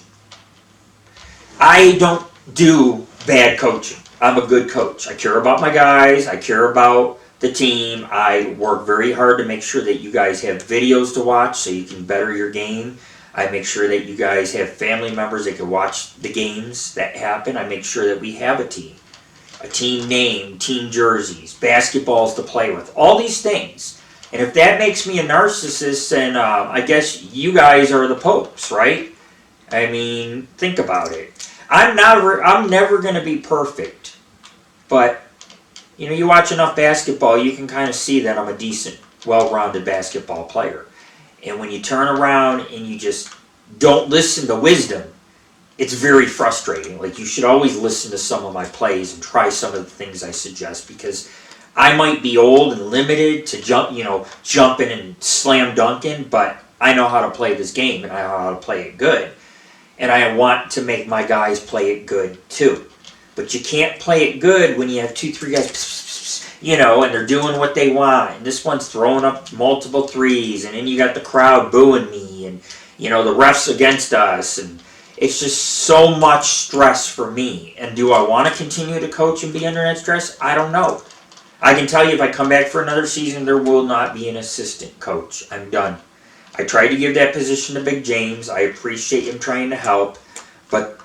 I don't do bad coaching. I'm a good coach. I care about my guys. I care about the team. I work very hard to make sure that you guys have videos to watch so you can better your game. I make sure that you guys have family members that can watch the games that happen. I make sure that we have a team name, team jerseys, basketballs to play with, all these things. And if that makes me a narcissist, then I guess you guys are the popes, right? I mean, think about it. I'm never going to be perfect, but you know, you watch enough basketball, you can kind of see that I'm a decent, well-rounded basketball player. And when you turn around and you just don't listen to wisdom, it's very frustrating. Like, you should always listen to some of my plays and try some of the things I suggest, because I might be old and limited to jumping and slam dunking, but I know how to play this game and I know how to play it good. And I want to make my guys play it good too. But you can't play it good when you have 2-3 guys, and they're doing what they want. And this one's throwing up multiple threes, and then you got the crowd booing me, and the refs against us, and it's just so much stress for me. And do I want to continue to coach and be under that stress? I don't know. I can tell you, if I come back for another season, there will not be an assistant coach. I'm done. I tried to give that position to Big James. I appreciate him trying to help, but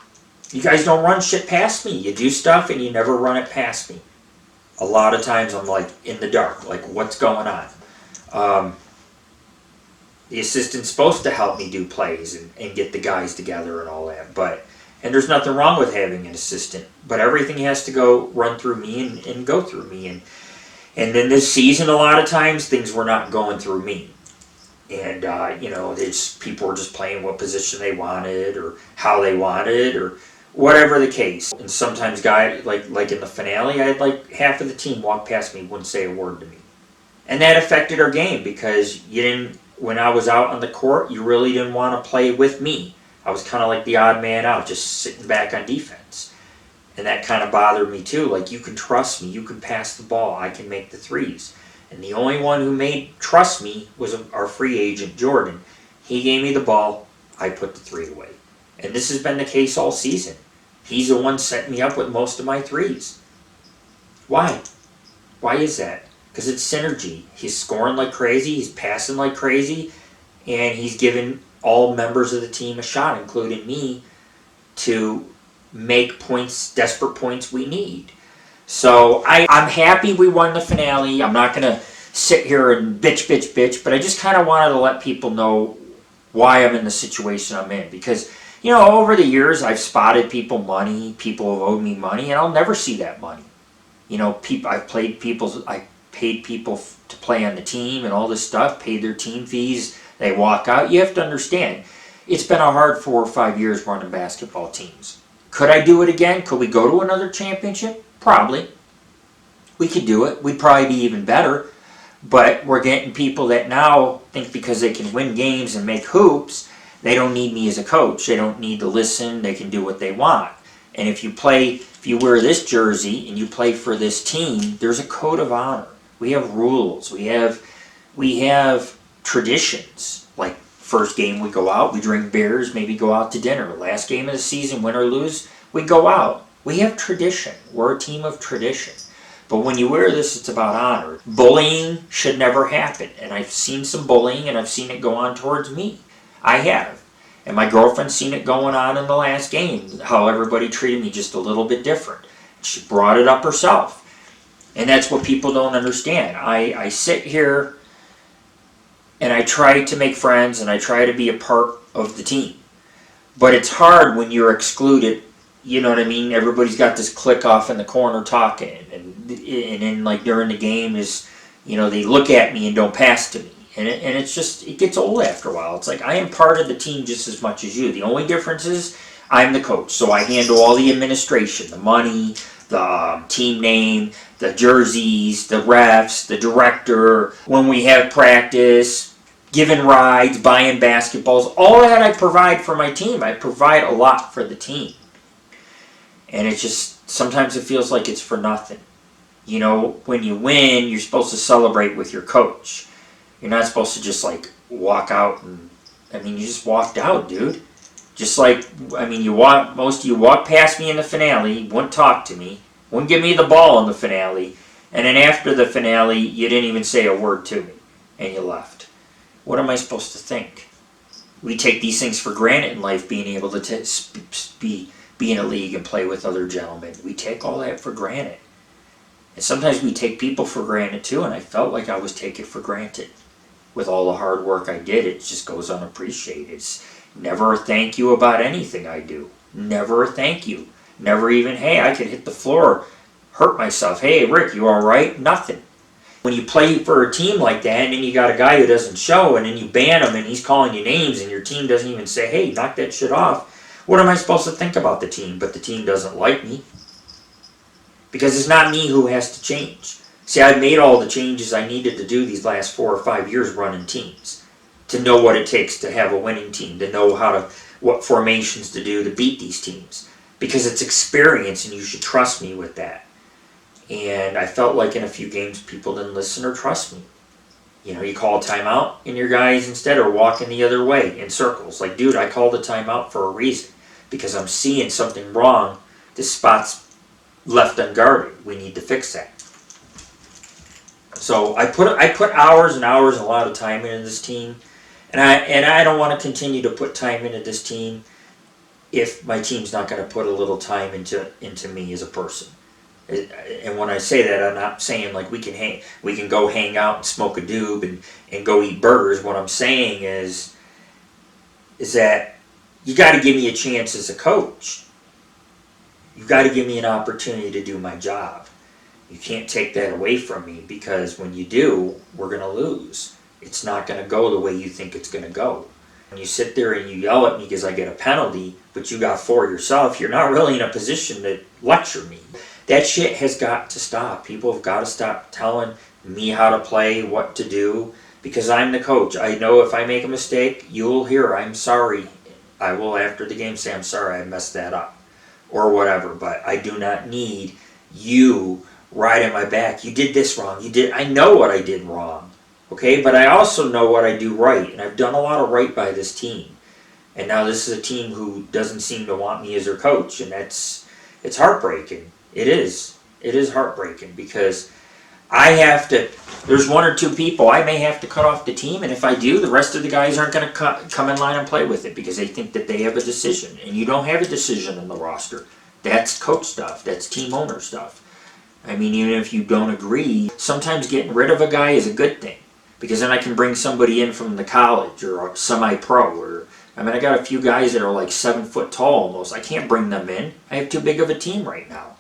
you guys don't run shit past me. You do stuff and you never run it past me. A lot of times I'm like in the dark, like, what's going on? The assistant's supposed to help me do plays and get the guys together and all that, and there's nothing wrong with having an assistant, but everything has to run through me and go through me. And then this season, a lot of times, things were not going through me. And, people were just playing what position they wanted or how they wanted or whatever the case. And sometimes guys, like in the finale, I had like half of the team walk past me, wouldn't say a word to me. And that affected our game, because when I was out on the court, you really didn't want to play with me. I was kind of like the odd man out, just sitting back on defense. And that kind of bothered me too. Like, you can trust me, you can pass the ball, I can make the threes. And the only one who made trust me was our free agent, Jordan. He gave me the ball, I put the three away. And this has been the case all season. He's the one setting me up with most of my threes. Why? Why is that? Because it's synergy. He's scoring like crazy, he's passing like crazy, and he's giving all members of the team a shot, including me, to make points, desperate points we need. So I'm happy we won the finale. I'm not going to sit here and bitch, but I just kind of wanted to let people know why I'm in the situation I'm in. Because, over the years, I've spotted people money, people have owed me money, and I'll never see that money. I paid people to play on the team and all this stuff, paid their team fees, they walk out. You have to understand, it's been a hard 4 or 5 years running basketball teams. Could I do it again? Could we go to another championship? Probably. We could do it. We'd probably be even better. But we're getting people that now think because they can win games and make hoops, they don't need me as a coach. They don't need to listen. They can do what they want. And if you wear this jersey and you play for this team, there's a code of honor. We have rules. We have traditions. Like, first game we go out, we drink beers, maybe go out to dinner. Last game of the season, win or lose, we go out. We have tradition. We're a team of tradition. But when you wear this, it's about honor. Bullying should never happen. And I've seen some bullying, and I've seen it go on towards me. I have. And my girlfriend's seen it going on in the last game, how everybody treated me just a little bit different. She brought it up herself. And that's what people don't understand. I sit here and I try to make friends and I try to be a part of the team. But it's hard when you're excluded. You know what I mean? Everybody's got this clique off in the corner talking, and then like during the game is, you know, they look at me and don't pass to me, and it's just, it gets old after a while. It's like I am part of the team just as much as you. The only difference is I'm the coach, so I handle all the administration, the money, the team name, the jerseys, the refs, the director, when we have practice, giving rides, buying basketballs, all that I provide for my team. I provide a lot for the team. And it's just, sometimes it feels like it's for nothing. You know, when you win, you're supposed to celebrate with your coach. You're not supposed to just like walk out and, I mean, you just walked out, dude. Just like, I mean, most of you walked past me in the finale, wouldn't talk to me, wouldn't give me the ball in the finale, and then after the finale, you didn't even say a word to me, and you left. What am I supposed to think? We take these things for granted in life, being able to be in a league and play with other gentlemen. We take all that for granted. And sometimes we take people for granted too, and I felt like I was taken for granted. With all the hard work I did, it just goes unappreciated. It's never a thank you about anything I do. Never a thank you. Never even, hey, I could hit the floor, hurt myself. Hey, Rick, you all right? Nothing. When you play for a team like that, and then you got a guy who doesn't show, and then you ban him, and he's calling you names, and your team doesn't even say, hey, knock that shit off. What am I supposed to think about the team? But the team doesn't like me. Because it's not me who has to change. See, I've made all the changes I needed to do these last 4 or 5 years running teams. To know what it takes to have a winning team. To know what formations to do to beat these teams. Because it's experience, and you should trust me with that. And I felt like in a few games people didn't listen or trust me. You know, you call a timeout and your guys instead are walking the other way in circles. Like, dude, I called a timeout for a reason. Because I'm seeing something wrong. This spot's left unguarded. We need to fix that. So I put hours and hours and a lot of time into this team. And I don't want to continue to put time into this team if my team's not going to put a little time into me as a person. And when I say that, I'm not saying like we can go hang out and smoke a doob and go eat burgers. What I'm saying is that you got to give me a chance as a coach. You've got to give me an opportunity to do my job. You can't take that away from me, because when you do, we're going to lose. It's not going to go the way you think it's going to go. When you sit there and you yell at me because I get a penalty, but you got 4 yourself, you're not really in a position to lecture me. That shit has got to stop. People have got to stop telling me how to play, what to do, because I'm the coach. I know if I make a mistake, you'll hear, I'm sorry. I will, after the game, say, I'm sorry, I messed that up, or whatever, but I do not need you riding my back. You did this wrong. I know what I did wrong, okay? But I also know what I do right, and I've done a lot of right by this team. And now this is a team who doesn't seem to want me as their coach, and it's heartbreaking. It is. It is heartbreaking, because there's 1 or 2 people I may have to cut off the team, and if I do, the rest of the guys aren't going to come in line and play with it because they think that they have a decision. And you don't have a decision in the roster. That's coach stuff. That's team owner stuff. I mean, even if you don't agree, sometimes getting rid of a guy is a good thing, because then I can bring somebody in from the college or semi-pro. Or I mean, I got a few guys that are like 7 foot tall almost. I can't bring them in. I have too big of a team right now.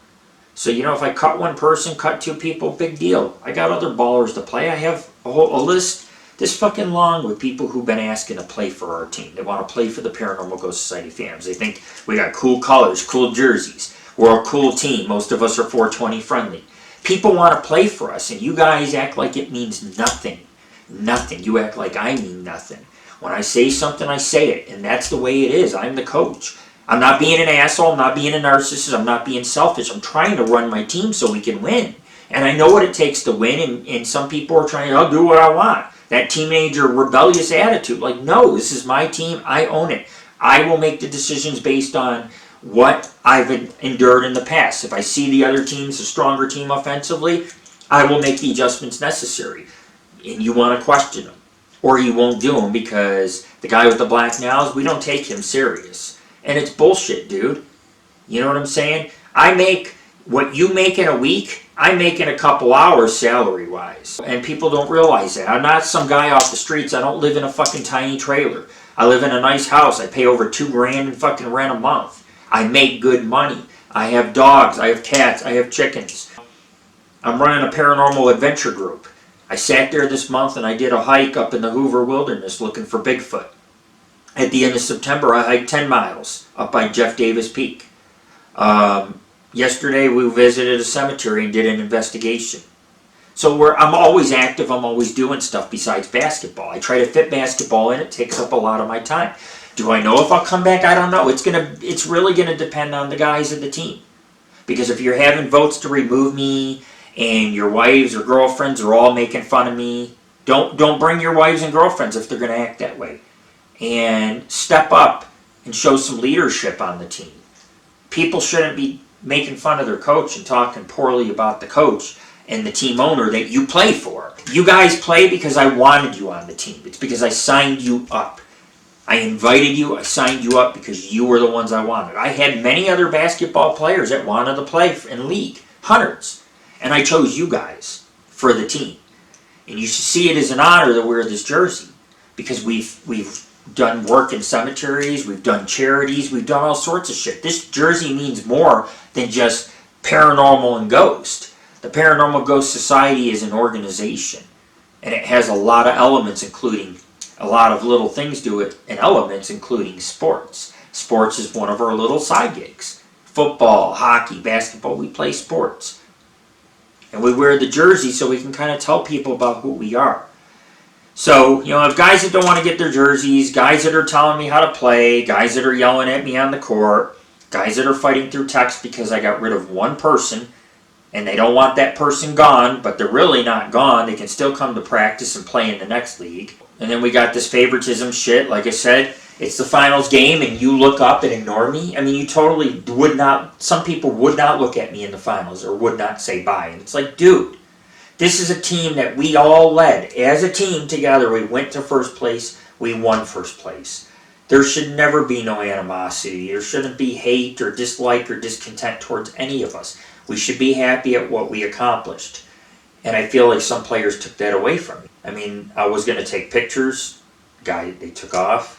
So, you know, if I cut one person, cut 2 people, big deal. I got other ballers to play. I have a list this fucking long with people who've been asking to play for our team. They want to play for the Paranormal Ghost Society fans. They think we got cool colors, cool jerseys. We're a cool team. Most of us are 420 friendly. People want to play for us, and you guys act like it means nothing. Nothing. You act like I mean nothing. When I say something, I say it, and that's the way it is. I'm the coach. I'm not being an asshole. I'm not being a narcissist. I'm not being selfish. I'm trying to run my team so we can win. And I know what it takes to win, and some people are trying, I'll do what I want. That teenager rebellious attitude. Like, no, this is my team. I own it. I will make the decisions based on what I've endured in the past. If I see the other team's a stronger team offensively, I will make the adjustments necessary. And you want to question them. Or you won't do them because the guy with the black nails, we don't take him serious. And it's bullshit, dude. You know what I'm saying? I make what you make in a week, I make in a couple hours salary-wise. And people don't realize that. I'm not some guy off the streets. I don't live in a fucking tiny trailer. I live in a nice house. I pay over $2,000 in fucking rent a month. I make good money. I have dogs. I have cats. I have chickens. I'm running a paranormal adventure group. I sat there this month and I did a hike up in the Hoover Wilderness looking for Bigfoot. At the end of September, I hiked 10 miles up by Jeff Davis Peak. Yesterday, we visited a cemetery and did an investigation. So I'm always active. I'm always doing stuff besides basketball. I try to fit basketball in. It takes up a lot of my time. Do I know if I'll come back? I don't know. It's really gonna depend on the guys of the team. Because if you're having votes to remove me and your wives or girlfriends are all making fun of me, don't bring your wives and girlfriends if they're gonna act that way. And step up and show some leadership on the team. People shouldn't be making fun of their coach and talking poorly about the coach and the team owner that you play for. You guys play because I wanted you on the team. It's because I signed you up. I invited you, I signed you up because you were the ones I wanted. I had many other basketball players that wanted to play in league, hundreds. And I chose you guys for the team. And you should see it as an honor to wear this jersey. Because we've done work in cemeteries, we've done charities, we've done all sorts of shit. This jersey means more than just paranormal and ghost. The Paranormal Ghost Society is an organization, and it has a lot of elements, including a lot of little things to it, and elements including sports. Sports is one of our little side gigs. Football, hockey, basketball, we play sports. And we wear the jersey so we can kind of tell people about who we are. So, if guys that don't want to get their jerseys, guys that are telling me how to play, guys that are yelling at me on the court, guys that are fighting through text because I got rid of one person and they don't want that person gone, but they're really not gone. They can still come to practice and play in the next league. And then we got this favoritism shit. Like I said, it's the finals game and you look up and ignore me. I mean, you totally would not, some people would not look at me in the finals or would not say bye. And it's like, dude, this is a team that we all led. As a team together, we went to first place. We won first place. There should never be no animosity. There shouldn't be hate or dislike or discontent towards any of us. We should be happy at what we accomplished. And I feel like some players took that away from me. I mean, I was going to take pictures. They took off.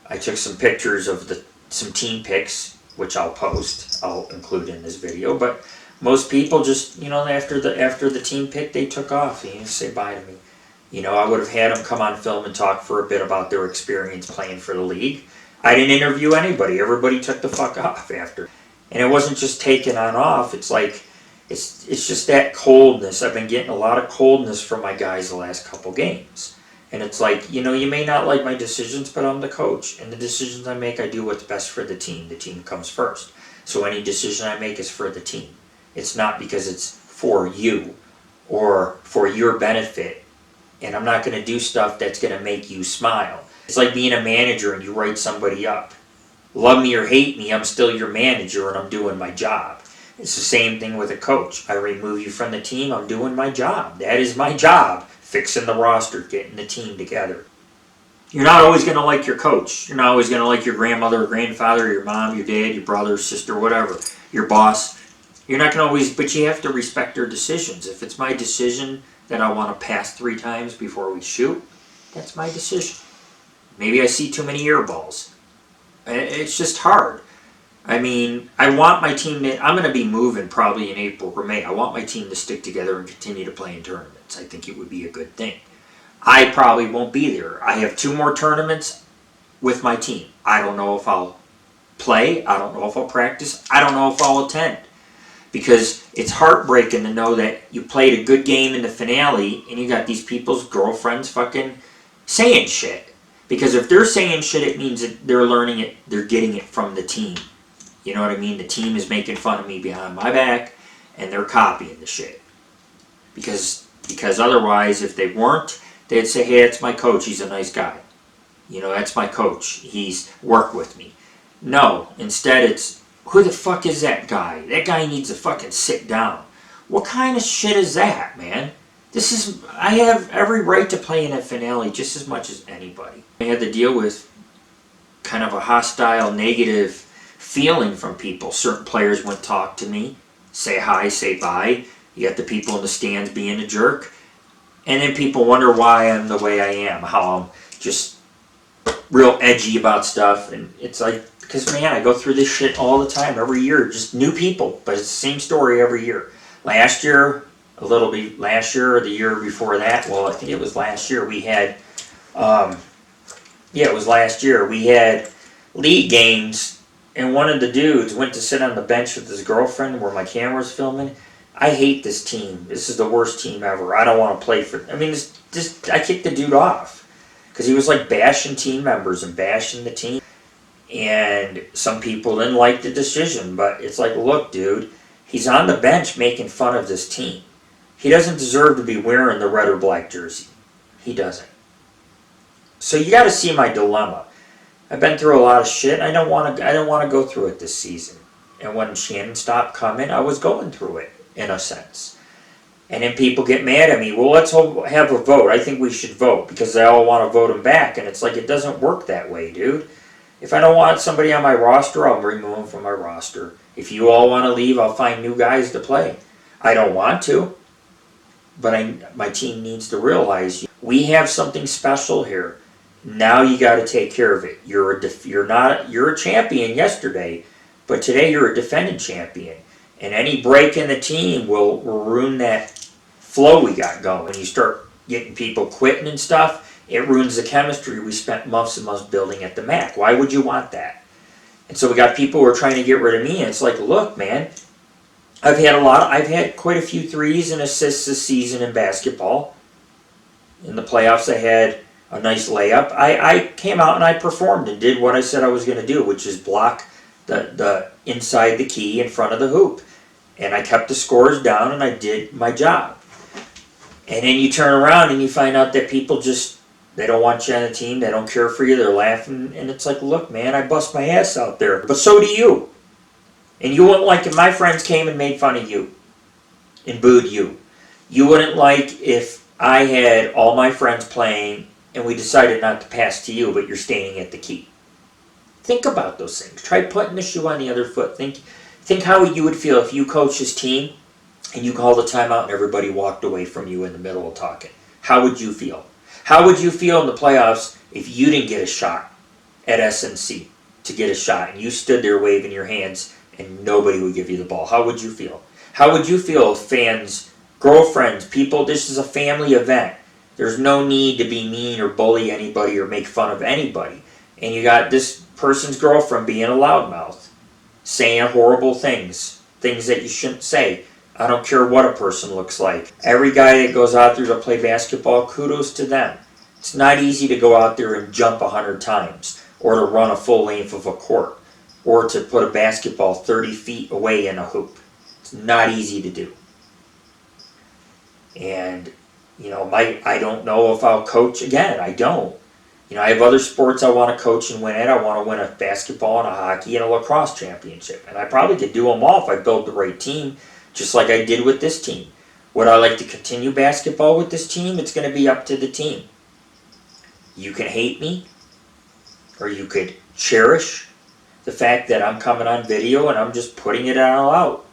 I took some pictures of some team pics, which I'll post. I'll include in this video. But most people just, after the team pick, they took off. They didn't say bye to me. I would have had them come on film and talk for a bit about their experience playing for the league. I didn't interview anybody. Everybody took the fuck off after. And it wasn't just taking on off. It's like, it's just that coldness. I've been getting a lot of coldness from my guys the last couple games. And it's like, you may not like my decisions, but I'm the coach. And the decisions I make, I do what's best for the team. The team comes first. So any decision I make is for the team. It's not because it's for you or for your benefit. And I'm not going to do stuff that's going to make you smile. It's like being a manager and you write somebody up. Love me or hate me, I'm still your manager and I'm doing my job. It's the same thing with a coach. I remove you from the team, I'm doing my job. That is my job. Fixing the roster, getting the team together. You're not always going to like your coach. You're not always going to like your grandmother or grandfather, your mom, your dad, your brother, sister, whatever. Your boss. You're not going to always, but you have to respect their decisions. If it's my decision that I want to pass 3 times before we shoot, that's my decision. Maybe I see too many air balls. It's just hard. I mean, I want my team to, I'm going to be moving probably in April or May. I want my team to stick together and continue to play in tournaments. I think it would be a good thing. I probably won't be there. I have 2 more tournaments with my team. I don't know if I'll play. I don't know if I'll practice. I don't know if I'll attend. Because it's heartbreaking to know that you played a good game in the finale and you got these people's girlfriends fucking saying shit. Because if they're saying shit, it means that they're learning it, they're getting it from the team. You know what I mean? The team is making fun of me behind my back and they're copying the shit. Because otherwise, if they weren't, they'd say, hey, that's my coach, he's a nice guy. That's my coach, he's worked with me. No, instead it's, who the fuck is that guy? That guy needs to fucking sit down. What kind of shit is that, man? I have every right to play in a finale just as much as anybody. I had to deal with kind of a hostile, negative feeling from people. Certain players wouldn't talk to me, say hi, say bye. You got the people in the stands being a jerk. And then people wonder why I'm the way I am, how I'm just real edgy about stuff, and it's like, because man, I go through this shit all the time, every year, just new people, but it's the same story every year. Last year, a little bit last year, or the year before that, well, I think it was last year, we had, it was last year, we had league games, and one of the dudes went to sit on the bench with his girlfriend where my camera's filming. I hate this team. This is the worst team ever. I don't want to play for. I mean, I kicked the dude off because he was like bashing team members and bashing the team. And some people didn't like the decision, but it's like, look, dude, he's on the bench making fun of this team. He doesn't deserve to be wearing the red or black jersey. He doesn't. So you got to see my dilemma. I've been through a lot of shit. I don't want to go through it this season. And when Shannon stopped coming, I was going through it in a sense. And then people get mad at me. Well, let's have a vote. I think we should vote because they all want to vote him back. And it's like, it doesn't work that way, dude. If I don't want somebody on my roster, I'll remove them from my roster. If you all want to leave, I'll find new guys to play. I don't want to, but my team needs to realize we have something special here. Now you got to take care of it. You're a champion yesterday, but today you're a defending champion. And any break in the team will ruin that flow we got going. When you start getting people quitting and stuff, it ruins the chemistry we spent months and months building at the MAC. Why would you want that? And so we got people who are trying to get rid of me, and it's like, look, man, I've had quite a few threes and assists this season in basketball. In the playoffs, I had a nice layup. I came out and I performed and did what I said I was going to do, which is block the inside the key in front of the hoop. And I kept the scores down and I did my job. And then you turn around and you find out that people they don't want you on the team, they don't care for you, they're laughing, and it's like, look, man, I bust my ass out there. But so do you. And you wouldn't like if my friends came and made fun of you and booed you. You wouldn't like if I had all my friends playing and we decided not to pass to you, but you're standing at the key. Think about those things. Try putting the shoe on the other foot. Think how you would feel if you coached this team and you called a timeout and everybody walked away from you in the middle of talking. How would you feel? How would you feel in the playoffs if you didn't get a shot at SNC to get a shot and you stood there waving your hands and nobody would give you the ball? How would you feel? How would you feel if fans, girlfriends, people, this is a family event. There's no need to be mean or bully anybody or make fun of anybody. And you got this person's girlfriend being a loudmouth, saying horrible things that you shouldn't say. I don't care what a person looks like. Every guy that goes out there to play basketball, kudos to them. It's not easy to go out there and jump 100 times or to run a full length of a court or to put a basketball 30 feet away in a hoop. It's not easy to do. And, I don't know if I'll coach again. I don't. I have other sports I want to coach and win at. I want to win a basketball and a hockey and a lacrosse championship. And I probably could do them all if I build the right team, just like I did with this team. Would I like to continue basketball with this team? It's going to be up to the team. You can hate me, or you could cherish the fact that I'm coming on video and I'm just putting it all out.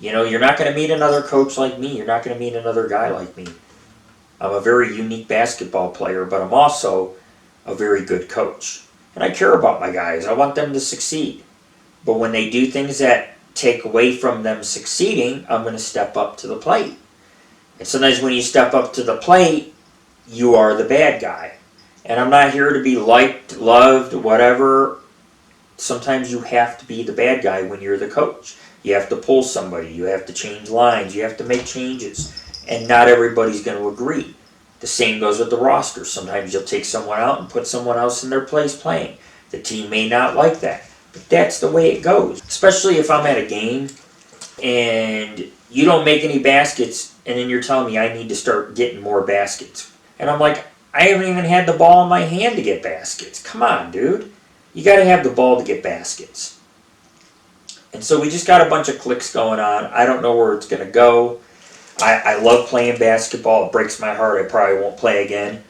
You're not going to meet another coach like me. You're not going to meet another guy like me. I'm a very unique basketball player, but I'm also a very good coach. And I care about my guys. I want them to succeed. But when they do things that take away from them succeeding, I'm going to step up to the plate. And sometimes when you step up to the plate, you are the bad guy. And I'm not here to be liked, loved, whatever. Sometimes you have to be the bad guy when you're the coach. You have to pull somebody. You have to change lines. You have to make changes. And not everybody's going to agree. The same goes with the roster. Sometimes you'll take someone out and put someone else in their place playing. The team may not like that. But that's the way it goes. Especially if I'm at a game and you don't make any baskets and then you're telling me I need to start getting more baskets. And I'm like, I haven't even had the ball in my hand to get baskets. Come on, dude. You got to have the ball to get baskets. And so we just got a bunch of clicks going on. I don't know where it's going to go. I love playing basketball. It breaks my heart. I probably won't play again.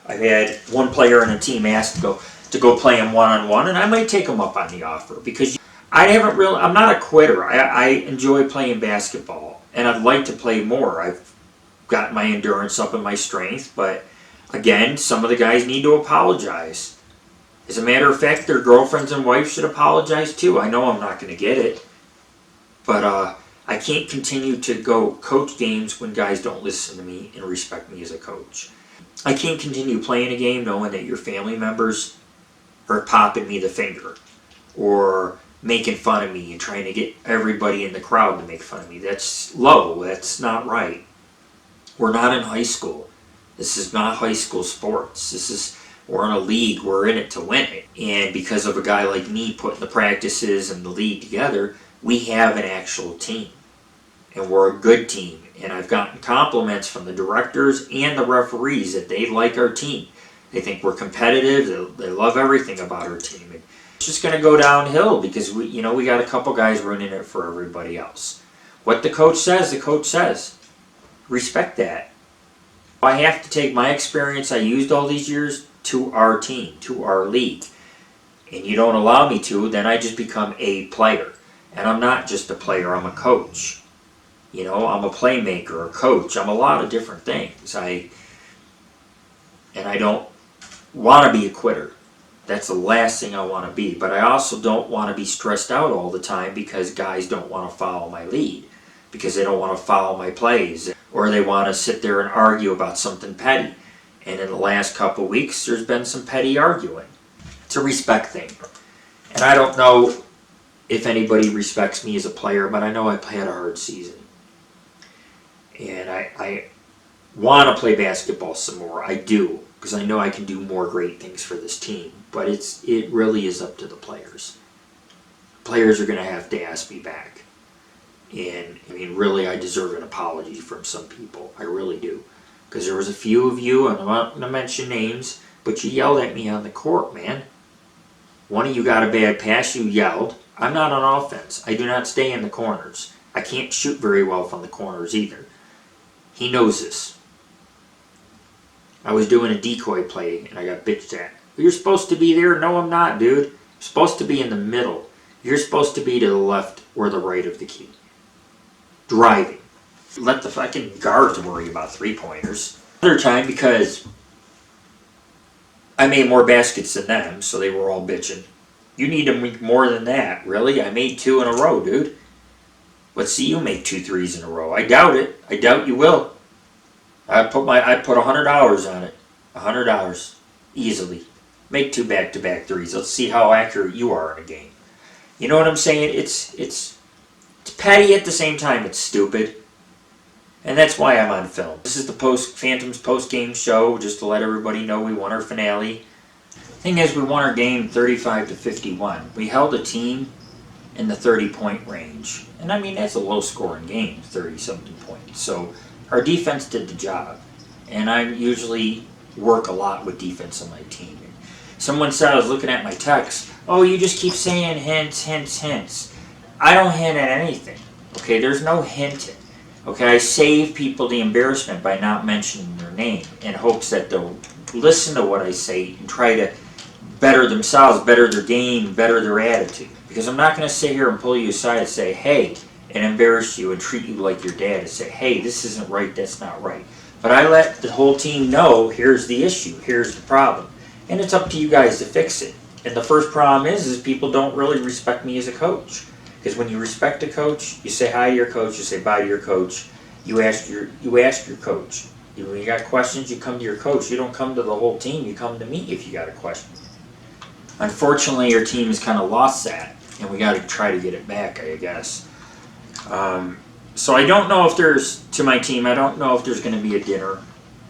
I've had one player in a team ask to go play him one-on-one, and I might take him up on the offer because I'm not a quitter. I enjoy playing basketball, and I'd like to play more. I've got my endurance up and my strength, but Again, some of the guys need to apologize. As a matter of fact, their girlfriends and wives should apologize too. I know I'm not going to get it. But I can't continue to go coach games when guys don't listen to me and respect me as a coach. I can't continue playing a game knowing that your family members are popping me the finger or making fun of me and trying to get everybody in the crowd to make fun of me. That's low. That's not right. We're not in high school. This is not high school sports. We're in a league. We're in it to win it. And because of a guy like me putting the practices and the league together, we have an actual team. And we're a good team. And I've gotten compliments from the directors and the referees that they like our team. They think we're competitive. They love everything about our team. And it's just going to go downhill because we got a couple guys running it for everybody else. What the coach says, the coach says. Respect that. I have to take my experience I used all these years to our team, to our league. And you don't allow me to, then I just become a player. And I'm not just a player, I'm a coach. I'm a playmaker, a coach. I'm a lot of different things. And I don't want to be a quitter. That's the last thing I want to be. But I also don't want to be stressed out all the time because guys don't want to follow my lead. Because they don't want to follow my plays. Or they want to sit there and argue about something petty. And in the last couple of weeks, there's been some petty arguing. It's a respect thing. And I don't know if anybody respects me as a player, but I know I had a hard season. And I want to play basketball some more. I do. Because I know I can do more great things for this team. But it really is up to the players. Players are going to have to ask me back. And, really, I deserve an apology from some people. I really do. Because there was a few of you, and I'm not going to mention names, but you yelled at me on the court, man. One of you got a bad pass, you yelled. I'm not on offense. I do not stay in the corners. I can't shoot very well from the corners either. He knows this. I was doing a decoy play, and I got bitched at. You're supposed to be there. No, I'm not, dude. You're supposed to be in the middle. You're supposed to be to the left or the right of the key. Driving. Let the fucking guards worry about three-pointers. Another time because I made more baskets than them, so they were all bitching. You need to make more than that. Really? I made 2 in a row, dude. Let's see you make 2 threes in a row. I doubt it. I doubt you will. I put $100 on it. $100. Easily. Make 2 back-to-back threes. Let's see how accurate you are in a game. You know what I'm saying? It's petty at the same time. It's stupid. And that's why I'm on film. This is the Phantoms post-game show, just to let everybody know we won our finale. Thing is, we won our game 35-51. We held a team in the 30-point range. And that's a low-scoring game, 30-something points. So our defense did the job. And I usually work a lot with defense on my team. Someone said, I was looking at my text, oh, you just keep saying hints, hints, hints. I don't hint at anything. Okay, there's no hinting. Okay, I save people the embarrassment by not mentioning their name in hopes that they'll listen to what I say and try to better themselves, better their game, better their attitude. Because I'm not going to sit here and pull you aside and say, hey, and embarrass you and treat you like your dad and say, hey, this isn't right, that's not right. But I let the whole team know, here's the issue, here's the problem. And it's up to you guys to fix it. And the first problem is people don't really respect me as a coach. Because when you respect a coach, you say hi to your coach, you say bye to your coach, you ask your coach. When you got questions, you come to your coach. You don't come to the whole team, you come to me if you got a question. Unfortunately, our team has kind of lost that, and we got to try to get it back, I guess. So I don't know if to my team, I don't know if there's going to be a dinner.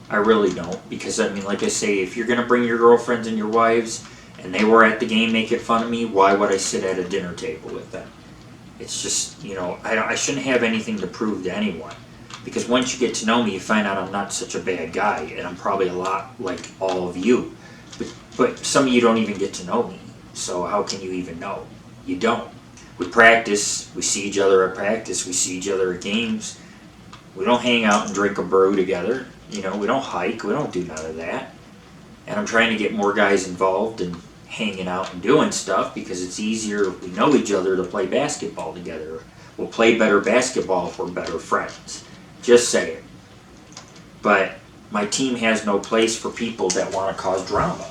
I really don't, because like I say, if you're going to bring your girlfriends and your wives, and they were at the game making fun of me, why would I sit at a dinner table with them? It's just, I shouldn't have anything to prove to anyone. Because once you get to know me, you find out I'm not such a bad guy, and I'm probably a lot like all of you. But some of you don't even get to know me, so how can you even know? You don't. We practice, we see each other at practice, we see each other at games. We don't hang out and drink a brew together. We don't hike, we don't do none of that. And I'm trying to get more guys involved in hanging out and doing stuff because it's easier if we know each other to play basketball together. We'll play better basketball if we're better friends. Just saying. But my team has no place for people that want to cause drama.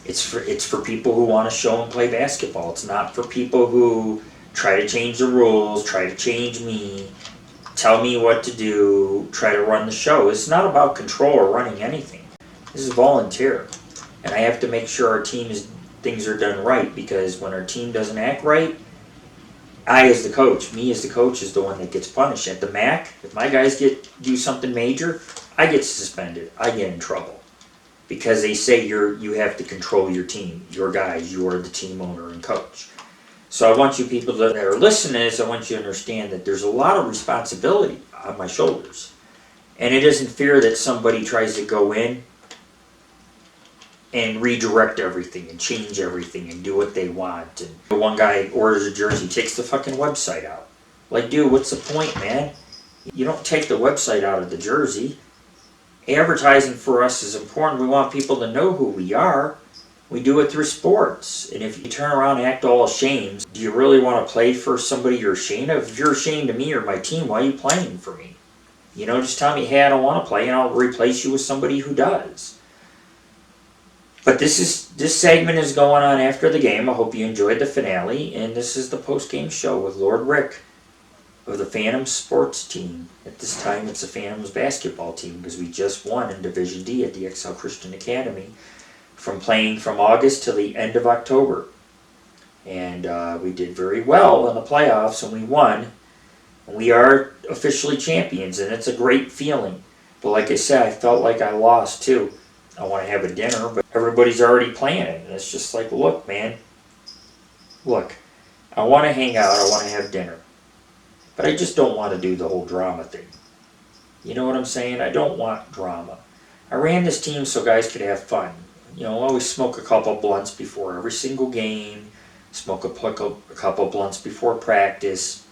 It's for people who want to show and play basketball. It's not for people who try to change the rules, try to change me, tell me what to do, try to run the show. It's not about control or running anything. This is volunteer. And I have to make sure our things are done right, because when our team doesn't act right, me as the coach is the one that gets punished. At the MAC, if my guys do something major, I get suspended. I get in trouble. Because they say you have to control your team, your guys, you are the team owner and coach. So I want you people that are listening to this, I want you to understand that there's a lot of responsibility on my shoulders. And it isn't fair that somebody tries to go in and redirect everything and change everything and do what they want. And one guy orders a jersey, takes the fucking website out. Like, dude, what's the point, man? You don't take the website out of the jersey. Advertising for us is important. We want people to know who we are. We do it through sports. And if you turn around and act all ashamed, do you really want to play for somebody you're ashamed of? If you're ashamed of me or my team, why are you playing for me? You know, just tell me, hey, I don't want to play, and I'll replace you with somebody who does. But this segment is going on after the game. I hope you enjoyed the finale. And this is the post-game show with Lord Rick of the Phantoms sports team. At this time, it's the Phantoms basketball team, because we just won in Division D at the Excel Christian Academy, from playing from August till the end of October. And we did very well in the playoffs, and we won. We are officially champions, and it's a great feeling. But like I said, I felt like I lost too. I want to have a dinner, but everybody's already planning. And it's just like, look, man, look, I want to hang out, I want to have dinner. But I just don't want to do the whole drama thing. You know what I'm saying? I don't want drama. I ran this team so guys could have fun. You know, always smoke a couple blunts before every single game, smoke a couple blunts before practice,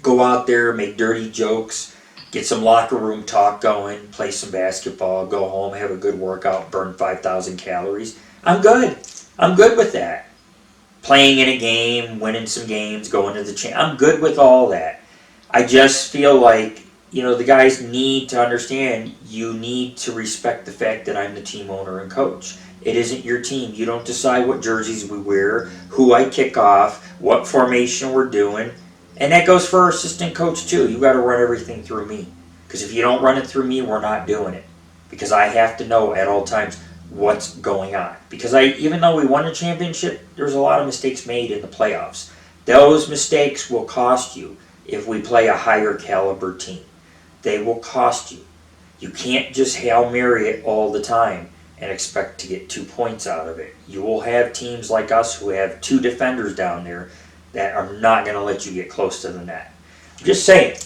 go out there, make dirty jokes, get some locker room talk going, play some basketball, go home, have a good workout, burn 5,000 calories. I'm good. I'm good with that. Playing in a game, winning some games, going to the I'm good with all that. I just feel like, you know, the guys need to understand, you need to respect the fact that I'm the team owner and coach. It isn't your team. You don't decide what jerseys we wear, who I kick off, what formation we're doing. And that goes for our assistant coach too. You got to run everything through me. Because if you don't run it through me, we're not doing it. Because I have to know at all times what's going on. Because even though we won a championship, there's a lot of mistakes made in the playoffs. Those mistakes will cost you if we play a higher caliber team. They will cost you. You can't just Hail Mary it all the time and expect to get 2 points out of it. You will have teams like us who have 2 defenders down there that are not going to let you get close to the net. I'm just saying,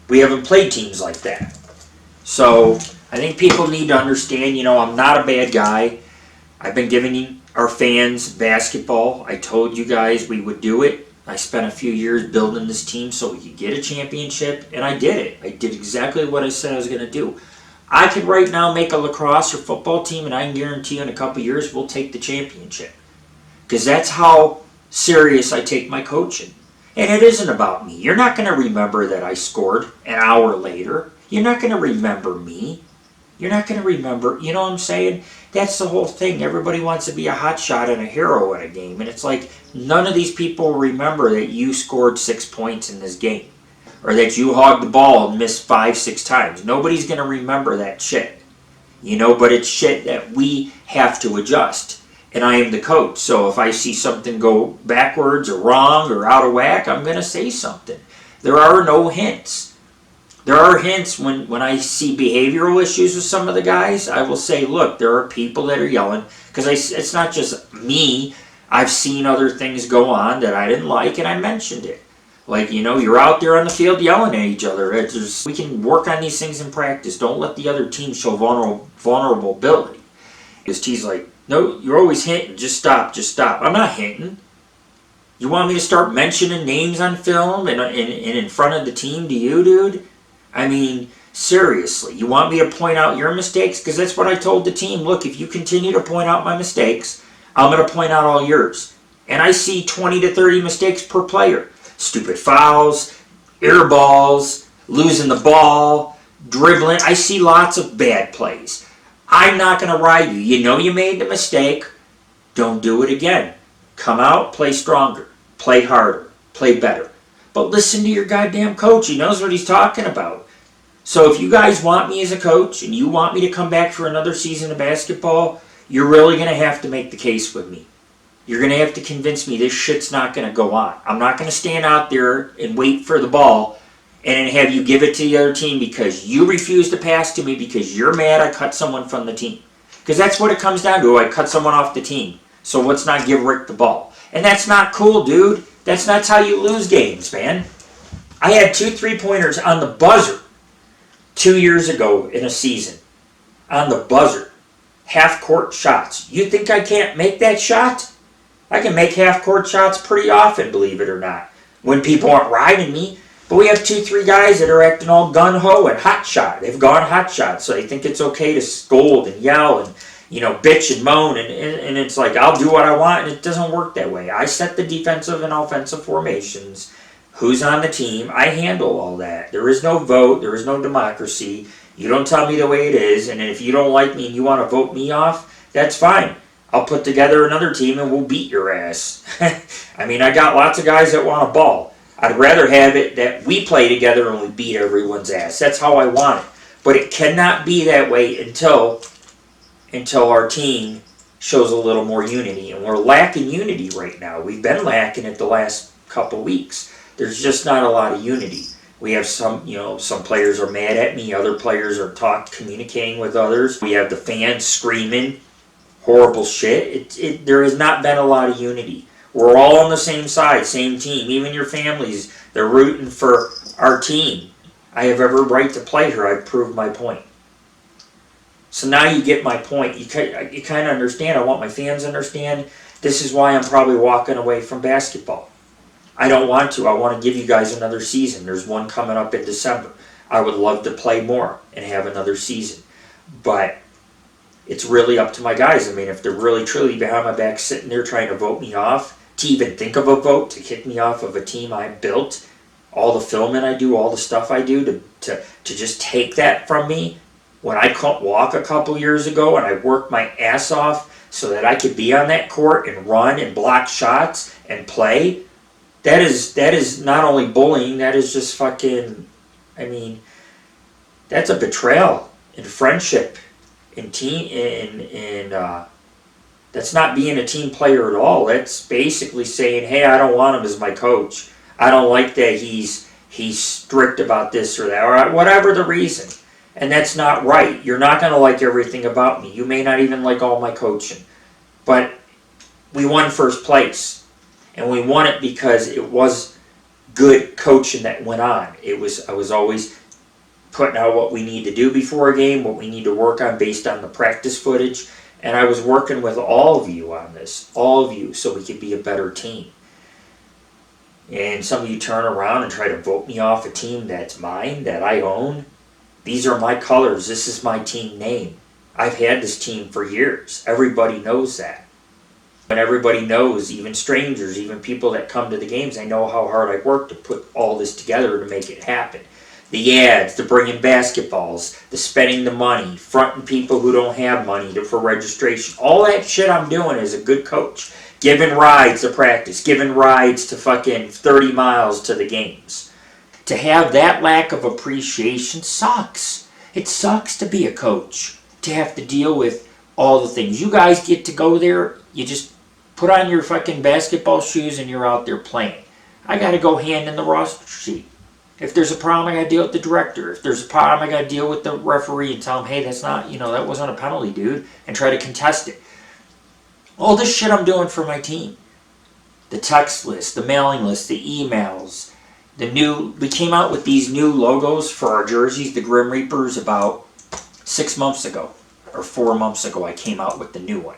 we haven't played teams like that. So I think people need to understand, you know, I'm not a bad guy. I've been giving our fans basketball. I told you guys we would do it. I spent a few years building this team so we could get a championship, and I did it. I did exactly what I said I was going to do. I could right now make a lacrosse or football team, and I can guarantee you in a couple years we'll take the championship. Because that's how serious I take my coaching. And it isn't about me. You're not going to remember that I scored an hour later. You're not going to remember me. You're not going to remember, you know what I'm saying? That's the whole thing. Everybody wants to be a hotshot and a hero in a game. And it's like, none of these people remember that you scored 6 points in this game. Or that you hogged the ball and missed 5-6 times. Nobody's going to remember that shit. You know, but it's shit that we have to adjust. And I am the coach. So if I see something go backwards or wrong or out of whack, I'm going to say something. There are no hints. There are hints when I see behavioral issues with some of the guys. I will say, look, there are people that are yelling. Because it's not just me. I've seen other things go on that I didn't like, and I mentioned it. Like, you know, you're out there on the field yelling at each other. We can work on these things in practice. Don't let the other team show vulnerability. Because T's like, no, you're always hinting. Just stop, just stop. I'm not hinting. You want me to start mentioning names on film and in front of the team to you, dude? I mean, seriously, you want me to point out your mistakes? Because that's what I told the team. Look, if you continue to point out my mistakes, I'm going to point out all yours. And I see 20 to 30 mistakes per player. Stupid fouls, air balls, losing the ball, dribbling. I see lots of bad plays. I'm not going to ride you. You know you made the mistake. Don't do it again. Come out, play stronger, play harder, play better. But listen to your goddamn coach. He knows what he's talking about. So if you guys want me as a coach and you want me to come back for another season of basketball, you're really going to have to make the case with me. You're going to have to convince me this shit's not going to go on. I'm not going to stand out there and wait for the ball and have you give it to the other team because you refuse to pass to me because you're mad I cut someone from the team. Because that's what it comes down to. I cut someone off the team. So let's not give Rick the ball. And that's not cool, dude. That's not how you lose games, man. I had 2 3-pointers on the buzzer 2 years ago in a season. On the buzzer. Half-court shots. You think I can't make that shot? I can make half-court shots pretty often, believe it or not, when people aren't riding me. But we have 2 3 guys that are acting all gun-ho and hot shot. They've gone hot shot, so they think it's okay to scold and yell and, bitch and moan. And it's like, I'll do what I want, and it doesn't work that way. I set the defensive and offensive formations. Who's on the team? I handle all that. There is no vote. There is no democracy. You don't tell me the way it is, and if you don't like me and you want to vote me off, that's fine. I'll put together another team and we'll beat your ass. I mean, I got lots of guys that want a ball. I'd rather have it that we play together and we beat everyone's ass. That's how I want it. But it cannot be that way until our team shows a little more unity. And we're lacking unity right now. We've been lacking it the last couple weeks. There's just not a lot of unity. We have some players are mad at me. Other players are communicating with others. We have the fans screaming horrible shit. There has not been a lot of unity. We're all on the same side, same team. Even your families, they're rooting for our team. I have every right to play here. I've proved my point. So now you get my point. You kind of understand. I want my fans to understand. This is why I'm probably walking away from basketball. I don't want to. I want to give you guys another season. There's one coming up in December. I would love to play more and have another season. But it's really up to my guys. I mean, if they're really, truly behind my back sitting there trying to vote me off, to even think of a vote, to kick me off of a team I built, all the filming I do, all the stuff I do, to just take that from me, when I couldn't walk a couple years ago and I worked my ass off so that I could be on that court and run and block shots and play, that is not only bullying, that is just fucking, I mean, that's a betrayal in friendship, in team, that's not being a team player at all. That's basically saying, hey, I don't want him as my coach. I don't like that he's strict about this or that, or whatever the reason. And that's not right. You're not going to like everything about me. You may not even like all my coaching. But we won first place. And we won it because it was good coaching that went on. I was always putting out what we need to do before a game, what we need to work on based on the practice footage. And I was working with all of you on this, all of you, so we could be a better team. And some of you turn around and try to vote me off a team that's mine, that I own. These are my colors. This is my team name. I've had this team for years. Everybody knows that. And everybody knows, even strangers, even people that come to the games, they know how hard I work to put all this together to make it happen. The ads, the bringing basketballs, the spending the money, fronting people who don't have money for registration. All that shit I'm doing as a good coach. Giving rides to practice, giving rides to fucking 30 miles to the games. To have that lack of appreciation sucks. It sucks to be a coach. To have to deal with all the things. You guys get to go there, you just put on your fucking basketball shoes and you're out there playing. I got to go hand in the roster sheet. If there's a problem, I got to deal with the director. If there's a problem, I got to deal with the referee and tell him, hey, that's not, that wasn't a penalty, dude, and try to contest it. All this shit I'm doing for my team. The text list, the mailing list, the emails, we came out with these new logos for our jerseys, the Grim Reapers, about 6 months ago, or 4 months ago, I came out with the new one.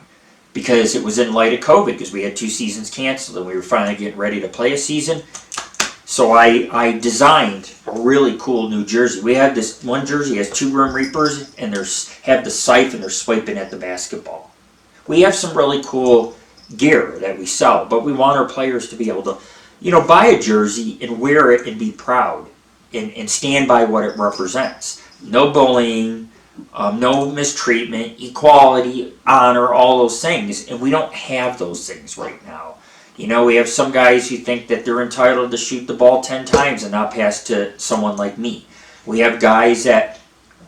Because it was in light of COVID, because we had 2 seasons canceled, and we were finally getting ready to play a season. So I designed a really cool new jersey. We have this one jersey has 2 Grim Reapers, and have the scythe, and they're swiping at the basketball. We have some really cool gear that we sell, but we want our players to be able to, buy a jersey and wear it and be proud and stand by what it represents. no bullying, no mistreatment, equality, honor, all those things. And we don't have those things right now. You know, we have some guys who think that they're entitled to shoot the ball 10 times and not pass to someone like me. We have guys that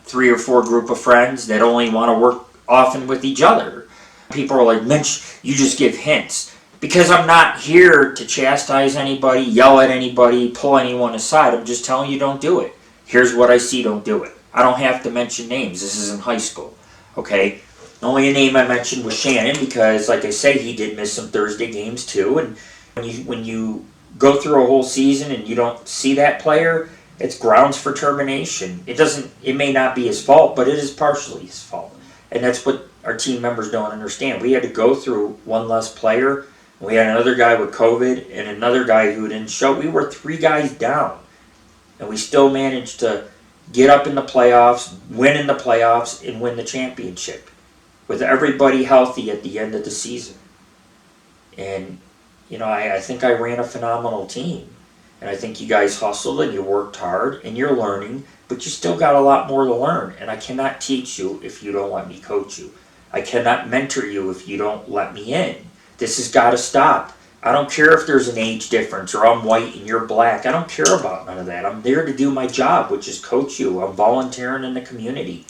3 or 4 group of friends that only want to work often with each other. People are like, Mitch, you just give hints. Because I'm not here to chastise anybody, yell at anybody, pull anyone aside. I'm just telling you, don't do it. Here's what I see, don't do it. I don't have to mention names. This is in high school, okay? The only name I mentioned was Shannon because, like I say, he did miss some Thursday games too. And when you go through a whole season and you don't see that player, it's grounds for termination. It may not be his fault, but it is partially his fault. And that's what our team members don't understand. We had to go through one less player. We had another guy with COVID and another guy who didn't show. We were 3 guys down. And we still managed to get up in the playoffs, win in the playoffs, and win the championship. With everybody healthy at the end of the season. And, you know, I think I ran a phenomenal team. And I think you guys hustled and you worked hard and you're learning, but you still got a lot more to learn. And I cannot teach you if you don't let me coach you. I cannot mentor you if you don't let me in. This has got to stop. I don't care if there's an age difference or I'm white and you're black. I don't care about none of that. I'm there to do my job, which is coach you. I'm volunteering in the community.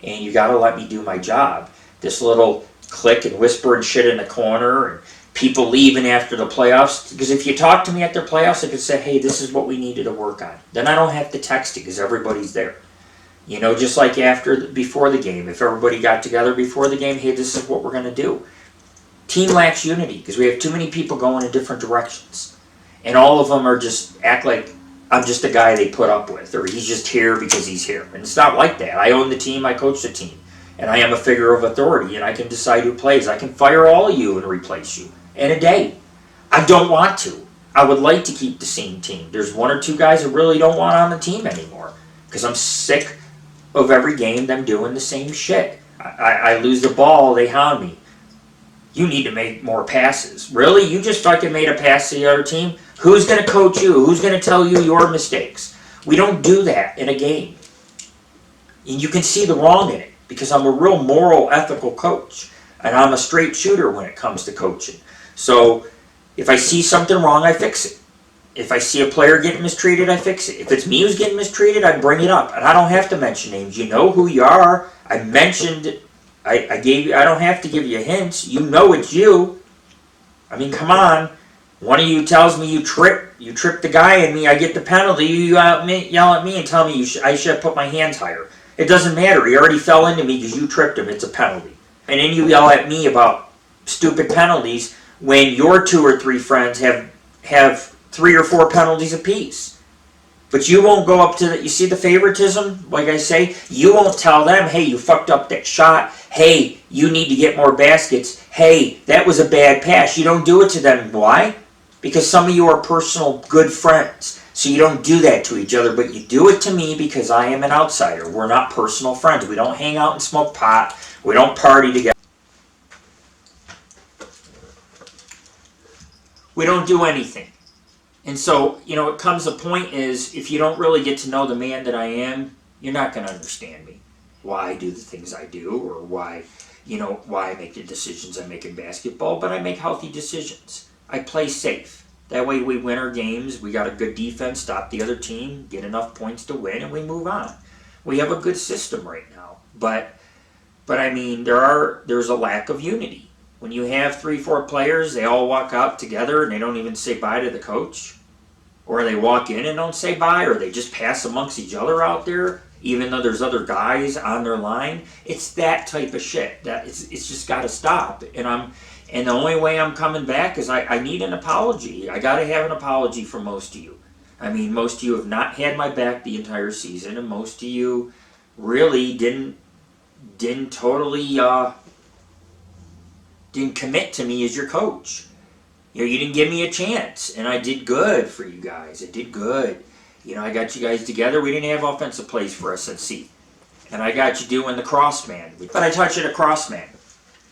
And you got to let me do my job. This little click and whisper and shit in the corner and people leaving after the playoffs. Because if you talk to me at the playoffs, I could say, hey, this is what we needed to work on. Then I don't have to text you because everybody's there. You know, just like before the game. If everybody got together before the game, hey, this is what we're going to do. Team lacks unity because we have too many people going in different directions. And all of them are just act like I'm just a guy they put up with. Or he's just here because he's here. And it's not like that. I own the team. I coach the team. And I am a figure of authority, and I can decide who plays. I can fire all of you and replace you in a day. I don't want to. I would like to keep the same team. There's 1 or 2 guys I really don't want on the team anymore because I'm sick of every game them doing the same shit. I lose the ball, they hound me. You need to make more passes. Really? You just fucking made a pass to the other team? Who's going to coach you? Who's going to tell you your mistakes? We don't do that in a game. And you can see the wrong in it. Because I'm a real moral, ethical coach. And I'm a straight shooter when it comes to coaching. So, if I see something wrong, I fix it. If I see a player getting mistreated, I fix it. If it's me who's getting mistreated, I bring it up. And I don't have to mention names. You know who you are. I mentioned, I gave you, I don't have to give you hints. You know it's you. I mean, come on. One of you tells me you tripped the guy in me, I get the penalty. You yell at me and tell me I should have put my hands higher. It doesn't matter. He already fell into me because you tripped him. It's a penalty. And then you yell at me about stupid penalties when your 2 or 3 friends have 3 or 4 penalties apiece. But you won't go up to the... You see the favoritism? Like I say, you won't tell them, hey, you fucked up that shot. Hey, you need to get more baskets. Hey, that was a bad pass. You don't do it to them. Why? Because some of you are personal good friends. So you don't do that to each other, but you do it to me because I am an outsider. We're not personal friends. We don't hang out and smoke pot. We don't party together. We don't do anything. And so, you know, it comes a point is if you don't really get to know the man that I am, you're not going to understand me. Why I do the things I do or why I make the decisions I make in basketball, but I make healthy decisions. I play safe. That way we win our games, we got a good defense, stop the other team, get enough points to win, and we move on. We have a good system right now. But I mean, there's a lack of unity. When you have 3, 4 players, they all walk out together and they don't even say bye to the coach. Or they walk in and don't say bye, or they just pass amongst each other out there, even though there's other guys on their line. It's that type of shit. It's just got to stop. And the only way I'm coming back is I need an apology. I got to have an apology from most of you. I mean, most of you have not had my back the entire season, and most of you really didn't totally didn't commit to me as your coach. You know, you didn't give me a chance, and I did good for you guys. I did good. You know, I got you guys together. We didn't have offensive plays for SNC. And I got you doing the crossman. But I taught you the crossman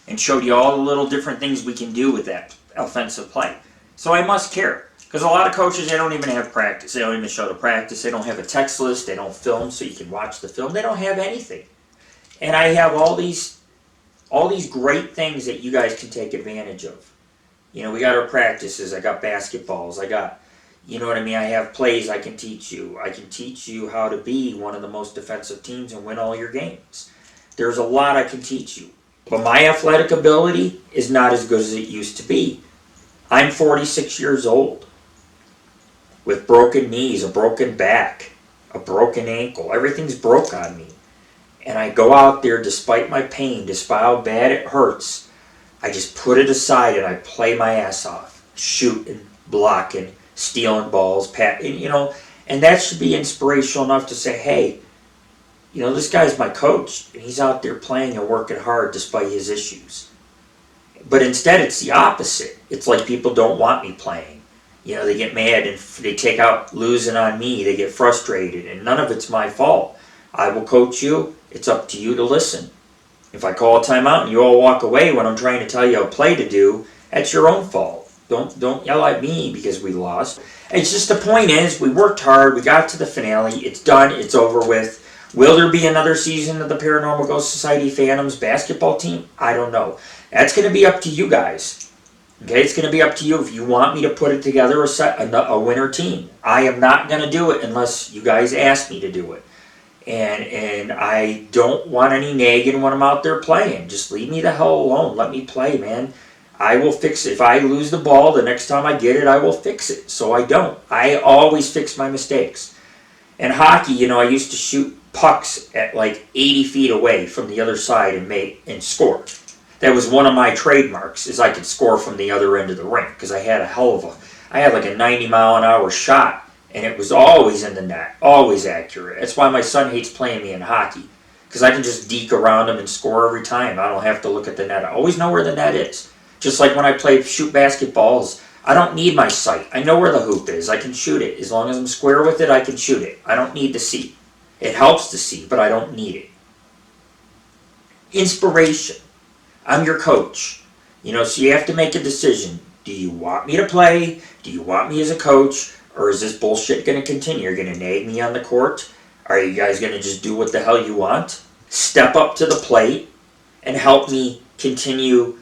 and showed you all the little different things we can do with that offensive play. So I must care. Because a lot of coaches, they don't even have practice. They don't even show the practice. They don't have a text list. They don't film so you can watch the film. They don't have anything. And I have all these great things that you guys can take advantage of. You know, we got our practices. I got basketballs. I got, you know what I mean? I have plays I can teach you. I can teach you how to be one of the most defensive teams and win all your games. There's a lot I can teach you. But my athletic ability is not as good as it used to be. I'm 46 years old with broken knees, a broken back, a broken ankle. Everything's broke on me. And I go out there despite my pain, despite how bad it hurts. I just put it aside and I play my ass off. Shooting, blocking, stealing balls, you know. And that should be inspirational enough to say, hey, you know, this guy's my coach. And he's out there playing and working hard despite his issues. But instead it's the opposite. It's like people don't want me playing. You know, they get mad and they take out losing on me. They get frustrated, and none of it's my fault. I will coach you. It's up to you to listen. If I call a timeout and you all walk away when I'm trying to tell you a play to do, that's your own fault. Don't yell at me because we lost. It's just the point is, we worked hard. We got to the finale. It's done. It's over with. Will there be another season of the Paranormal Ghost Society Phantoms basketball team? I don't know. That's going to be up to you guys. Okay, it's going to be up to you if you want me to put it together a winner team. I am not going to do it unless you guys ask me to do it. And I don't want any nagging when I'm out there playing. Just leave me the hell alone. Let me play, man. I will fix it. If I lose the ball, the next time I get it, I will fix it. So I don't. I always fix my mistakes. In hockey, you know, I used to shoot pucks at like 80 feet away from the other side and score. That was one of my trademarks, is I could score from the other end of the rink, because I had I had like a 90-mile-an-hour shot, and it was always in the net, always accurate. That's why my son hates playing me in hockey, because I can just deke around him and score every time. I don't have to look at the net. I always know where the net is. Just like when I shoot basketballs, I don't need my sight. I know where the hoop is. I can shoot it. As long as I'm square with it, I can shoot it. I don't need to see. It helps to see, but I don't need it. Inspiration. I'm your coach. You know, so you have to make a decision. Do you want me to play? Do you want me as a coach? Or is this bullshit going to continue? You're going to nag me on the court? Are you guys going to just do what the hell you want? Step up to the plate and help me continue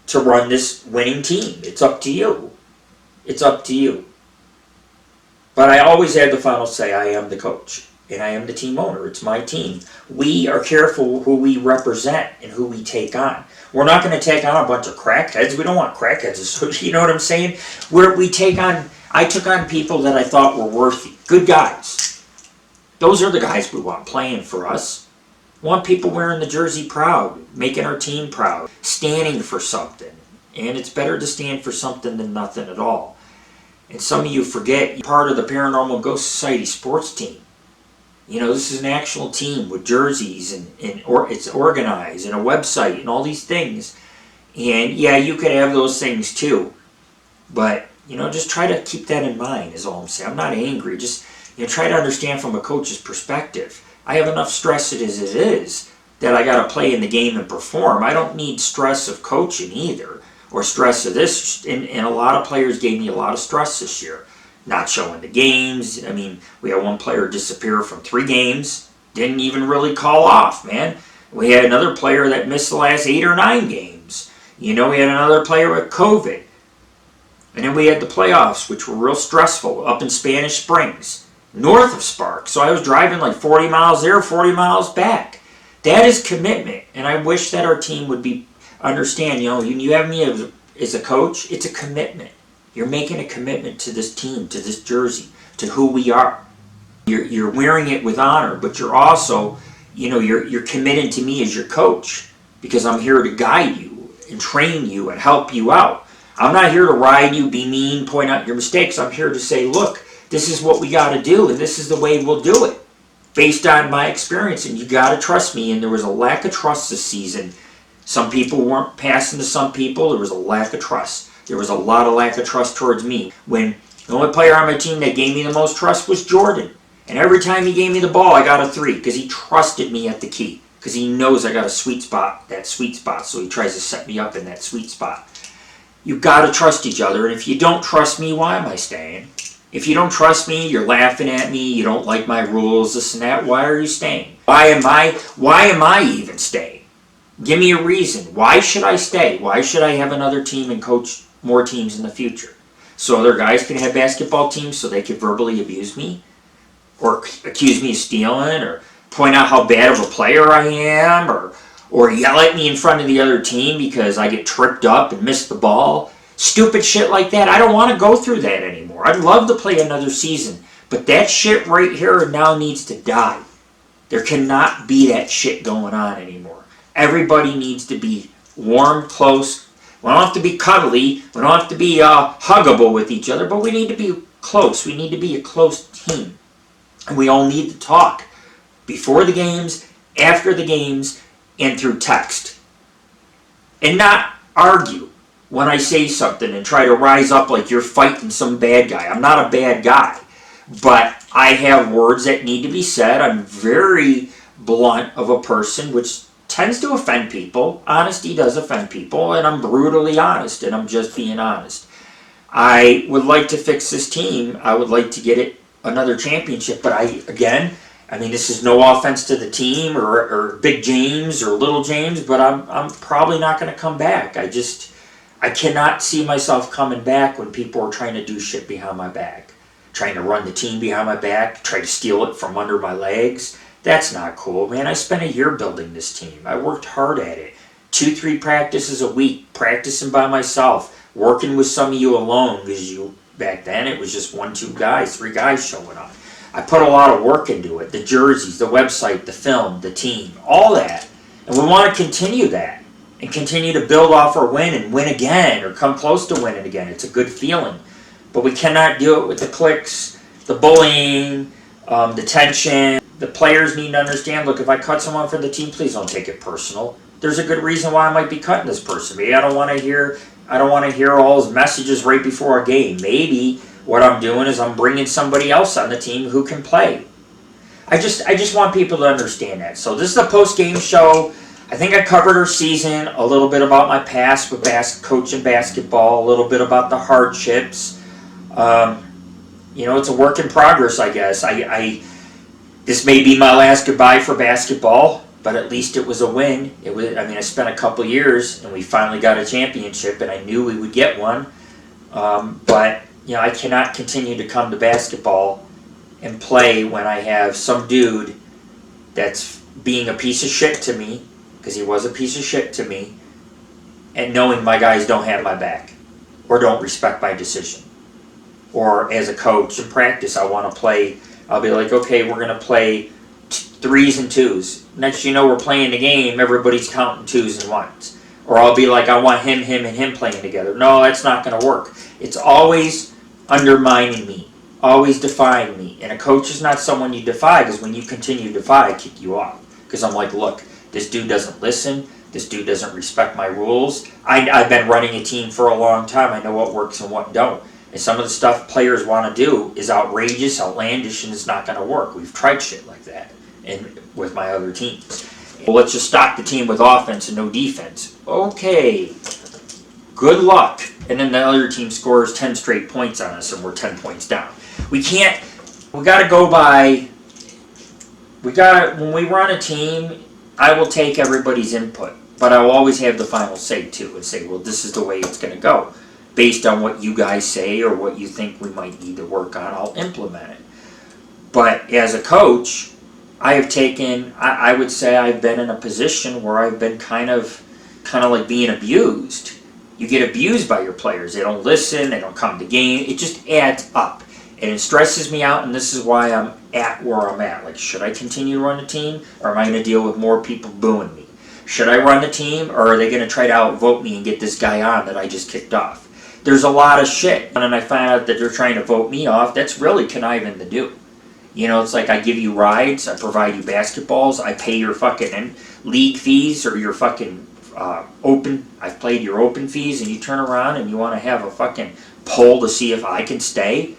to run this winning team. It's up to you. It's up to you. But I always have the final say. I am the coach. And I am the team owner. It's my team. We are careful who we represent and who we take on. We're not going to take on a bunch of crackheads. We don't want crackheads. You know what I'm saying? I took on people that I thought were worthy. Good guys. Those are the guys we want playing for us. We want people wearing the jersey proud, making our team proud, standing for something. And it's better to stand for something than nothing at all. And some of you forget, you're part of the Paranormal Ghost Society sports team. You know, this is an actual team with jerseys and it's organized and a website and all these things. And yeah, you could have those things too. But, you know, just try to keep that in mind is all I'm saying. I'm not angry. Just, you know, try to understand from a coach's perspective. I have enough stress as it is that I got to play in the game and perform. I don't need stress of coaching either, or stress of this. And a lot of players gave me a lot of stress this year. Not showing the games. I mean, we had one player disappear from 3 games. Didn't even really call off, man. We had another player that missed the last 8 or 9 games. You know, we had another player with COVID. And then we had the playoffs, which were real stressful, up in Spanish Springs, north of Sparks. So I was driving like 40 miles there, 40 miles back. That is commitment. And I wish that our team would understand, you know, you have me as a coach, it's a commitment. You're making a commitment to this team, to this jersey, to who we are. You're wearing it with honor, but you're also, you know, you're committed to me as your coach, because I'm here to guide you and train you and help you out. I'm not here to ride you, be mean, point out your mistakes. I'm here to say, look, this is what we got to do, and this is the way we'll do it, based on my experience. And you got to trust me. And there was a lack of trust this season. Some people weren't passing to some people. There was a lack of trust. There was a lot of lack of trust towards me. When the only player on my team that gave me the most trust was Jordan. And every time he gave me the ball, I got a 3, because he trusted me at the key. Because he knows I got a sweet spot, that sweet spot. So he tries to set me up in that sweet spot. You've got to trust each other. And if you don't trust me, why am I staying? If you don't trust me, you're laughing at me, you don't like my rules, this and that, why are you staying? Why am I even staying? Give me a reason. Why should I stay? Why should I have another team and coach more teams in the future? So other guys can have basketball teams so they can verbally abuse me? Or accuse me of stealing? Or point out how bad of a player I am? Or yell at me in front of the other team because I get tripped up and miss the ball? Stupid shit like that. I don't want to go through that anymore. I'd love to play another season. But that shit right here and now needs to die. There cannot be that shit going on anymore. Everybody needs to be warm, close. We don't have to be cuddly. We don't have to be huggable with each other. But we need to be close. We need to be a close team. And we all need to talk. Before the games, after the games, and through text. And not argue when I say something and try to rise up like you're fighting some bad guy. I'm not a bad guy. But I have words that need to be said. I'm very blunt of a person, which tends to offend people. Honesty does offend people, and I'm brutally honest, and I'm just being honest. I would like to fix this team. I would like to get it another championship, but this is no offense to the team or Big James or Little James, but I'm probably not going to come back. I cannot see myself coming back when people are trying to do shit behind my back. Trying to run the team behind my back, try to steal it from under my legs. That's not cool, man. I spent a year building this team. I worked hard at it. 2-3 practices a week, practicing by myself, working with some of you alone, because back then it was just 1-2 guys, 3 guys showing up. I put a lot of work into it. The jerseys, the website, the film, the team, all that. And we want to continue that and continue to build off our win and win again or come close to winning again. It's a good feeling. But we cannot do it with the cliques, the bullying, the tension. The players need to understand, look, if I cut someone for the team, please don't take it personal. There's a good reason why I might be cutting this person. Maybe I don't want to hear all his messages right before a game. Maybe what I'm doing is I'm bringing somebody else on the team who can play. I just want people to understand that. So this is a post-game show. I think I covered our season, a little bit about my past with coaching basketball, a little bit about the hardships. It's a work in progress, I guess. This may be my last goodbye for basketball, but at least it was a win. I spent a couple years, and we finally got a championship, and I knew we would get one. But I cannot continue to come to basketball and play when I have some dude that's being a piece of shit to me, because he was a piece of shit to me, and knowing my guys don't have my back or don't respect my decision. Or as a coach in practice, I want to play. I'll be like, okay, we're going to play 3s and 2s. Next we're playing the game, everybody's counting 2s and 1s. Or I'll be like, I want him, and him playing together. No, that's not going to work. It's always undermining me, always defying me. And a coach is not someone you defy, because when you continue to defy, I kick you off. Because I'm like, look, this dude doesn't listen. This dude doesn't respect my rules. I've been running a team for a long time. I know what works and what don't. And some of the stuff players want to do is outrageous, outlandish, and it's not going to work. We've tried shit like that with my other teams. Well, let's just stock the team with offense and no defense. Okay, good luck. And then the other team scores 10 straight points on us and we're 10 points down. We got to go by, when we run a team, I will take everybody's input, but I will always have the final say too and say, well, this is the way it's going to go. Based on what you guys say or what you think we might need to work on, I'll implement it. But as a coach, I would say I've been in a position where I've been kind of like being abused. You get abused by your players. They don't listen. They don't come to game. It just adds up. And it stresses me out, and this is why I'm at where I'm at. Like, should I continue to run the team, or am I going to deal with more people booing me? Should I run the team, or are they going to try to outvote me and get this guy on that I just kicked off? There's a lot of shit. And then I find out that they're trying to vote me off. That's really conniving to do. It's like I give you rides, I provide you basketballs, I pay your fucking league fees or your fucking I've played your open fees, and you turn around and you want to have a fucking poll to see if I can stay.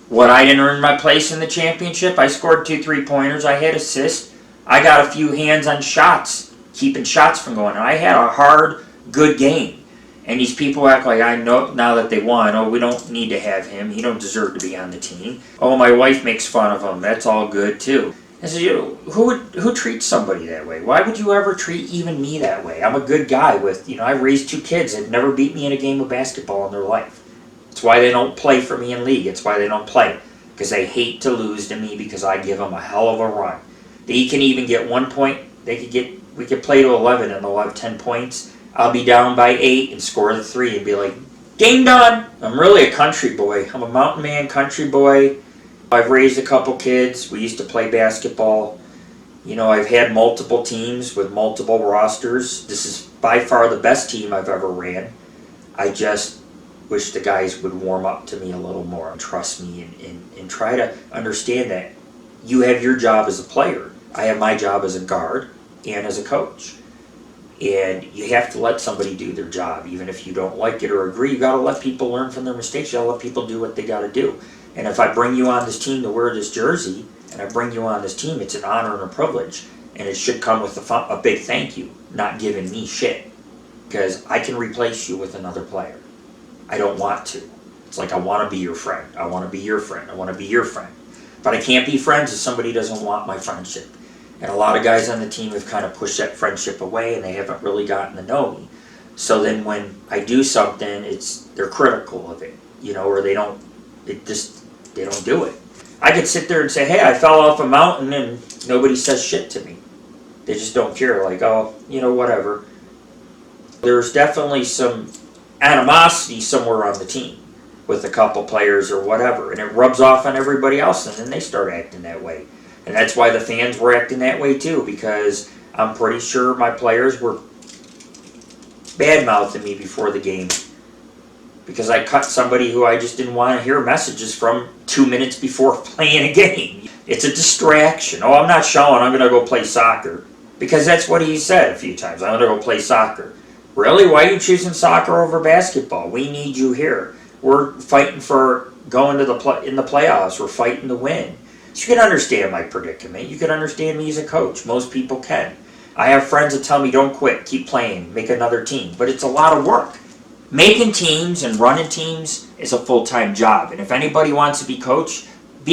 What, I didn't earn my place in the championship? I scored 2 3-pointers, I had assists, I got a few hands on shots, keeping shots from going. And I had a hard, good game. And these people act like I know now that they won. Oh, we don't need to have him. He don't deserve to be on the team. Oh, my wife makes fun of him. That's all good too. I said, who treats somebody that way? Why would you ever treat even me that way? I'm a good guy with, I raised 2 kids that never beat me in a game of basketball in their life. It's why they don't play for me in league. It's why they don't play. Because they hate to lose to me because I give them a hell of a run. They can even get 1 point. We could play to 11 and they'll have 10 points. I'll be down by 8 and score the 3 and be like, game done. I'm really a country boy. I'm a mountain man, country boy. I've raised a couple kids. We used to play basketball. I've had multiple teams with multiple rosters. This is by far the best team I've ever ran. I just wish the guys would warm up to me a little more and trust me and try to understand that you have your job as a player. I have my job as a guard and as a coach. And you have to let somebody do their job, even if you don't like it or agree. You got to let people learn from their mistakes. You got to let people do what they got to do. And if I bring you on this team to wear this jersey, and I bring you on this team, it's an honor and a privilege. And it should come with a big thank you, not giving me shit. Because I can replace you with another player. I don't want to. It's like I want to be your friend. I want to be your friend. I want to be your friend. But I can't be friends if somebody doesn't want my friendship. And a lot of guys on the team have kind of pushed that friendship away and they haven't really gotten to know me. So then when I do something, they're critical of it, or they don't do it. I could sit there and say, hey, I fell off a mountain and nobody says shit to me. They just don't care, like, oh, whatever. There's definitely some animosity somewhere on the team with a couple players or whatever, and it rubs off on everybody else and then they start acting that way. And that's why the fans were acting that way too, because I'm pretty sure my players were bad-mouthing me before the game. Because I cut somebody who I just didn't want to hear messages from 2 minutes before playing a game. It's a distraction. Oh, I'm not showing, I'm going to go play soccer. Because that's what he said a few times, I'm going to go play soccer. Really? Why are you choosing soccer over basketball? We need you here. We're fighting for going to in the playoffs. We're fighting to win. So you can understand my predicament. You can understand me as a coach. Most people can. I have friends that tell me, don't quit, keep playing, make another team. But it's a lot of work. Making teams and running teams is a full-time job. And if anybody wants to be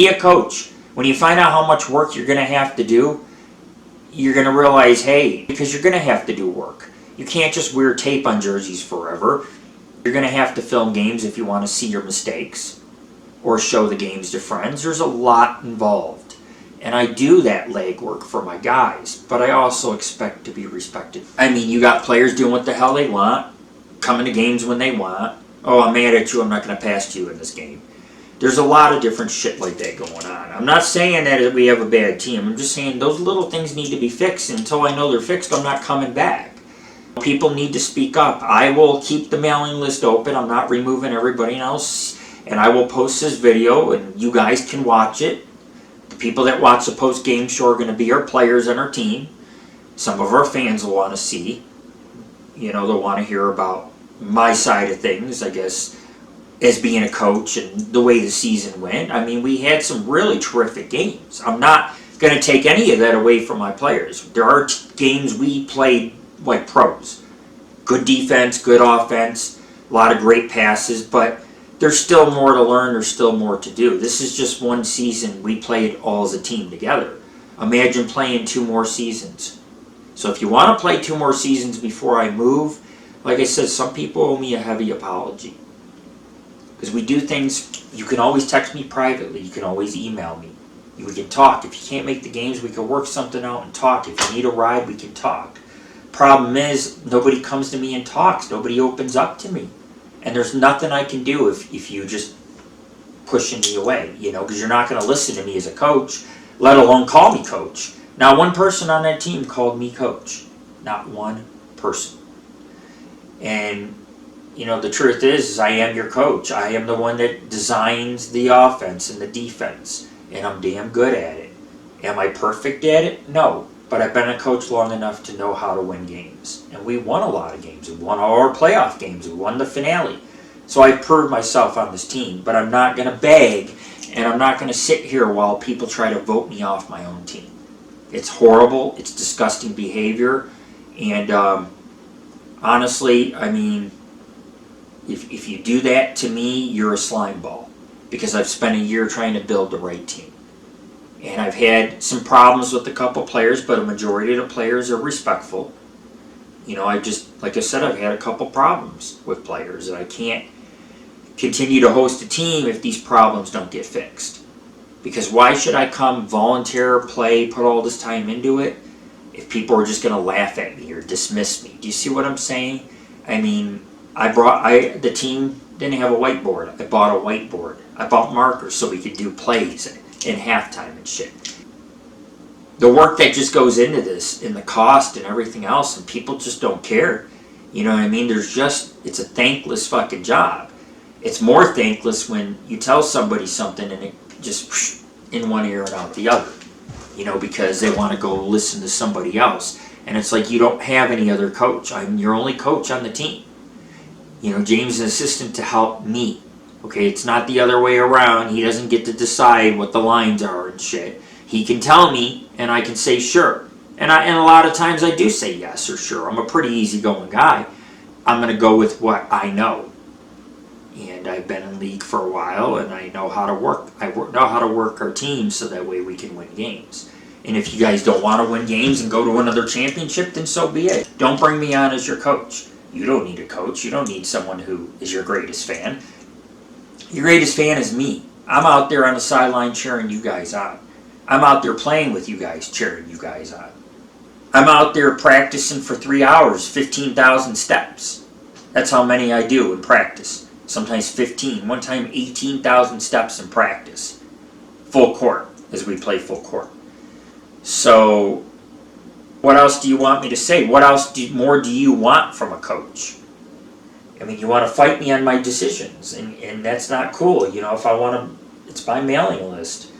a coach. When you find out how much work you're going to have to do, you're going to realize, hey, because you're going to have to do work. You can't just wear tape on jerseys forever. You're going to have to film games if you want to see your mistakes or show the games to friends. There's a lot involved. And I do that legwork for my guys, but I also expect to be respected. I mean, you got players doing what the hell they want, coming to games when they want. Oh, I'm mad at you, I'm not going to pass to you in this game. There's a lot of different shit like that going on. I'm not saying that we have a bad team. I'm just saying those little things need to be fixed. Until I know they're fixed, I'm not coming back. People need to speak up. I will keep the mailing list open. I'm not removing everybody else. And I will post this video, and you guys can watch it. The people that watch the post-game show are going to be our players and our team. Some of our fans will want to see. They'll want to hear about my side of things, I guess, as being a coach and the way the season went. I mean, we had some really terrific games. I'm not going to take any of that away from my players. There are games we played like pros. Good defense, good offense, a lot of great passes, but there's still more to learn, there's still more to do. This is just one season we played all as a team together. Imagine playing 2 more seasons. So if you want to play 2 more seasons before I move, like I said, some people owe me a heavy apology. Because we do things, you can always text me privately, you can always email me. We can talk. If you can't make the games, we can work something out and talk. If you need a ride, we can talk. Problem is, nobody comes to me and talks. Nobody opens up to me. And there's nothing I can do if you just pushing me away, because you're not going to listen to me as a coach, let alone call me coach. Not one person on that team called me coach. Not one person. And, the truth is I am your coach. I am the one that designs the offense and the defense. And I'm damn good at it. Am I perfect at it? No. But I've been a coach long enough to know how to win games. And we won a lot of games. We won all our playoff games. We won the finale. So I proved myself on this team. But I'm not going to beg, and I'm not going to sit here while people try to vote me off my own team. It's horrible. It's disgusting behavior. And honestly, I mean, If you do that to me, you're a slime ball, because I've spent a year trying to build the right team. And I've had some problems with a couple players, but a majority of the players are respectful. You know, like I said, I've had a couple problems with players, and I can't continue to host a team if these problems don't get fixed. Because why should I come, volunteer, play, put all this time into it, if people are just going to laugh at me or dismiss me? Do you see what I'm saying? I mean, the team didn't have a whiteboard. I bought a whiteboard. I bought markers so we could do plays in halftime and shit. The work that just goes into this, and the cost and everything else, and people just don't care. You know what I mean? It's a thankless fucking job. It's more thankless when you tell somebody something and it just in one ear and out the other. You know, because they want to go listen to somebody else. And it's like, you don't have any other coach. I'm your only coach on the team. You know, James is an assistant to help me. Okay, it's not the other way around. He doesn't get to decide what the lines are and shit. He can tell me, and I can say sure. And a lot of times I do say yes or sure. I'm a pretty easygoing guy. I'm going to go with what I know. And I've been in league for a while, and I know how to work. Know how to work our team so that way we can win games. And if you guys don't want to win games and go to another championship, then so be it. Don't bring me on as your coach. You don't need a coach. You don't need someone who is your greatest fan. Your greatest fan is me. I'm out there on the sideline cheering you guys on. I'm out there playing with you guys, cheering you guys on. I'm out there practicing for 3 hours, 15,000 steps. That's how many I do in practice. Sometimes 15. One time 18,000 steps in practice. Full court, as we play full court. So, what else do you want me to say? What else more do you want from a coach? I mean, you want to fight me on my decisions, and that's not cool. You know, if I want to, it's by mailing list.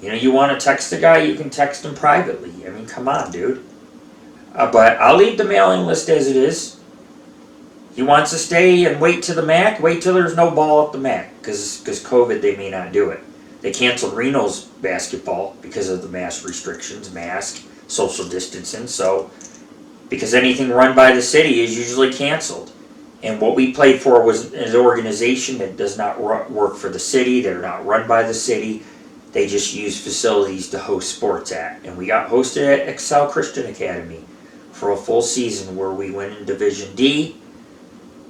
You know, you want to text a guy, you can text him privately. I mean, come on, dude. But I'll leave the mailing list as it is. He wants to stay and wait to the MAC, wait till there's no ball at the MAC, because COVID, they may not do it. They canceled Reno's basketball because of the mask restrictions, mask, social distancing, so because anything run by the city is usually canceled. And what we played for was an organization that does not work for the city. They're not run by the city. They just use facilities to host sports at. And we got hosted at Excel Christian Academy for a full season where we went in Division D.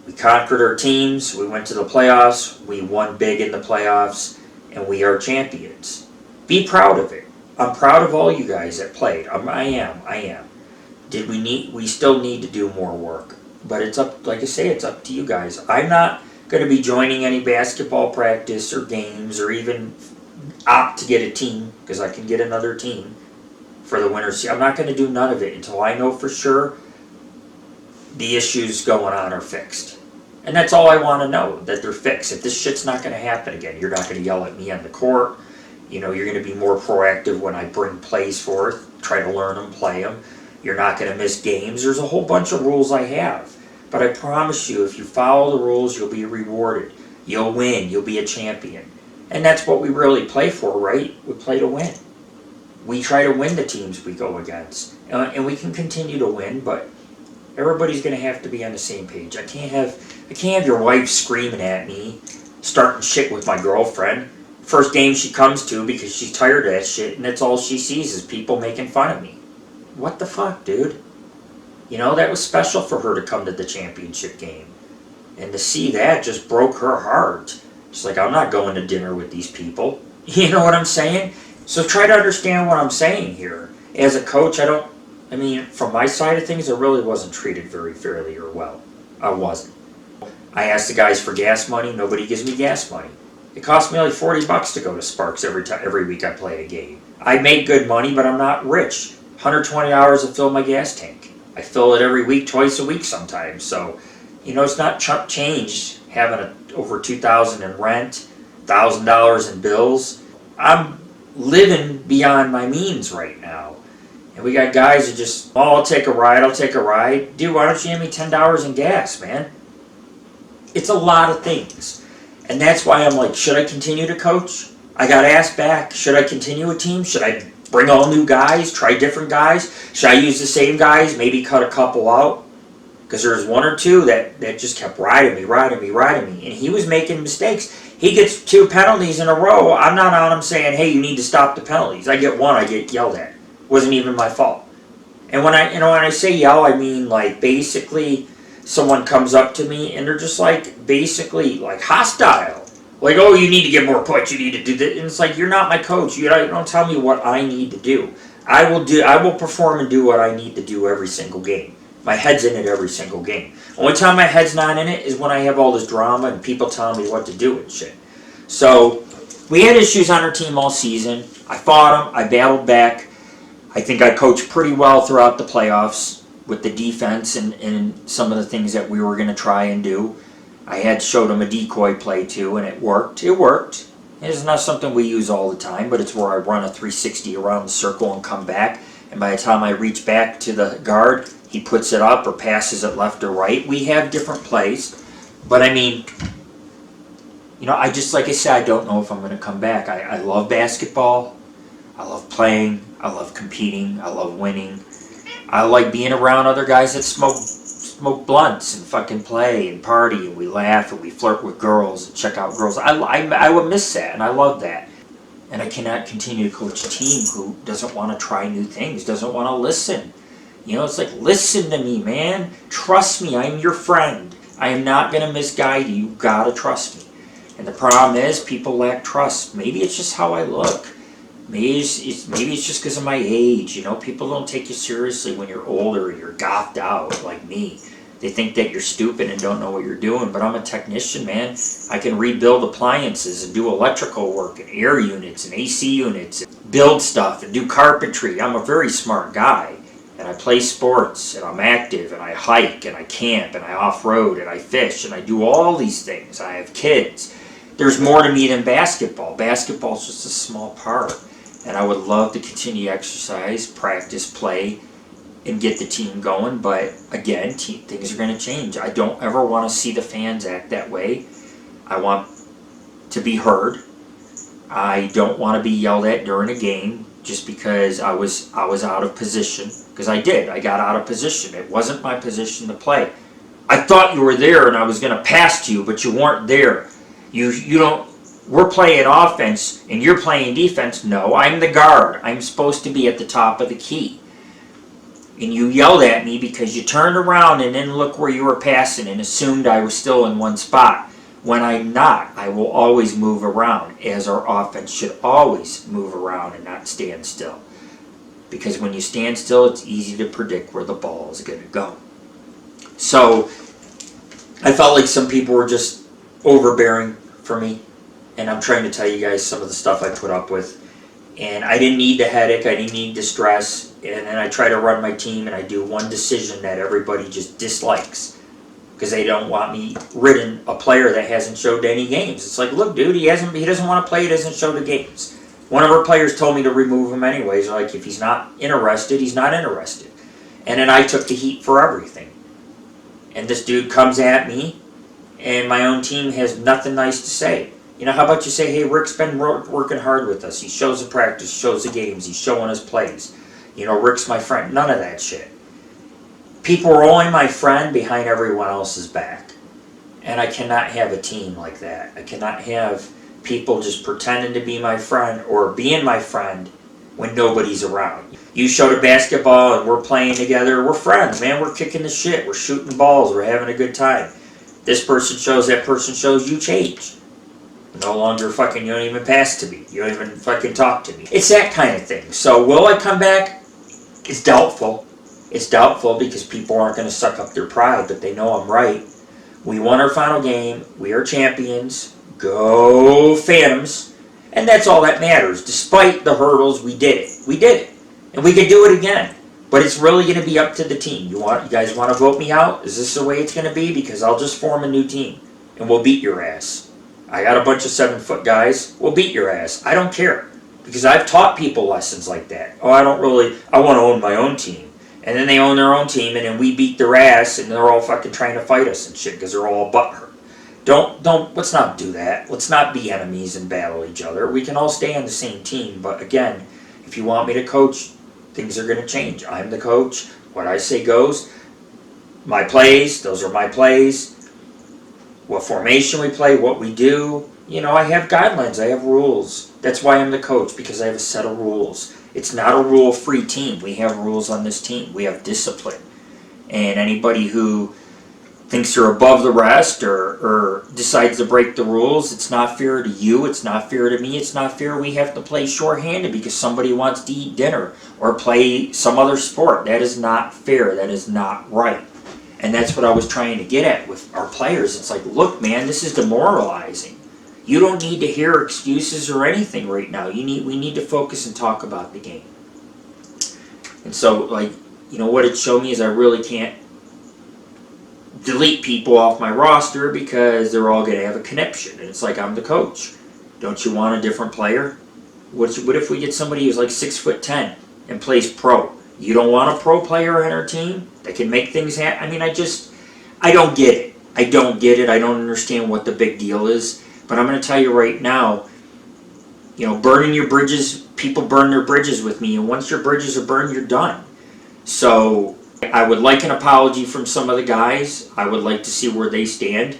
We conquered our teams. We went to the playoffs. We won big in the playoffs. And we are champions. Be proud of it. I'm proud of all you guys that played. I am. We still need to do more work. But it's up, like I say, it's up to you guys. I'm not going to be joining any basketball practice or games or even opt to get a team, because I can get another team for the winter season. I'm not going to do none of it until I know for sure the issues going on are fixed. And that's all I want to know, that they're fixed. If this shit's not going to happen again, you're not going to yell at me on the court. You know, you're going to be more proactive when I bring plays forth, try to learn them, play them. You're not going to miss games. There's a whole bunch of rules I have. But I promise you, if you follow the rules, you'll be rewarded. You'll win. You'll be a champion. And that's what we really play for, right? We play to win. We try to win the teams we go against. And we can continue to win, but everybody's going to have to be on the same page. I can't have your wife screaming at me, starting shit with my girlfriend. First game she comes to because she's tired of that shit, and that's all she sees is people making fun of me. What the fuck, dude? You know, that was special for her to come to the championship game. And to see that just broke her heart. She's like, I'm not going to dinner with these people. You know what I'm saying? So try to understand what I'm saying here. As a coach, from my side of things, I really wasn't treated very fairly or well. I wasn't. I asked the guys for gas money. Nobody gives me gas money. It cost me like $40 to go to Sparks every week I play a game. I make good money, but I'm not rich. $120 to fill my gas tank. I fill it every week, twice a week sometimes. So, you know, it's not chump change having over $2,000 in rent, $1,000 in bills. I'm living beyond my means right now. And we got guys who just, I'll take a ride. Dude, why don't you give me $10 in gas, man? It's a lot of things. And that's why I'm like, should I continue to coach? I got asked back, should I continue a team? Should I bring all new guys, try different guys? Should I use the same guys, maybe cut a couple out? Because there's one or two that just kept riding me. And he was making mistakes. He gets 2 penalties in a row. I'm not on him saying, hey, you need to stop the penalties. I get one, I get yelled at. It wasn't even my fault. And when I say yell, I mean like basically someone comes up to me and they're just like basically like hostile. Like, oh, you need to get more puts, you need to do that. And it's like, you're not my coach. You don't tell me what I need to do. I will perform and do what I need to do every single game. My head's in it every single game. Only time my head's not in it is when I have all this drama and people telling me what to do and shit. So, we had issues on our team all season. I fought them. I battled back. I think I coached pretty well throughout the playoffs with the defense and some of the things that we were going to try and do. I had showed them a decoy play too, and it worked. It worked. It's not something we use all the time, but it's where I run a 360 around the circle and come back. And by the time I reach back to the guard, he puts it up or passes it left or right. We have different plays. But I mean, I just, like I said, I don't know if I'm going to come back. I love basketball. I love playing. I love competing. I love winning. I like being around other guys that smoke blunts and fucking play and party and we laugh and we flirt with girls and check out girls. I would miss that and I love that. And I cannot continue to coach a team who doesn't want to try new things, doesn't want to listen. It's like, listen to me, man. Trust me, I'm your friend. I am not going to misguide you. You got to trust me. And the problem is people lack trust. Maybe it's just how I look. Maybe it's just because of my age. People don't take you seriously when you're older and you're gothed out like me. They think that you're stupid and don't know what you're doing. But I'm a technician, man. I can rebuild appliances and do electrical work and air units and AC units, and build stuff and do carpentry. I'm a very smart guy. And I play sports, and I'm active, and I hike, and I camp, and I off-road, and I fish, and I do all these things. I have kids. There's more to me than basketball. Basketball's just a small part. And I would love to continue exercise, practice, play, and get the team going. But again, things are going to change. I don't ever want to see the fans act that way. I want to be heard. I don't want to be yelled at during a game just because I was out of position. Because I got out of position. It wasn't my position to play. I thought you were there and I was going to pass to you, but you weren't there. You don't. We're playing offense and you're playing defense. No, I'm the guard. I'm supposed to be at the top of the key. And you yelled at me because you turned around and didn't look where you were passing and assumed I was still in one spot. When I'm not, I will always move around, as our offense should always move around and not stand still. Because when you stand still, it's easy to predict where the ball is going to go. So, I felt like some people were just overbearing for me. And I'm trying to tell you guys some of the stuff I put up with. And I didn't need the headache, I didn't need the stress. And then I try to run my team and I do one decision that everybody just dislikes. Because they don't want me ridding a player that hasn't showed any games. It's like, look, dude, he doesn't want to play, he doesn't show the games. One of our players told me to remove him anyways. Like, if he's not interested, he's not interested. And then I took the heat for everything. And this dude comes at me, and my own team has nothing nice to say. How about you say, hey, Rick's been working hard with us. He shows the practice, shows the games, he's showing us plays. Rick's my friend. None of that shit. People are only my friend behind everyone else's back. And I cannot have a team like that. I cannot have people just pretending to be my friend or being my friend when nobody's around. You showed a basketball and we're playing together. We're friends, man. We're kicking the shit. We're shooting balls. We're having a good time. This person shows, that person shows, you change. No longer you don't even pass to me. You don't even fucking talk to me. It's that kind of thing. So will I come back? It's doubtful. It's doubtful because people aren't going to suck up their pride, but they know I'm right. We won our final game. We are champions. Go Phantoms. And that's all that matters. Despite the hurdles, we did it. We did it. And we could do it again. But it's really going to be up to the team. You guys want to vote me out? Is this the way it's going to be? Because I'll just form a new team. And we'll beat your ass. I got a bunch of 7-foot guys. We'll beat your ass. I don't care. Because I've taught people lessons like that. I want to own my own team. And then they own their own team, and then we beat their ass, and they're all fucking trying to fight us and shit, because they're all butthurt. Let's not do that. Let's not be enemies and battle each other. We can all stay on the same team, but again, if you want me to coach, things are going to change. I'm the coach. What I say goes. my plays, those are my plays. What formation we play, what we do. You know, I have guidelines, I have rules. That's why I'm the coach, because I have a set of rules. It's not a rule-free team. We have rules on this team. We have discipline. And anybody who thinks they're above the rest or decides to break the rules, it's not fair to you, it's not fair to me, it's not fair we have to play shorthanded because somebody wants to eat dinner or play some other sport. That is not fair. That is not right. And that's what I was trying to get at with our players. It's like, look, man, this is demoralizing. You don't need to hear excuses or anything right now. We need to focus and talk about the game. And so, like, you know, what it showed me is I really can't delete people off my roster because they're all going to have a conniption. And it's like, I'm the coach. Don't you want a different player? What if we get somebody who's like 6'10" and plays pro? You don't want a pro player on our team that can make things happen? I mean, I don't get it. I don't get it. I don't understand what the big deal is. But I'm going to tell you right now, you know, burning your bridges, people burn their bridges with me, and once your bridges are burned, you're done. So I would like an apology from some of the guys. I would like to see where they stand.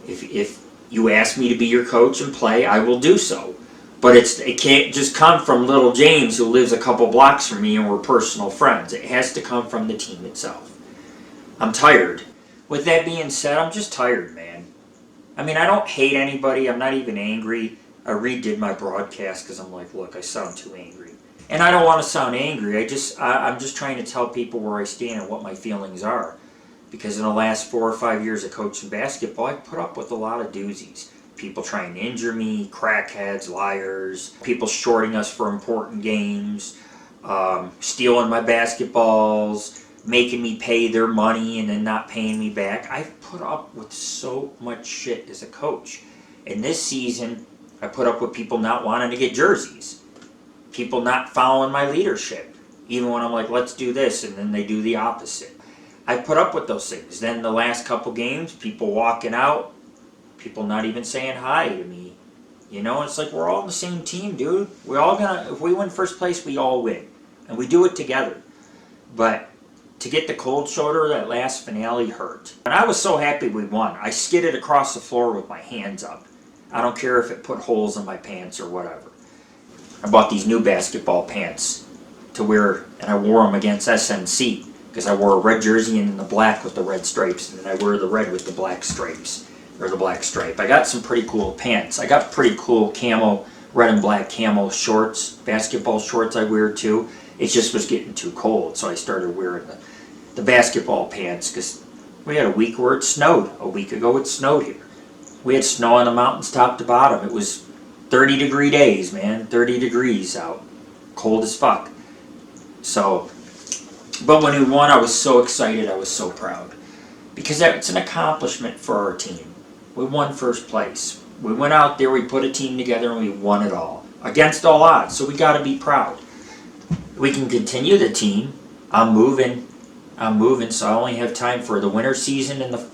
If you ask me to be your coach and play, I will do so. But it can't just come from little James who lives a couple blocks from me and we're personal friends. It has to come from the team itself. I'm tired. With that being said, I'm just tired, man. I mean, I don't hate anybody. I'm not even angry. I redid my broadcast because I'm like, look, I sound too angry. And I don't want to sound angry. I'm just trying to tell people where I stand and what my feelings are. Because in the last 4 or 5 years of coaching basketball, I've put up with a lot of doozies. People trying to injure me, crackheads, liars, people shorting us for important games, stealing my basketballs, making me pay their money and then not paying me back. I've put up with so much shit as a coach. And this season, I put up with people not wanting to get jerseys. People not following my leadership. Even when I'm like, let's do this, and then they do the opposite. I put up with those things. Then the last couple games, people walking out, people not even saying hi to me. You know, it's like we're all on the same team, dude. We're all gonna, if we win first place, we all win. And we do it together. But to get the cold shoulder, that last finale hurt. And I was so happy we won. I skidded across the floor with my hands up. I don't care if it put holes in my pants or whatever. I bought these new basketball pants to wear, and I wore them against SNC because I wore a red jersey and the black with the red stripes, and then I wear the red with the black stripes, or the black stripe. I got some pretty cool pants. I got pretty cool camo, red and black camo shorts, basketball shorts I wear too. It just was getting too cold, so I started wearing the basketball pants because we had a week where it snowed. A week ago it snowed here. We had snow on the mountains top to bottom. It was 30-degree days, man. 30 degrees out. Cold as fuck. So, but when we won, I was so excited. I was so proud. Because it's an accomplishment for our team. We won first place. We went out there, we put a team together, and we won it all. Against all odds, so we got to be proud. We can continue the team. I'm moving, so I only have time for the winter season and the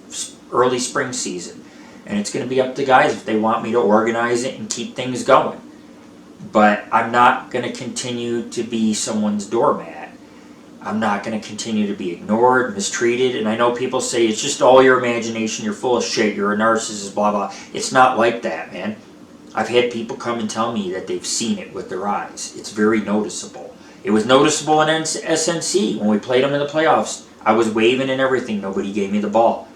early spring season. And it's going to be up to guys if they want me to organize it and keep things going. But I'm not going to continue to be someone's doormat. I'm not going to continue to be ignored, mistreated. And I know people say it's just all your imagination, you're full of shit, you're a narcissist, blah, blah. It's not like that, man. I've had people come and tell me that they've seen it with their eyes. It's very noticeable. It was noticeable in SNC when we played them in the playoffs. I was waving and everything. Nobody gave me the ball.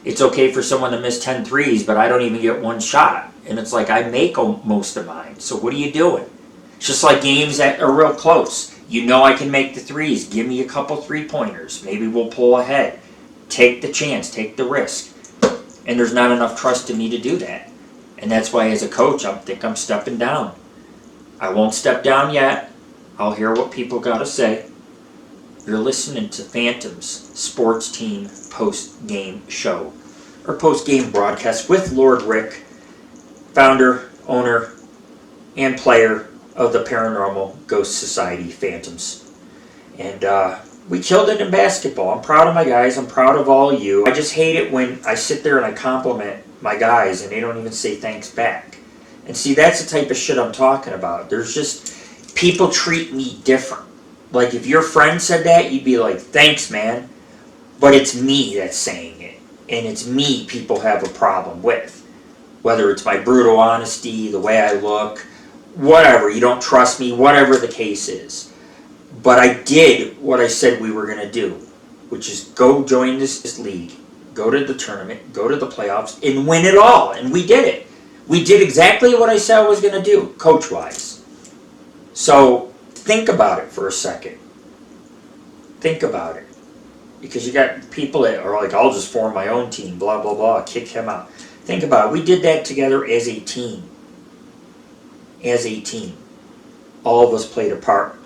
It's okay for someone to miss 10 threes, but I don't even get one shot. And it's like I make most of mine. So what are you doing? It's just like games that are real close. You know I can make the threes. Give me a couple three-pointers. Maybe we'll pull ahead. Take the chance. Take the risk. And there's not enough trust in me to do that. And that's why as a coach, I think I'm stepping down. I won't step down yet. I'll hear what people got to say. You're listening to Phantom's Sports Team post-game show, or post-game broadcast with Lord Rick, founder, owner, and player of the Paranormal Ghost Society, Phantoms. And we killed it in basketball. I'm proud of my guys. I'm proud of all you. I just hate it when I sit there and I compliment my guys and they don't even say thanks back. And see, that's the type of shit I'm talking about. There's just, people treat me different. Like if your friend said that, you'd be like, thanks, man. But it's me that's saying it. And it's me people have a problem with. Whether it's my brutal honesty, the way I look, whatever, you don't trust me, whatever the case is. But I did what I said we were going to do, which is go join this league, go to the tournament, go to the playoffs, and win it all. And we did it. We did exactly what I said I was going to do, coach-wise. So think about it for a second. Think about it. Because you got people that are like, I'll just form my own team, blah, blah, blah, kick him out. Think about it. We did that together as a team. As a team. All of us played a part.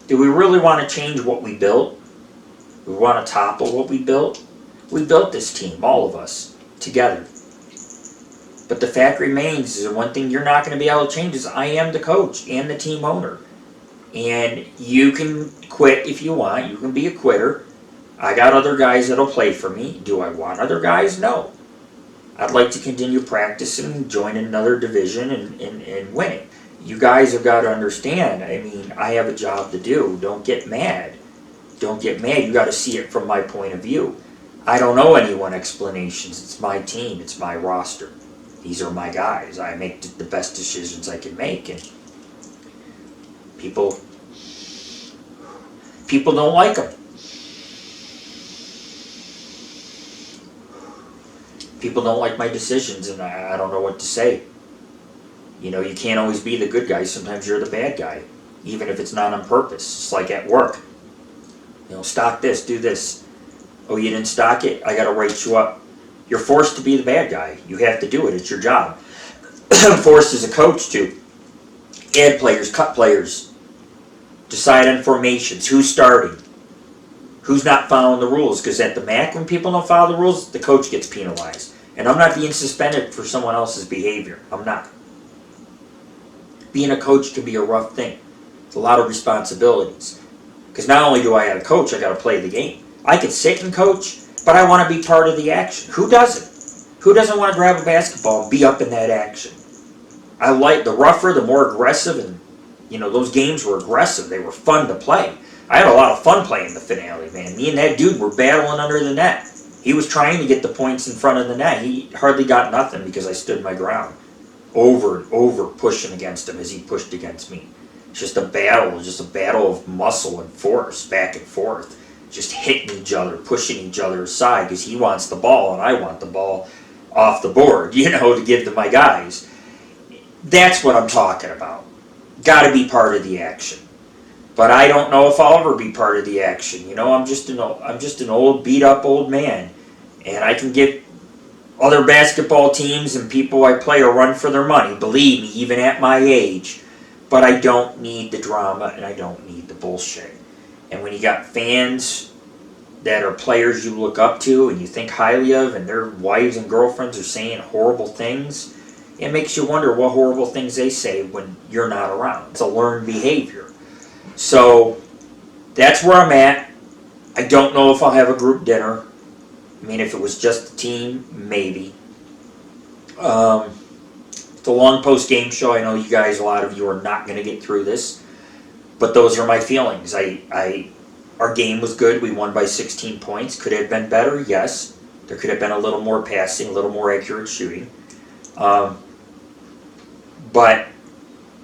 Do we really want to change what we built? Do we want to topple what we built? We built this team, all of us, together. But the fact remains is the one thing you're not going to be able to change is I am the coach and the team owner. And you can quit if you want. You can be a quitter. I got other guys that'll play for me. Do I want other guys? No. I'd like to continue practicing, join another division, and winning. You guys have got to understand, I mean, I have a job to do. Don't get mad. Don't get mad. You got to see it from my point of view. I don't owe anyone explanations. It's my team. It's my roster. These are my guys. I make the best decisions I can make. And people don't like them. People don't like my decisions, and I don't know what to say. You know, you can't always be the good guy. Sometimes you're the bad guy, even if it's not on purpose. It's like at work. You know, stock this, do this. Oh, you didn't stock it? I got to write you up. You're forced to be the bad guy. You have to do it. It's your job. I'm forced as a coach to add players, cut players, decide on formations, who's starting, who's not following the rules. Because at the MAC, when people don't follow the rules, the coach gets penalized. And I'm not being suspended for someone else's behavior. I'm not. Being a coach can be a rough thing. It's a lot of responsibilities. Because not only do I have a coach, I got to play the game. I could sit and coach, but I want to be part of the action. Who doesn't? Who doesn't want to grab a basketball and be up in that action? I like the rougher, the more aggressive, and you know, those games were aggressive. They were fun to play. I had a lot of fun playing the finale, man. Me and that dude were battling under the net. He was trying to get the points in front of the net. He hardly got nothing because I stood my ground. Over and over pushing against him as he pushed against me. Just a battle of muscle and force, back and forth. Just hitting each other, pushing each other aside because he wants the ball and I want the ball off the board, you know, to give to my guys. That's what I'm talking about. Got to be part of the action. But I don't know if I'll ever be part of the action. You know, I'm just an old, beat-up old man. And I can give other basketball teams and people I play a run for their money. Believe me, even at my age. But I don't need the drama and I don't need the bullshit. And when you got fans that are players you look up to and you think highly of and their wives and girlfriends are saying horrible things, it makes you wonder what horrible things they say when you're not around. It's a learned behavior. So that's where I'm at. I don't know if I'll have a group dinner. I mean, if it was just the team, maybe. The long post-game show, I know you guys, a lot of you are not going to get through this. But those are my feelings. Our game was good. We won by 16 points. Could it have been better? Yes. There could have been a little more passing, a little more accurate shooting. But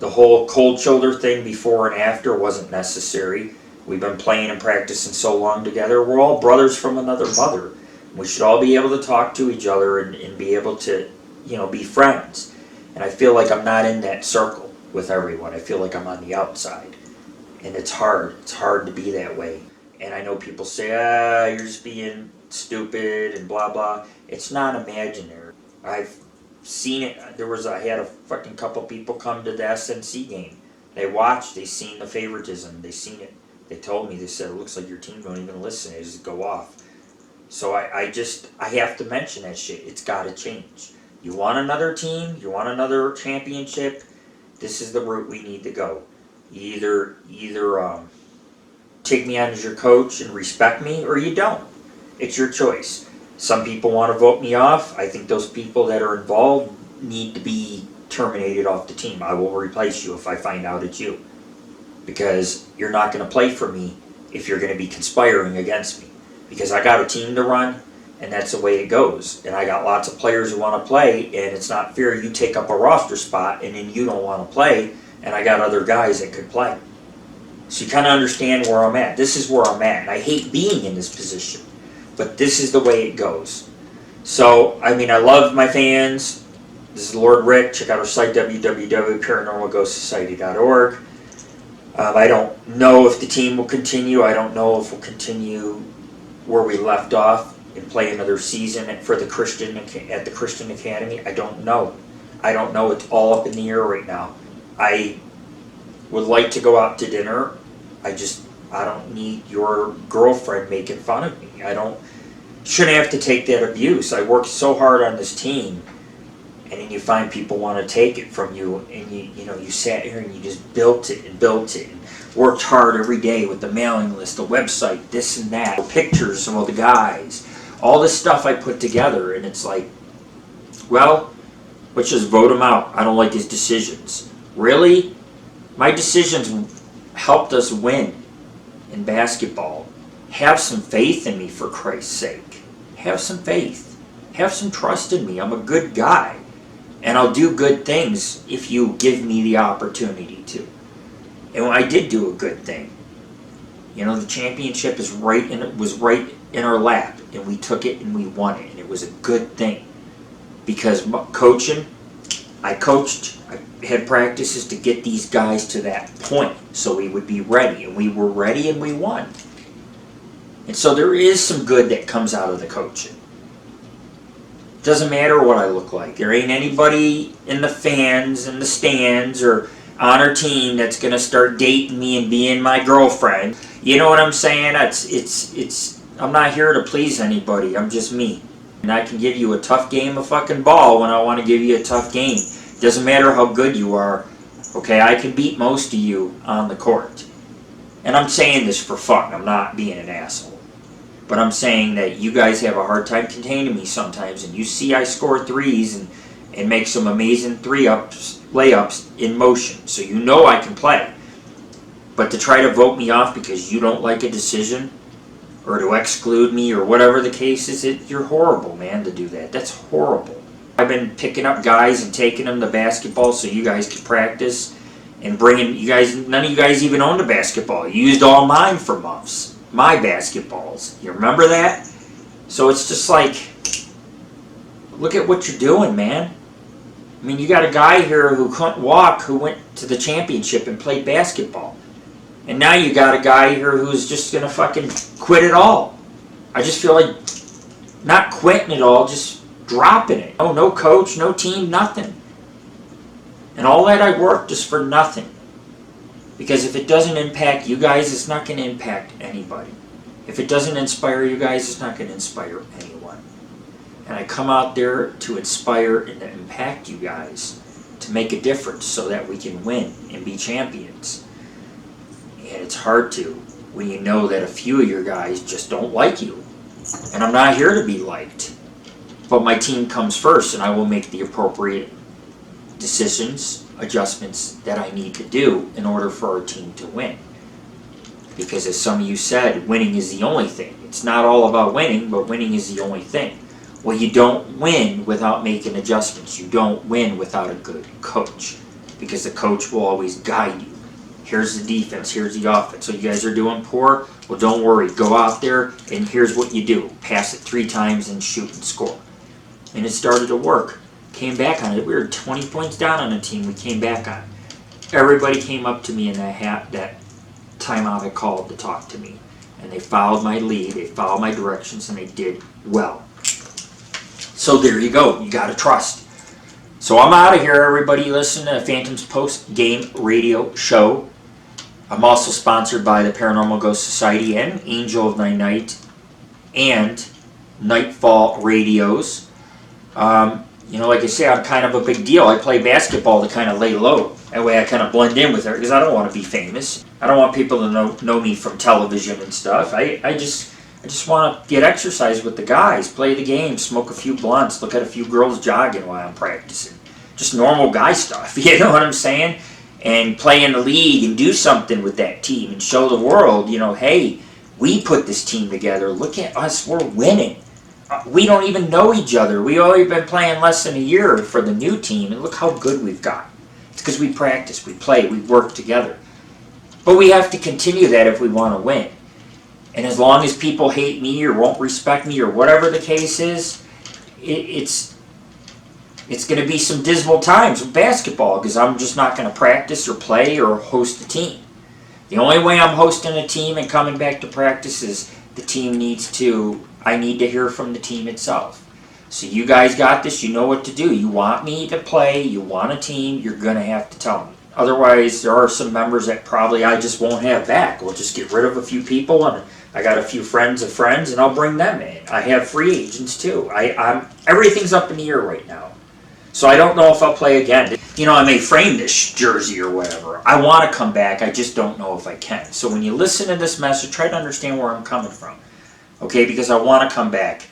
the whole cold shoulder thing before and after wasn't necessary. We've been playing and practicing so long together. We're all brothers from another mother. We should all be able to talk to each other and be able to, you know, be friends. And I feel like I'm not in that circle with everyone. I feel like I'm on the outside. And it's hard. It's hard to be that way. And I know people say, you're just being stupid and blah, blah. It's not imaginary. I've seen it. I had a fucking couple people come to the SNC game. They watched. They seen the favoritism. They seen it. They told me, they said, it looks like your team don't even listen. They just go off. So I have to mention that shit. It's got to change. You want another team? You want another championship? This is the route we need to go. Either take me on as your coach and respect me, or you don't. It's your choice. Some people want to vote me off. I think those people that are involved need to be terminated off the team. I will replace you if I find out it's you. Because you're not going to play for me if you're going to be conspiring against me. because I got a team to run, and that's the way it goes. And I got lots of players who want to play, and it's not fair you take up a roster spot and then you don't want to play, and I got other guys that could play. So you kind of understand where I'm at. This is where I'm at. And I hate being in this position, but this is the way it goes. So, I mean, I love my fans. This is Lord Rick. Check out our site, www.paranormalghostsociety.org. I don't know if the team will continue. I don't know if we'll continue where we left off and play another season at the Christian Academy. I don't know. It's all up in the air right now. I would like to go out to dinner. I don't need your girlfriend making fun of me. Shouldn't have to take that abuse. I worked so hard on this team, and then you find people want to take it from you, and you sat here and you just built it and worked hard every day with the mailing list, the website, this and that, pictures of all the guys, all this stuff I put together, and it's like, well, let's just vote him out. I don't like his decisions. Really? My decisions helped us win in basketball. Have some faith in me, for Christ's sake. Have some faith. Have some trust in me. I'm a good guy. And I'll do good things if you give me the opportunity to. And I did do a good thing. The championship was right in our lap. And we took it and we won it. And it was a good thing. Because coaching, I coached, I had practices to get these guys to that point so we would be ready. And we were ready and we won. And so there is some good that comes out of the coaching. Doesn't matter what I look like. There ain't anybody in the fans and the stands or on our team that's going to start dating me and being my girlfriend. You know what I'm saying? I'm not here to please anybody. I'm just me. And I can give you a tough game of fucking ball when I want to give you a tough game. Doesn't matter how good you are. Okay, I can beat most of you on the court. And I'm saying this for fun. I'm not being an asshole. But I'm saying that you guys have a hard time containing me sometimes. And you see I score threes and make some amazing layups in motion. So you know I can play. But to try to vote me off because you don't like a decision, or to exclude me, or whatever the case is, you're horrible, man, to do that. That's horrible. I've been picking up guys and taking them to basketball so you guys can practice. And bringing you guys, none of you guys even owned a basketball. You used all mine for months. My basketballs. You remember that? So it's just like, look at what you're doing, man. I mean, you got a guy here who couldn't walk who went to the championship and played basketball. And now you got a guy here who's just going to fucking quit it all. I just feel like not quitting it all, just dropping it. Oh, no coach, no team, nothing. And all that I worked just for nothing. Because if it doesn't impact you guys, it's not going to impact anybody. If it doesn't inspire you guys, it's not going to inspire anyone. And I come out there to inspire and to impact you guys, to make a difference so that we can win and be champions. And it's hard to when you know that a few of your guys just don't like you. And I'm not here to be liked. But my team comes first, and I will make the appropriate decisions, adjustments that I need to do in order for our team to win. Because as some of you said, winning is the only thing. It's not all about winning, but winning is the only thing. Well, you don't win without making adjustments. You don't win without a good coach. Because the coach will always guide you. Here's the defense, here's the offense. So you guys are doing poor? Well, don't worry. Go out there, and here's what you do. Pass it 3 times and shoot and score. And it started to work. Came back on it. We were 20 points down on the team. We came back on it. Everybody came up to me in that timeout I called to talk to me. And they followed my lead. They followed my directions, and they did well. So there you go. You got to trust. So I'm out of here, everybody. Listen to Phantom's post-game radio show. I'm also sponsored by the Paranormal Ghost Society and AngelOfThyNight and Nightfall Radios. Like I say, I'm kind of a big deal. I play basketball to kind of lay low. That way I kind of blend in with her because I don't want to be famous. I don't want people to know me from television and stuff. I just want to get exercise with the guys, play the game, smoke a few blunts, look at a few girls jogging while I'm practicing. Just normal guy stuff, you know what I'm saying? And play in the league and do something with that team and show the world, hey, We put this team together. Look at us. We're winning. We don't even know each other. We only been playing less than a year for the new team, and look how good we've got. It's because we practice, we play, we work together. But we have to continue that if we want to win. And as long as people hate me or won't respect me or whatever the case is, it's going to be some dismal times with basketball because I'm just not going to practice or play or host a team. The only way I'm hosting a team and coming back to practice is I need to hear from the team itself. So you guys got this, you know what to do. You want me to play, you want a team, you're going to have to tell me. Otherwise, there are some members that probably I just won't have back. We'll just get rid of a few people, and I got a few friends of friends, and I'll bring them in. I have free agents too. Everything's up in the air right now. So I don't know if I'll play again. I may frame this jersey or whatever. I want to come back. I just don't know if I can. So when you listen to this message, try to understand where I'm coming from. Okay? Because I want to come back.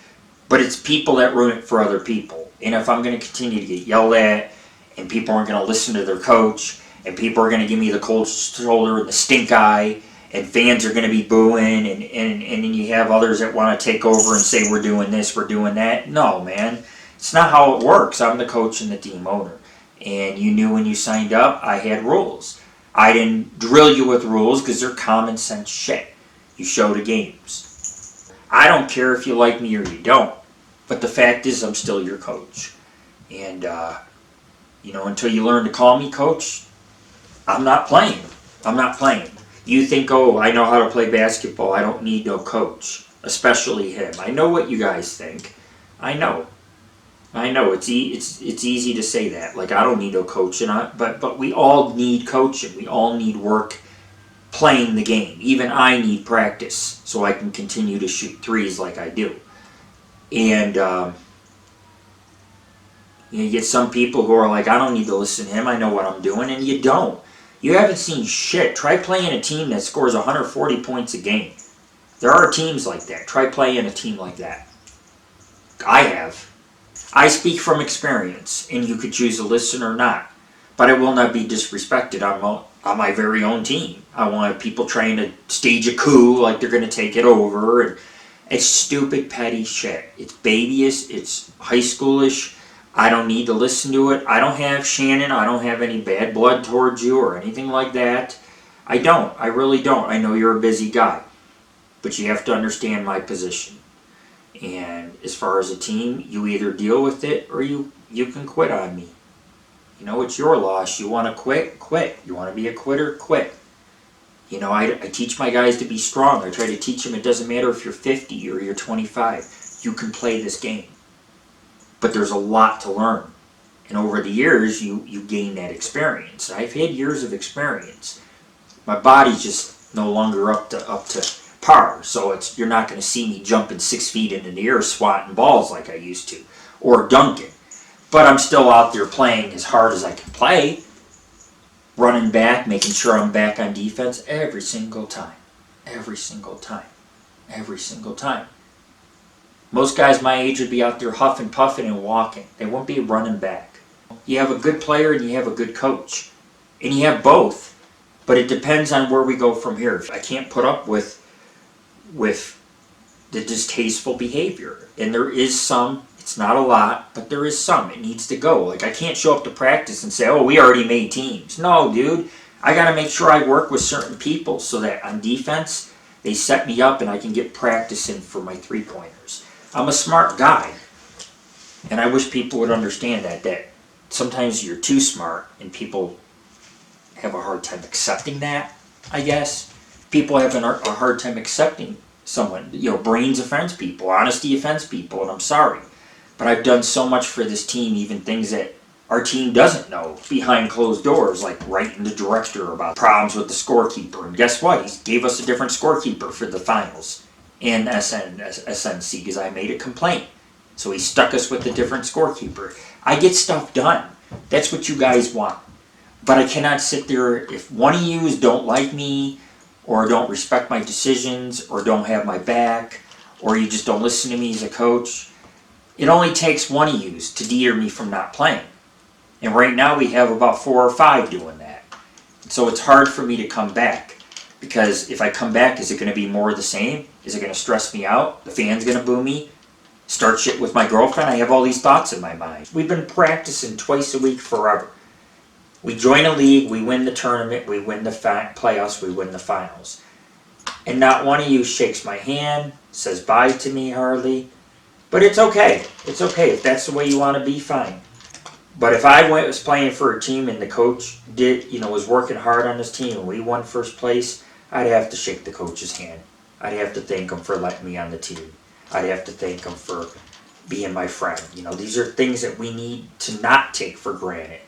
But it's people that ruin it for other people. And if I'm going to continue to get yelled at, and people aren't going to listen to their coach, and people are going to give me the cold shoulder and the stink eye, and fans are going to be booing, and then you have others that want to take over and say, we're doing this, we're doing that. No, man. It's not how it works. I'm the coach and the team owner. And you knew when you signed up, I had rules. I didn't drill you with rules because they're common sense shit. You show the games. I don't care if you like me or you don't. But the fact is, I'm still your coach. And, until you learn to call me coach, I'm not playing. I'm not playing. You think, I know how to play basketball. I don't need no coach. Especially him. I know what you guys think. I know. It's easy to say that. Like, I don't need no coaching. But we all need coaching. We all need work playing the game. Even I need practice so I can continue to shoot threes like I do. And you get some people who are like, I don't need to listen to him. I know what I'm doing. And you don't. You haven't seen shit. Try playing a team that scores 140 points a game. There are teams like that. Try playing a team like that. I have. I speak from experience, and you could choose to listen or not. But I will not be disrespected on my very own team. I want people trying to stage a coup like they're going to take it over. And it's stupid, petty shit. It's babyish. It's high schoolish. I don't need to listen to it. I don't have Shannon. I don't have any bad blood towards you or anything like that. I don't. I really don't. I know you're a busy guy. But you have to understand my position. And as far as a team, you either deal with it or you can quit on me. It's your loss. You want to quit? Quit. You want to be a quitter? Quit. I teach my guys to be strong. I try to teach them it doesn't matter if you're 50 or you're 25. You can play this game. But there's a lot to learn. And over the years, you gain that experience. I've had years of experience. My body's just no longer up to par. So you're not going to see me jumping 6 feet into the air swatting balls like I used to. Or dunking. But I'm still out there playing as hard as I can play. Running back, making sure I'm back on defense every single time. Every single time. Every single time. Most guys my age would be out there huffing, puffing, and walking. They won't be running back. You have a good player and you have a good coach. And you have both. But it depends on where we go from here. I can't put up with the distasteful behavior. And there is some. It's not a lot, but there is some. It needs to go. Like, I can't show up to practice and say, we already made teams. No, dude. I got to make sure I work with certain people so that on defense, they set me up and I can get practice in for my three-pointers. I'm a smart guy. And I wish people would understand that sometimes you're too smart and people have a hard time accepting that, I guess. People have a hard time accepting someone. Brains offends people. Honesty offends people, and I'm sorry. But I've done so much for this team, even things that our team doesn't know behind closed doors, like writing the director about problems with the scorekeeper. And guess what? He gave us a different scorekeeper for the finals in SNC because I made a complaint. So he stuck us with a different scorekeeper. I get stuff done. That's what you guys want. But I cannot sit there if one of you don't like me or don't respect my decisions or don't have my back or you just don't listen to me as a coach. It only takes one of you to deter me from not playing. And right now we have about 4 or 5 doing that. So it's hard for me to come back. Because if I come back, is it going to be more of the same? Is it going to stress me out? The fan's going to boo me? Start shit with my girlfriend? I have all these thoughts in my mind. We've been practicing twice a week forever. We join a league, we win the tournament, we win the playoffs, we win the finals. And not one of you shakes my hand, says bye to me hardly. But it's okay. It's okay. If that's the way you want to be, fine. But if I was playing for a team and the coach was working hard on this team and we won first place, I'd have to shake the coach's hand. I'd have to thank him for letting me on the team. I'd have to thank him for being my friend. These are things that we need to not take for granted.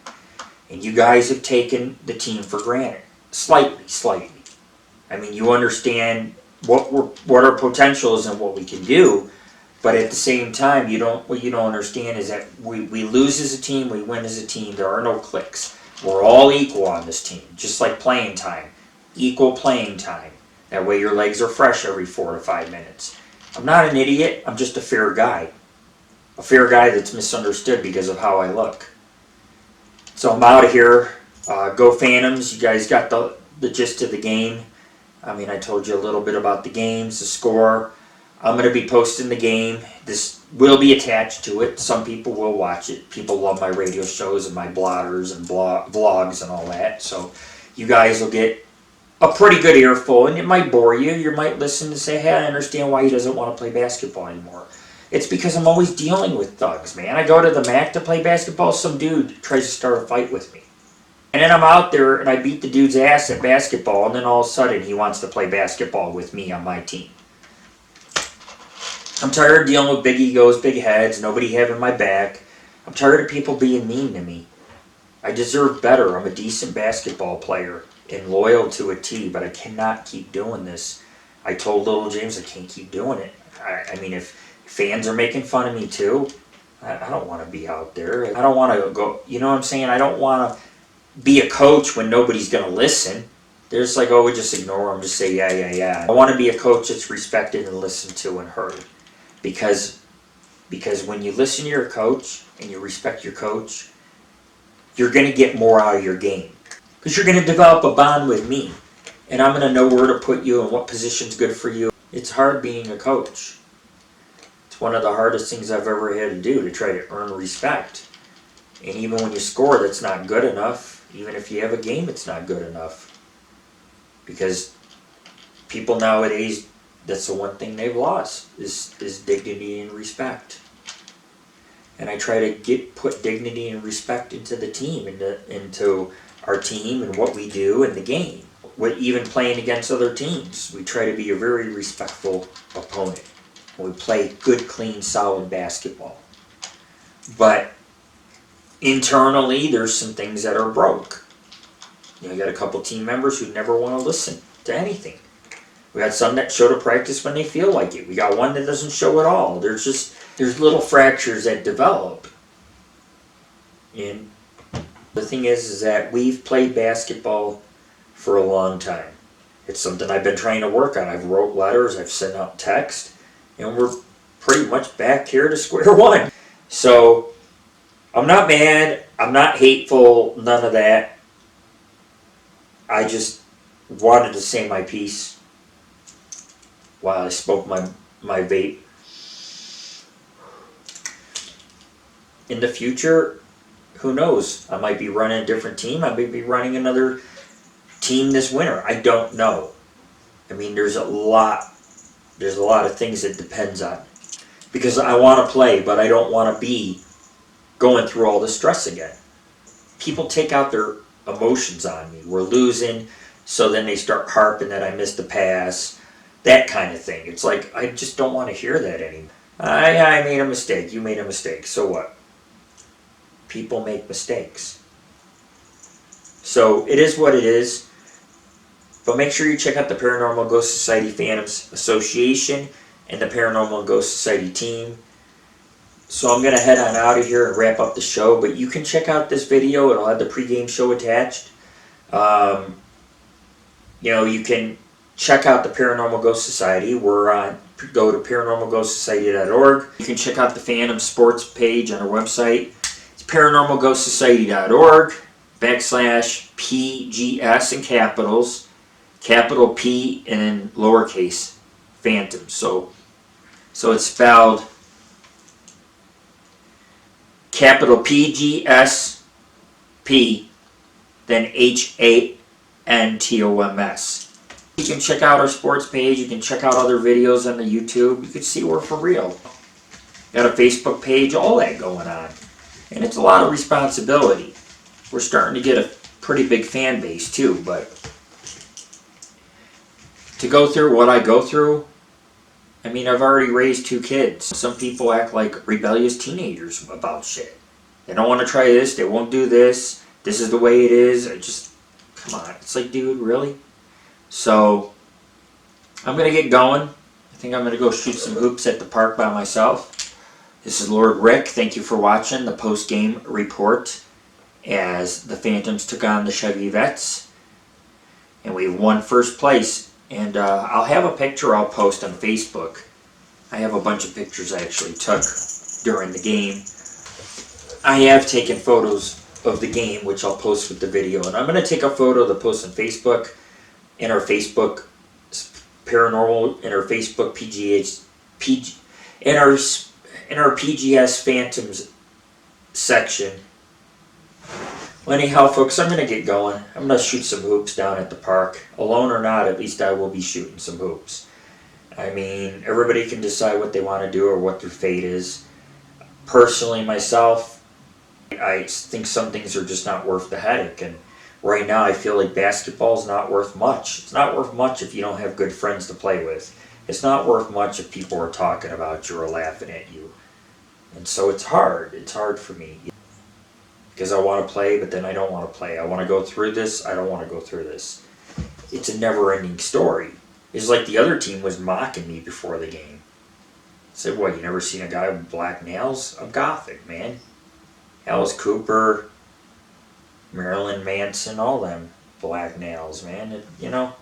And you guys have taken the team for granted. Slightly. I mean, you understand what our potential is and what we can do. But at the same time, what you don't understand is that we lose as a team, we win as a team. There are no cliques. We're all equal on this team, just like playing time. Equal playing time. That way your legs are fresh every 4 to 5 minutes. I'm not an idiot. I'm just a fair guy. A fair guy that's misunderstood because of how I look. So I'm out of here. Go Phantoms. You guys got the gist of the game. I mean, I told you a little bit about the games, the score. I'm going to be posting the game. This will be attached to it. Some people will watch it. People love my radio shows and my bloggers and vlogs and all that. So you guys will get a pretty good earful, and it might bore you. You might listen and say, hey, I understand why he doesn't want to play basketball anymore. It's because I'm always dealing with thugs, man. I go to the MAC to play basketball, some dude tries to start a fight with me. And then I'm out there and I beat the dude's ass at basketball, and then all of a sudden he wants to play basketball with me on my team. I'm tired of dealing with big egos, big heads, nobody having my back. I'm tired of people being mean to me. I deserve better. I'm a decent basketball player and loyal to a T, but I cannot keep doing this. I told little James I can't keep doing it. I mean, if fans are making fun of me too, I don't want to be out there. I don't want to go, you know what I'm saying? I don't want to be a coach when nobody's going to listen. They're just like, oh, we just ignore them, just say yeah. I want to be a coach that's respected and listened to and heard. Because when you listen to your coach and you respect your coach, you're going to get more out of your game. Because you're going to develop a bond with me. And I'm going to know where to put you and what position's good for you. It's hard being a coach. It's one of the hardest things I've ever had to do, to try to earn respect. And even when you score, that's not good enough. Even if you have a game, it's not good enough. Because people nowadays, that's the one thing they've lost, is dignity and respect. And I try to put dignity and respect into the team, into our team and what we do in the game. Even playing against other teams, we try to be a very respectful opponent. We play good, clean, solid basketball. But internally, there's some things that are broke. You got a couple team members who never want to listen to anything. We got some that show to practice when they feel like it. We got one that doesn't show at all. There's little fractures that develop. And the thing is that we've played basketball for a long time. It's something I've been trying to work on. I've wrote letters, I've sent out text, and we're pretty much back here to square one. So I'm not mad, I'm not hateful, none of that. I just wanted to say my piece while I smoked my vape. In the future, who knows? I might be running a different team. I might be running another team this winter. I don't know. I mean, there's a lot of things that depends on. Because I want to play, but I don't want to be going through all the stress again. People take out their emotions on me. We're losing, so then they start harping that I missed a pass. That kind of thing. It's like, I just don't want to hear that anymore. I made a mistake. You made a mistake. So what? People make mistakes. So it is what it is. But make sure you check out the Paranormal Ghost Society Phantoms Association and the Paranormal Ghost Society team. So I'm going to head on out of here and wrap up the show. But you can check out this video. It'll have the pregame show attached. You can check out the Paranormal Ghost Society. We're on, go to paranormalghostsociety.org. You can check out the Phantom Sports page on our website. It's paranormalghostsociety.org /PGS in capitals capital P and then lowercase Phantoms. So it's spelled capital PGSP, then HANTOMS. You can check out our sports page. You can check out other videos on the YouTube. You can see we're for real. Got a Facebook page, all that going on. And it's a lot of responsibility. We're starting to get a pretty big fan base too, but to go through what I go through, I mean, I've already raised 2 kids. Some people act like rebellious teenagers about shit. They don't want to try this, they won't do this, this is the way it is. I just, come on. It's like, dude, really? So, I'm going to get going. I think I'm going to go shoot some hoops at the park by myself. This is Lord Rick. Thank you for watching the post-game report as the Phantoms took on the Chevy Vettes. And we won first place. And I'll have a picture I'll post on Facebook. I have a bunch of pictures I actually took during the game. I have taken photos of the game, which I'll post with the video. And I'm going to take a photo to post on Facebook, in our Facebook Paranormal, in our Facebook in our PGS Phantoms section. Well, anyhow, folks, I'm going to get going. I'm going to shoot some hoops down at the park. Alone or not, at least I will be shooting some hoops. I mean, everybody can decide what they want to do or what their fate is. Personally, myself, I think some things are just not worth the headache. And right now, I feel like basketball is not worth much. It's not worth much if you don't have good friends to play with. It's not worth much if people are talking about you or laughing at you. And so it's hard. It's hard for me. Because I want to play, but then I don't want to play. I want to go through this. I don't want to go through this. It's a never-ending story. It's like the other team was mocking me before the game. Said, what, you never seen a guy with black nails? I'm Gothic, man. Alice Cooper, Marilyn Manson, all them black nails, man. You know,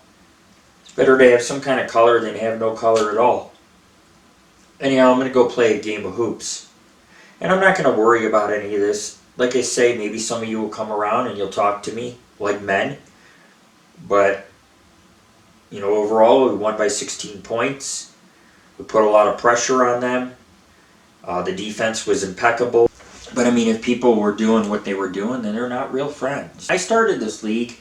it's better to have some kind of color than have no color at all. Anyhow, I'm going to go play a game of hoops. And I'm not going to worry about any of this. Like I say, maybe some of you will come around and you'll talk to me like men. But, you know, overall, we won by 16 points. We put a lot of pressure on them. The defense was impeccable. But, I mean, if people were doing what they were doing, then they're not real friends. I started this league.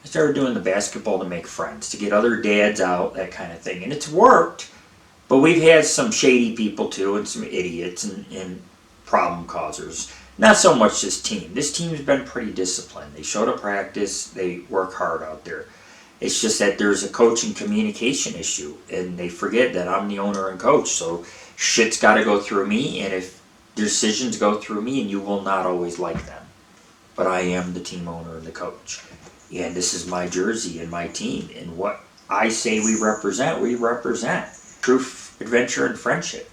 I started doing the basketball to make friends, to get other dads out, that kind of thing. And it's worked. But we've had some shady people, too, and some idiots and problem causers. Not so much this team. This team's been pretty disciplined. They show up practice. They work hard out there. It's just that there's a coaching communication issue, and they forget that I'm the owner and coach, so shit's got to go through me, and if decisions go through me, and you will not always like them. But I am the team owner and the coach, and this is my jersey and my team, and what I say we represent, we represent. Truth, adventure, and friendship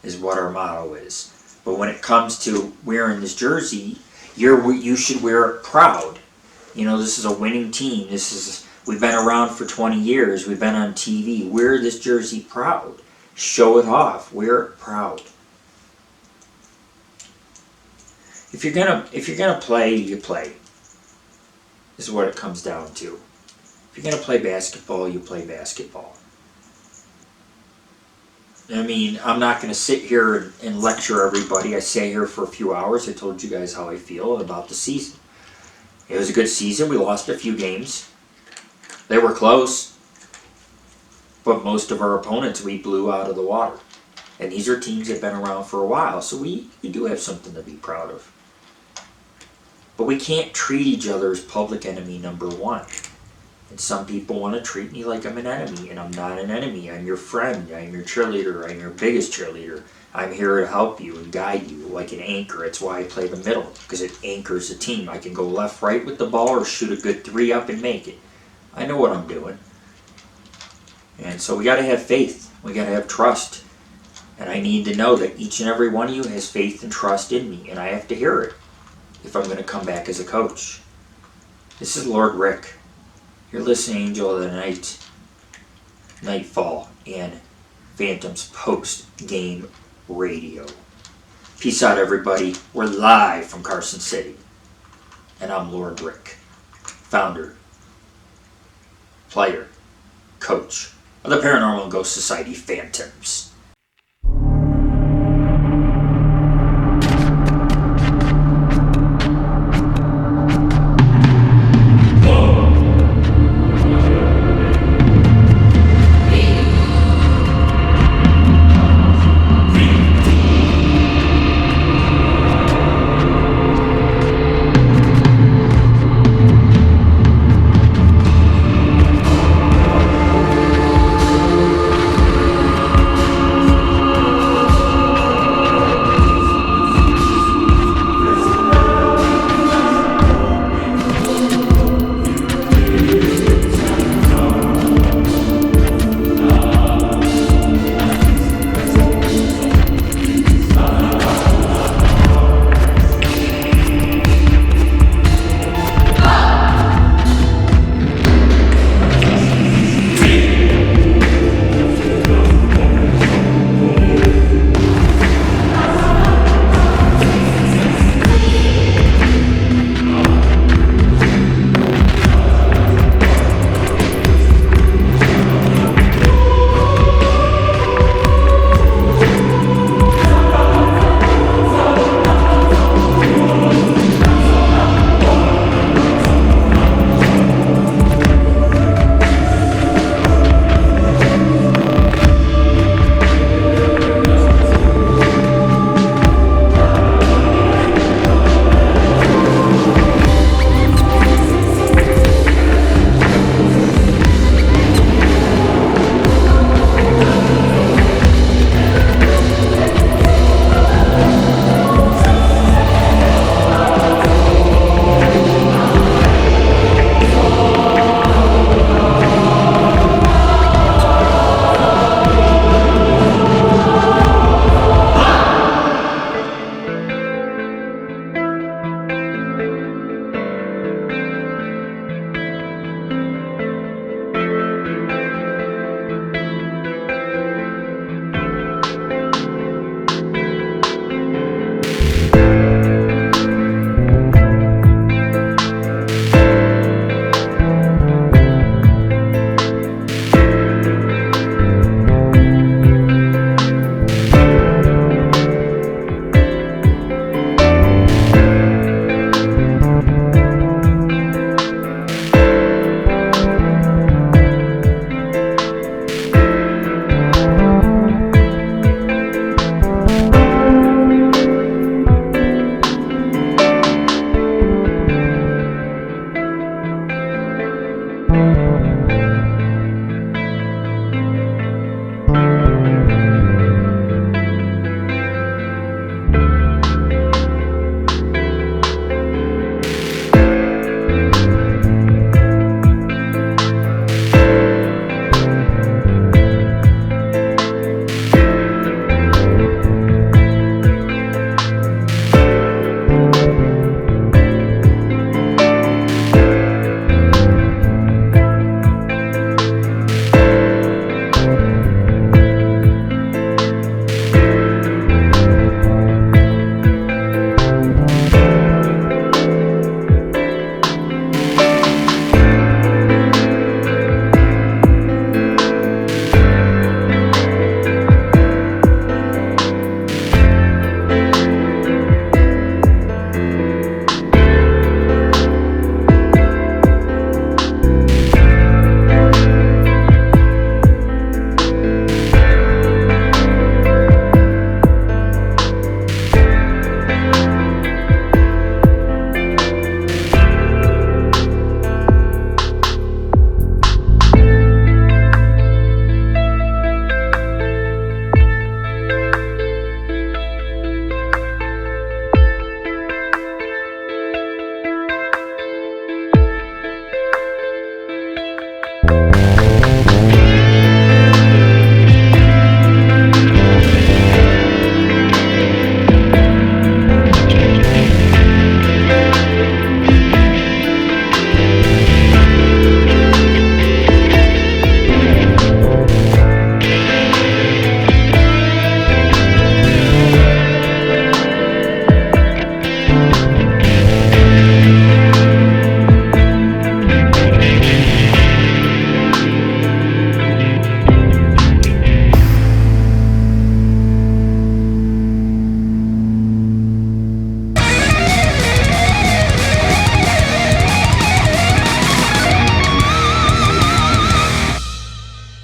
is what our motto is. But when it comes to wearing this jersey, you should wear it proud. You know, this is a winning team. We've been around for 20 years. We've been on TV. Wear this jersey proud. Show it off. Wear it proud. If you're gonna play, you play. This is what it comes down to. If you're gonna play basketball, you play basketball. I mean, I'm not going to sit here and lecture everybody. I sat here for a few hours. I told you guys how I feel about the season. It was a good season. We lost a few games. They were close. But most of our opponents we blew out of the water. And these are teams that have been around for a while. So we do have something to be proud of. But we can't treat each other as public enemy number one. And some people want to treat me like I'm an enemy, and I'm not an enemy. I'm your friend. I'm your cheerleader. I'm your biggest cheerleader. I'm here to help you and guide you like an anchor. It's why I play the middle, because it anchors the team. I can go left, right with the ball or shoot a good 3 up and make it. I know what I'm doing. And so we got to have faith. We got to have trust. And I need to know that each and every one of you has faith and trust in me, and I have to hear it if I'm going to come back as a coach. This is Lord Rick. You're listening to Angel of the Night, Nightfall, and Phantoms post-game radio. Peace out, everybody. We're live from Carson City. And I'm Lord Rick, founder, player, coach of the Paranormal Ghost Society Phantoms.